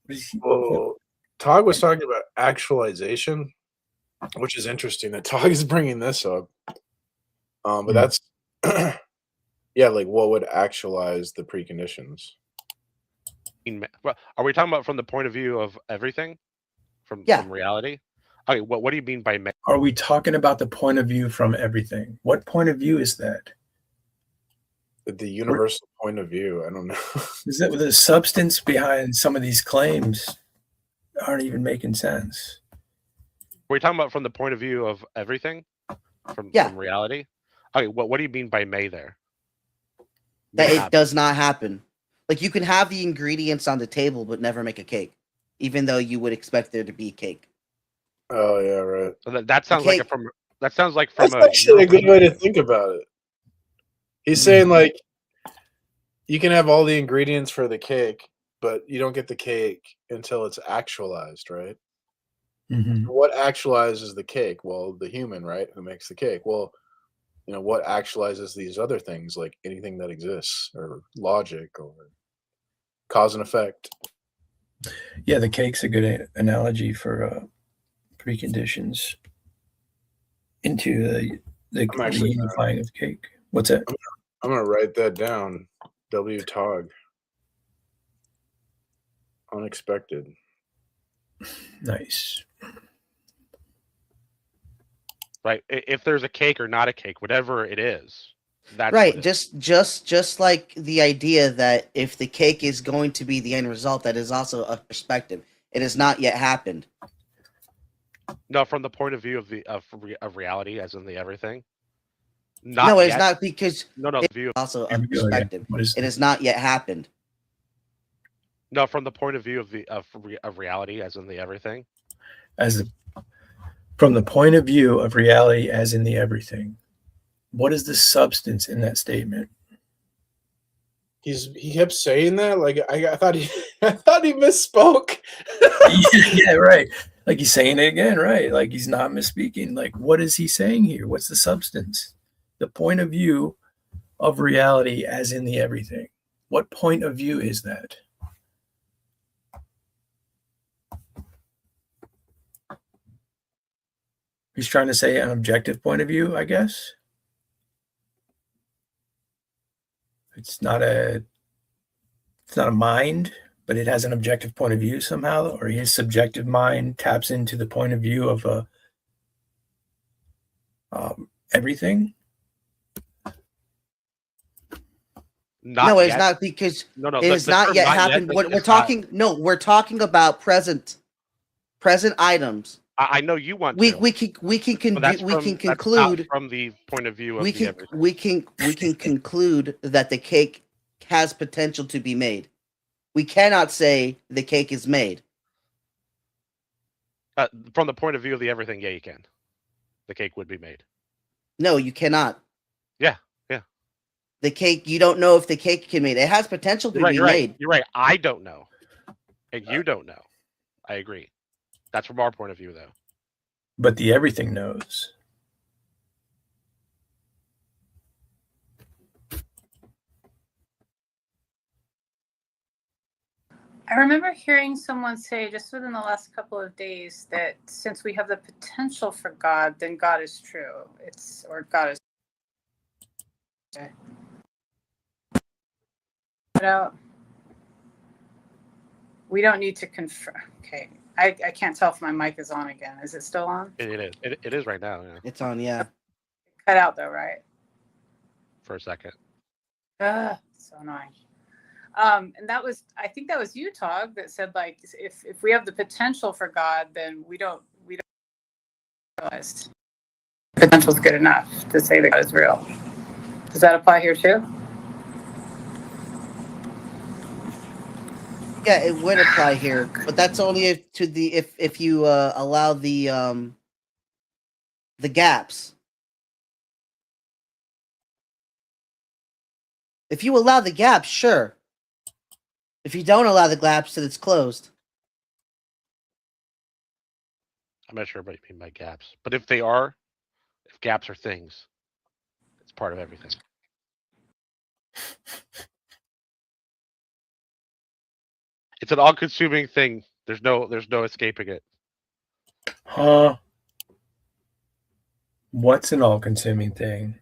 What is he? Well, Tog was talking about actualization, which is interesting that Tog is bringing this up. But that's yeah, like what would actualize the preconditions? Well, are we talking about from the point of view of everything, from reality? Okay, what do you mean by may? Are we talking about the point of view from everything? What point of view is that? The universal point of view. I don't know. Is that the substance behind some of these claims aren't even making sense? Are we talking about from the point of view of everything, from reality? Okay, what do you mean by may there? That it does not happen. Like you can have the ingredients on the table, but never make a cake, even though you would expect there to be a cake. Oh yeah, right. So that sounds like from That's a actually a good way to think about it. He's saying like you can have all the ingredients for the cake, but you don't get the cake until it's actualized, right? Mm-hmm. What actualizes the cake? Well, the human, right, who makes the cake. Well, what actualizes these other things, like anything that exists, or logic, or cause and effect. Yeah, the cake's a good analogy for preconditions into the actually unifying of cake. What's that? I'm gonna write that down. W. Tog. Unexpected. Nice. right. If there's a cake or not a cake, whatever it is, that's right. what it is. Just like the idea that if the cake is going to be the end result, that is also a perspective. It has not yet happened. No, from the point of view of of reality, as in the everything. No, it's not, because no, it's view also a perspective. It has not yet happened. No, from the point of view of reality, as in the everything. From the point of view of reality, as in the everything. What is the substance in that statement? He kept saying that. Like I thought he misspoke. Yeah, right. Like he's saying it again, right? Like he's not misspeaking. Like what is he saying here? What's the substance? The point of view of reality, as in the everything. What point of view is that? He's trying to say an objective point of view, I guess. It's not a mind, but it has an objective point of view somehow, or his subjective mind taps into the point of view of everything. No, it's not, because No, it has not yet happened. We're talking about present items. I know you want We to. can But conclude from the point of view of we the can everything. we can conclude that the cake has potential to be made. We cannot say the cake is made. From the point of view of the everything, yeah, you can. The cake would be made. No, you cannot. Yeah. The cake, you don't know if the cake can be made. It has potential to be made. You're right. I don't know, and you don't know. I agree. That's from our point of view, though. But the everything knows. I remember hearing someone say just within the last couple of days that since we have the potential for God, then God is true. God is. Okay. We don't need to confirm. Okay. I can't tell if my mic is on again. Is it still on? It is. It is right now. Yeah. It's on, yeah. Cut out though, right? For a second. So annoying. And I think that was you, Tog, that said like if we have the potential for God, then we don't realize potential is good enough to say that God is real. Does that apply here too? Yeah, it would apply here, but that's only if you allow the gaps. If you allow the gaps, sure. If you don't allow the gaps, then it's closed. I'm not sure what you mean by gaps, but if gaps are things, it's part of everything. It's an all-consuming thing. There's no escaping it. Huh? What's an all-consuming thing?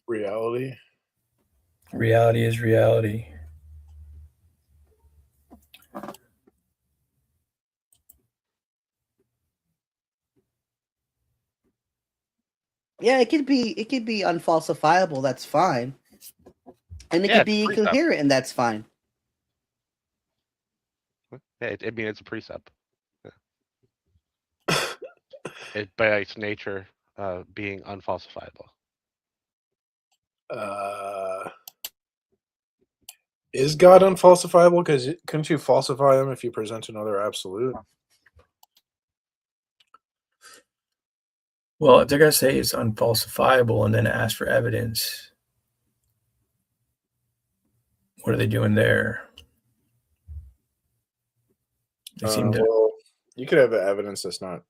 Reality. Reality is reality. Yeah, it could be unfalsifiable. That's fine, and it could be incoherent, and that's fine. Yeah, it's a precept. Yeah. It by its nature being unfalsifiable. Is God unfalsifiable? Because couldn't you falsify him if you present another absolute? Well, if they're going to say it's unfalsifiable and then ask for evidence, what are they doing there? They seem to. Well, you could have evidence that's not.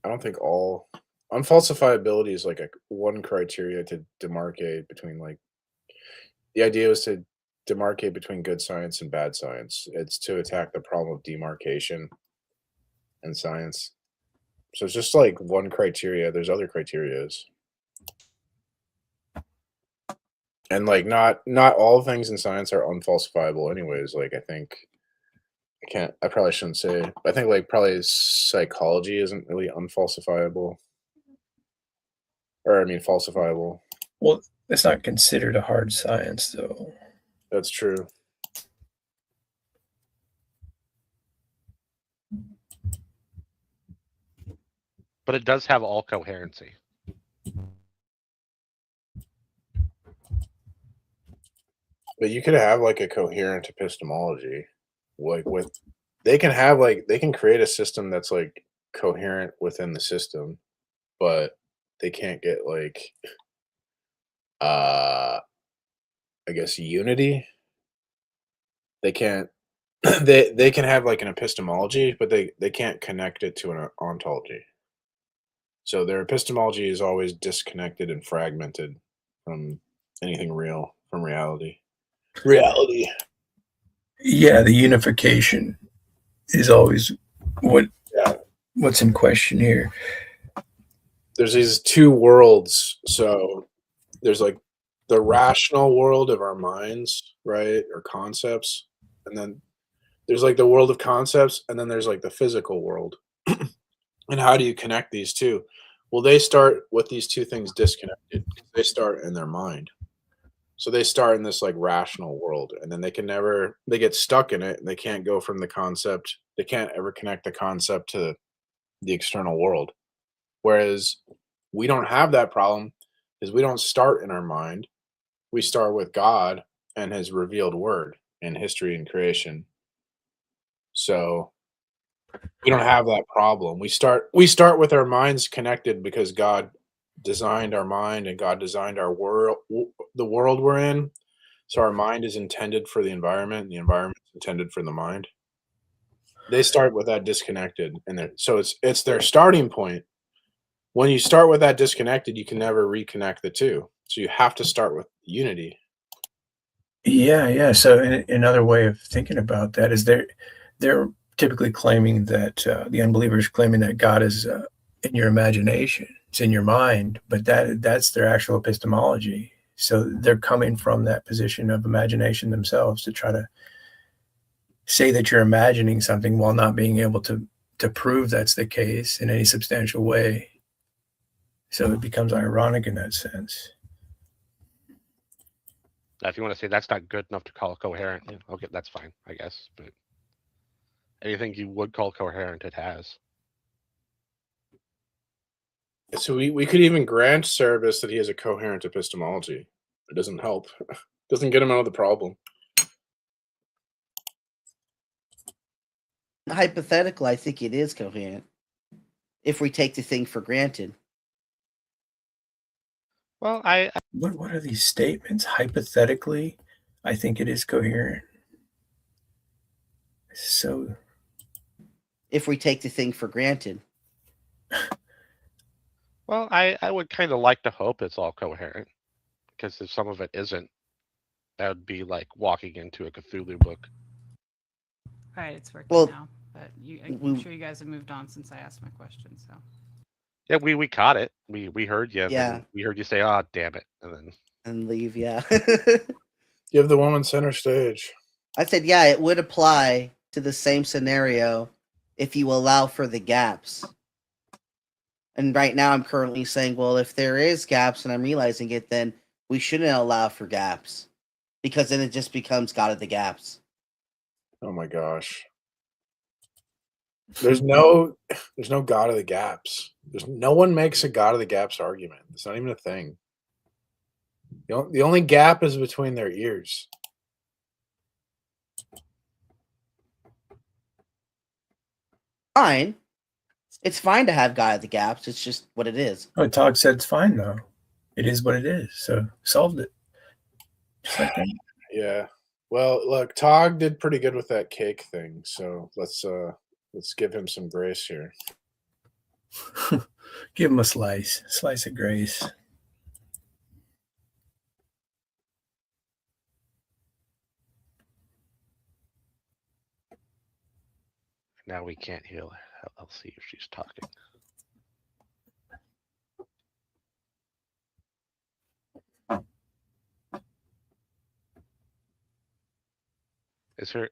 I don't think all unfalsifiability is like one criteria to demarcate between like. The idea was to demarcate between good science and bad science. It's to attack the problem of demarcation in science. So it's just like one criteria. There's other criterias. And like not all things in science are unfalsifiable anyways. Like I probably shouldn't say. I think like probably psychology isn't really unfalsifiable. Or I mean falsifiable. Well, it's not considered a hard science though. That's true. But it does have all coherency. But you could have like a coherent epistemology. Like they can create a system that's like coherent within the system, but they can't get like I guess unity. They can't they can have like an epistemology, but they can't connect it to an ontology. So their epistemology is always disconnected and fragmented from anything real, from reality. Reality. Yeah, the unification is always what what's in question here? There's these two worlds. So there's like the rational world of our minds, right? Or concepts. And then there's like the world of concepts, and then there's like the physical world. And how do you connect these two? Well, they start with these two things disconnected. They start in their mind. So they start in this like rational world, and then they get stuck in it, and they can't go from the concept. They can't ever connect the concept to the external world. Whereas we don't have that problem because we don't start in our mind. We start with God and his revealed word in history and creation. So we don't have that problem. We start with our minds connected because God designed our mind and God designed our world, the world we're in. So our mind is intended for the environment, and the environment is intended for the mind. They start with that disconnected, and so it's their starting point. When you start with that disconnected, you can never reconnect the two. So you have to start with unity. Yeah. So another way of thinking about that is they're typically claiming that the unbelievers claiming that God is in your imagination, it's in your mind, but that's their actual epistemology. So they're coming from that position of imagination themselves to try to say that you're imagining something while not being able to prove that's the case in any substantial way. So it becomes ironic in that sense. Now, if you want to say that's not good enough to call coherent, yeah, okay, that's fine, I guess. But anything you would call coherent, it has. So we could even grant Cerebus that he has a coherent epistemology. It doesn't help. Doesn't get him out of the problem. Hypothetical, I think it is coherent. If we take the thing for granted. Well, What are these statements? Hypothetically, I think it is coherent. So If we take the thing for granted. well, I would kind of like to hope it's all coherent, because if some of it isn't, that would be like walking into a Cthulhu book. All right, it's working Well, now, but I'm sure you guys have moved on since I asked my question. So Yeah, we caught it. We heard you. Yeah. We heard you say, "Oh, damn it," And leave, yeah. Give the woman center stage. I said, yeah, it would apply to the same scenario if you allow for the gaps. And right now I'm currently saying, well, if there is gaps and I'm realizing it, then we shouldn't allow for gaps. Because then it just becomes God of the gaps. Oh my gosh. There's no God of the gaps. No one makes a God of the gaps argument. It's not even a thing. The only gap is between their ears. Fine. It's fine to have God of the gaps. It's just what it is. Oh, Todd said it's fine though. It is what it is. So solved it. Just like that. Yeah. Well, look, Tog did pretty good with that cake thing, so let's give him some grace here. Give him a slice of grace. now we can't hear. I'll see if she's talking.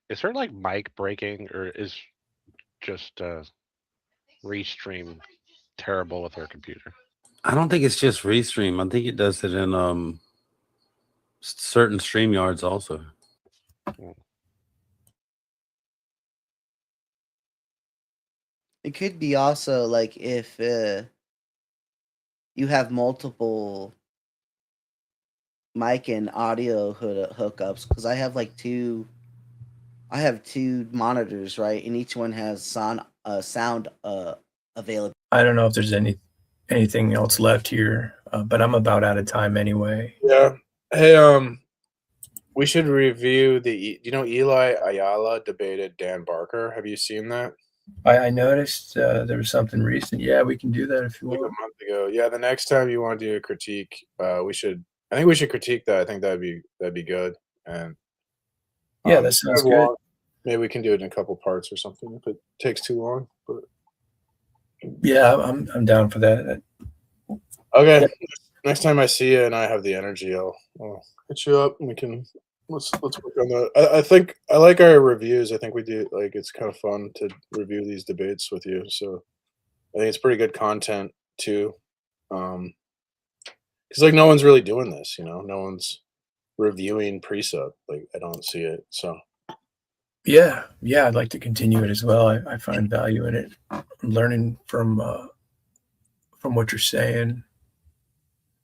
Is her like mic breaking, or is just Restream terrible with her computer? I don't think it's just Restream. I think it does it in certain StreamYards also. It could be also like if you have multiple mic and audio hookups, because I have like two monitors, right, and each one has sound available. I don't know if there's anything else left here, but I'm about out of time anyway. Yeah. Hey, we should review the. You know, Eli Ayala debated Dan Barker. Have you seen that? I noticed there was something recent. Yeah, we can do that if you Like a want. month ago. Yeah, the next time you want to do a critique, we should. I think we should critique that. I think that'd be good. And Yeah, that sounds kind of good. long. Maybe we can do it in a couple parts or something if it takes too long. But Yeah, I'm down for that. Okay. Yeah. Next time I see you and I have the energy, I'll hit you up and let's work on that. I think I like our reviews. I think we do like it's kind of fun to review these debates with you. So I think it's pretty good content too. Because like no one's really doing this, no one's reviewing Precept. Like I don't see it. So Yeah, I'd like to continue it as well. I find value in it. I'm learning from what you're saying.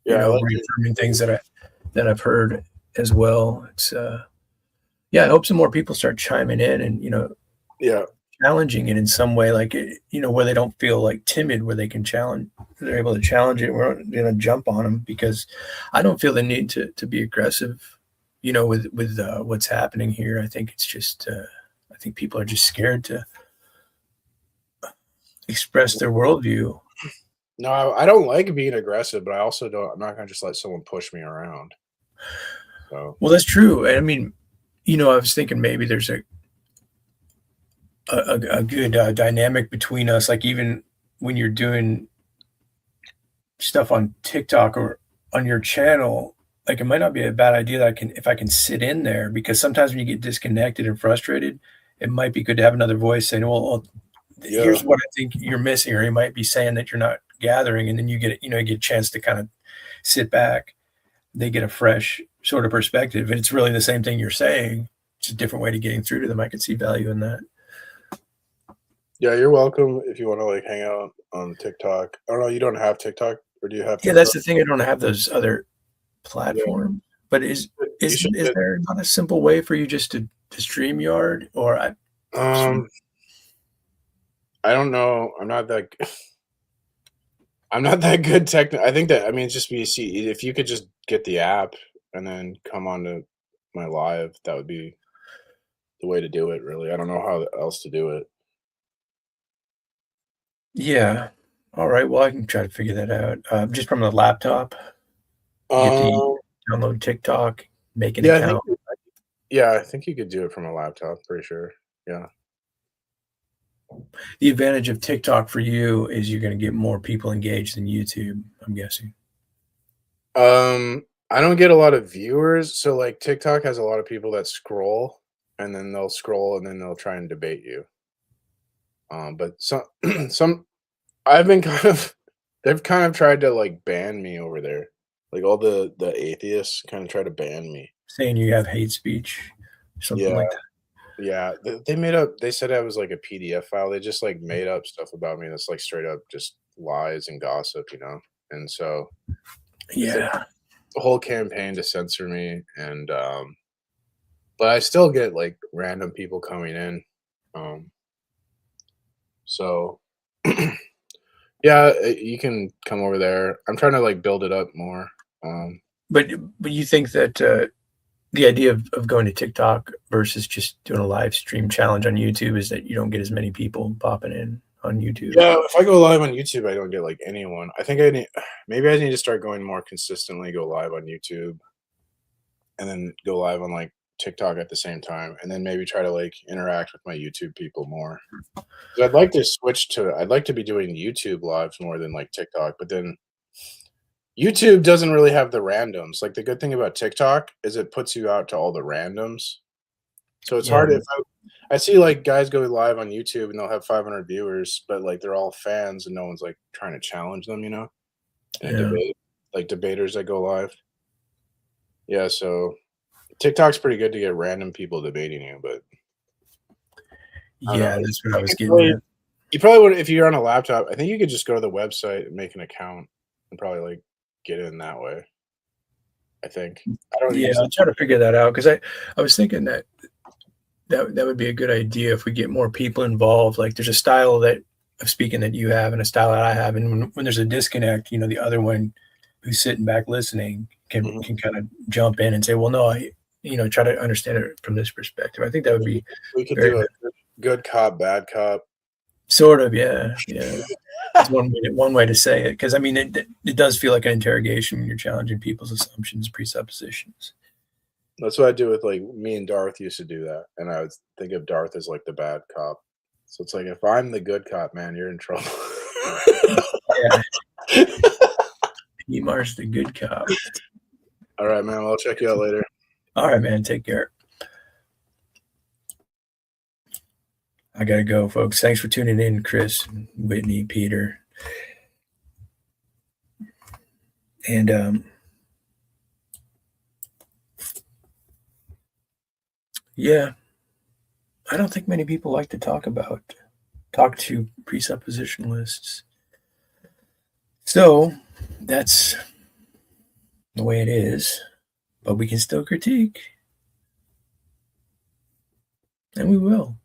yeah, I like reaffirming things that I've heard as well. It's I hope some more people start chiming in and yeah. challenging it in some way, like where they don't feel like timid, where they can challenge, they're able to challenge it. We're not gonna jump on them because I don't feel the need to be aggressive. With what's happening here, I think it's just I think people are just scared to express their worldview. No, I don't like being aggressive, but I also don't. I'm not gonna just let someone push me around. So Well, that's true. I mean, I was thinking maybe there's a good dynamic between us. Like even when you're doing stuff on TikTok or on your channel, like it might not be a bad idea that if I can sit in there, because sometimes when you get disconnected and frustrated, it might be good to have another voice saying, well, here's what I think you're missing, or you might be saying that you're not gathering, and then you get a chance to kind of sit back. They get a fresh sort of perspective, and it's really the same thing you're saying. It's a different way to getting through to them. I could see value in that. yeah, you're welcome if you want to like hang out on TikTok. I don't know. You don't have TikTok, or do you have? Yeah, TikTok? that's the thing. I don't have those other platforms. Yeah. But is there not a simple way for you just to StreamYard? Or I don't know. I'm not that good technically. I think that just if you could just get the app and then come on to my live, that would be the way to do it. Really, I don't know how else to do it. Yeah. All right. Well, I can try to figure that out. Just from the laptop. Download TikTok, make an account. I think you could do it from a laptop, pretty sure. Yeah. The advantage of TikTok for you is you're going to get more people engaged than YouTube, I'm guessing. I don't get a lot of viewers, so like TikTok has a lot of people that scroll, and then they'll scroll, and then they'll try and debate you. But some I've been they've kind of tried to like ban me over there. Like all the atheists kind of try to ban me, saying you have hate speech, something like that. Yeah, they said I was like a PDF file. They just like made up stuff about me that's like straight up just lies and gossip, And so yeah, the whole campaign to censor me, and but I still get like random people coming in. So yeah, you can come over there. I'm trying to like build it up more. But you think that the idea of going to TikTok versus just doing a live stream challenge on YouTube is that you don't get as many people popping in on YouTube? Yeah, if I go live on YouTube, I don't get like anyone. I think I need to start going more consistently, go live on YouTube, and then go live on like TikTok at the same time, and then maybe try to like interact with my YouTube people more. I'd like to be doing YouTube lives more than like TikTok, but then YouTube doesn't really have the randoms. Like the good thing about TikTok is it puts you out to all the randoms. So it's hard if I see like guys go live on YouTube and they'll have 500 viewers, but like they're all fans and no one's like trying to challenge them, and debate, like debaters that go live. Yeah, so TikTok's pretty good to get random people debating you, but yeah, that's what I was getting at. You probably would, if you're on a laptop, I think you could just go to the website and make an account and probably like get in that way. I think. I'll try to figure that out, because I was thinking that would be a good idea if we get more people involved. Like there's a style of speaking that you have and a style that I have, and when there's a disconnect, the other one who's sitting back listening can kind of jump in and say, well, no, I try to understand it from this perspective. I think that would be we could do a good cop, bad cop. Sort of, yeah. That's one way to say it, because I mean it does feel like an interrogation when you're challenging people's assumptions, presuppositions. That's what I do with like me and Darth used to do that, and I would think of Darth as like the bad cop. So it's like if I'm the good cop, man, you're in trouble. Yeah. Mar's the good cop. All right, man. Well, I'll check you out later. All right, man. Take care. I gotta go, folks. Thanks for tuning in, Chris, Whitney, Peter. And yeah, I don't think many people like to talk to presuppositionalists. So that's the way it is, but we can still critique, and we will.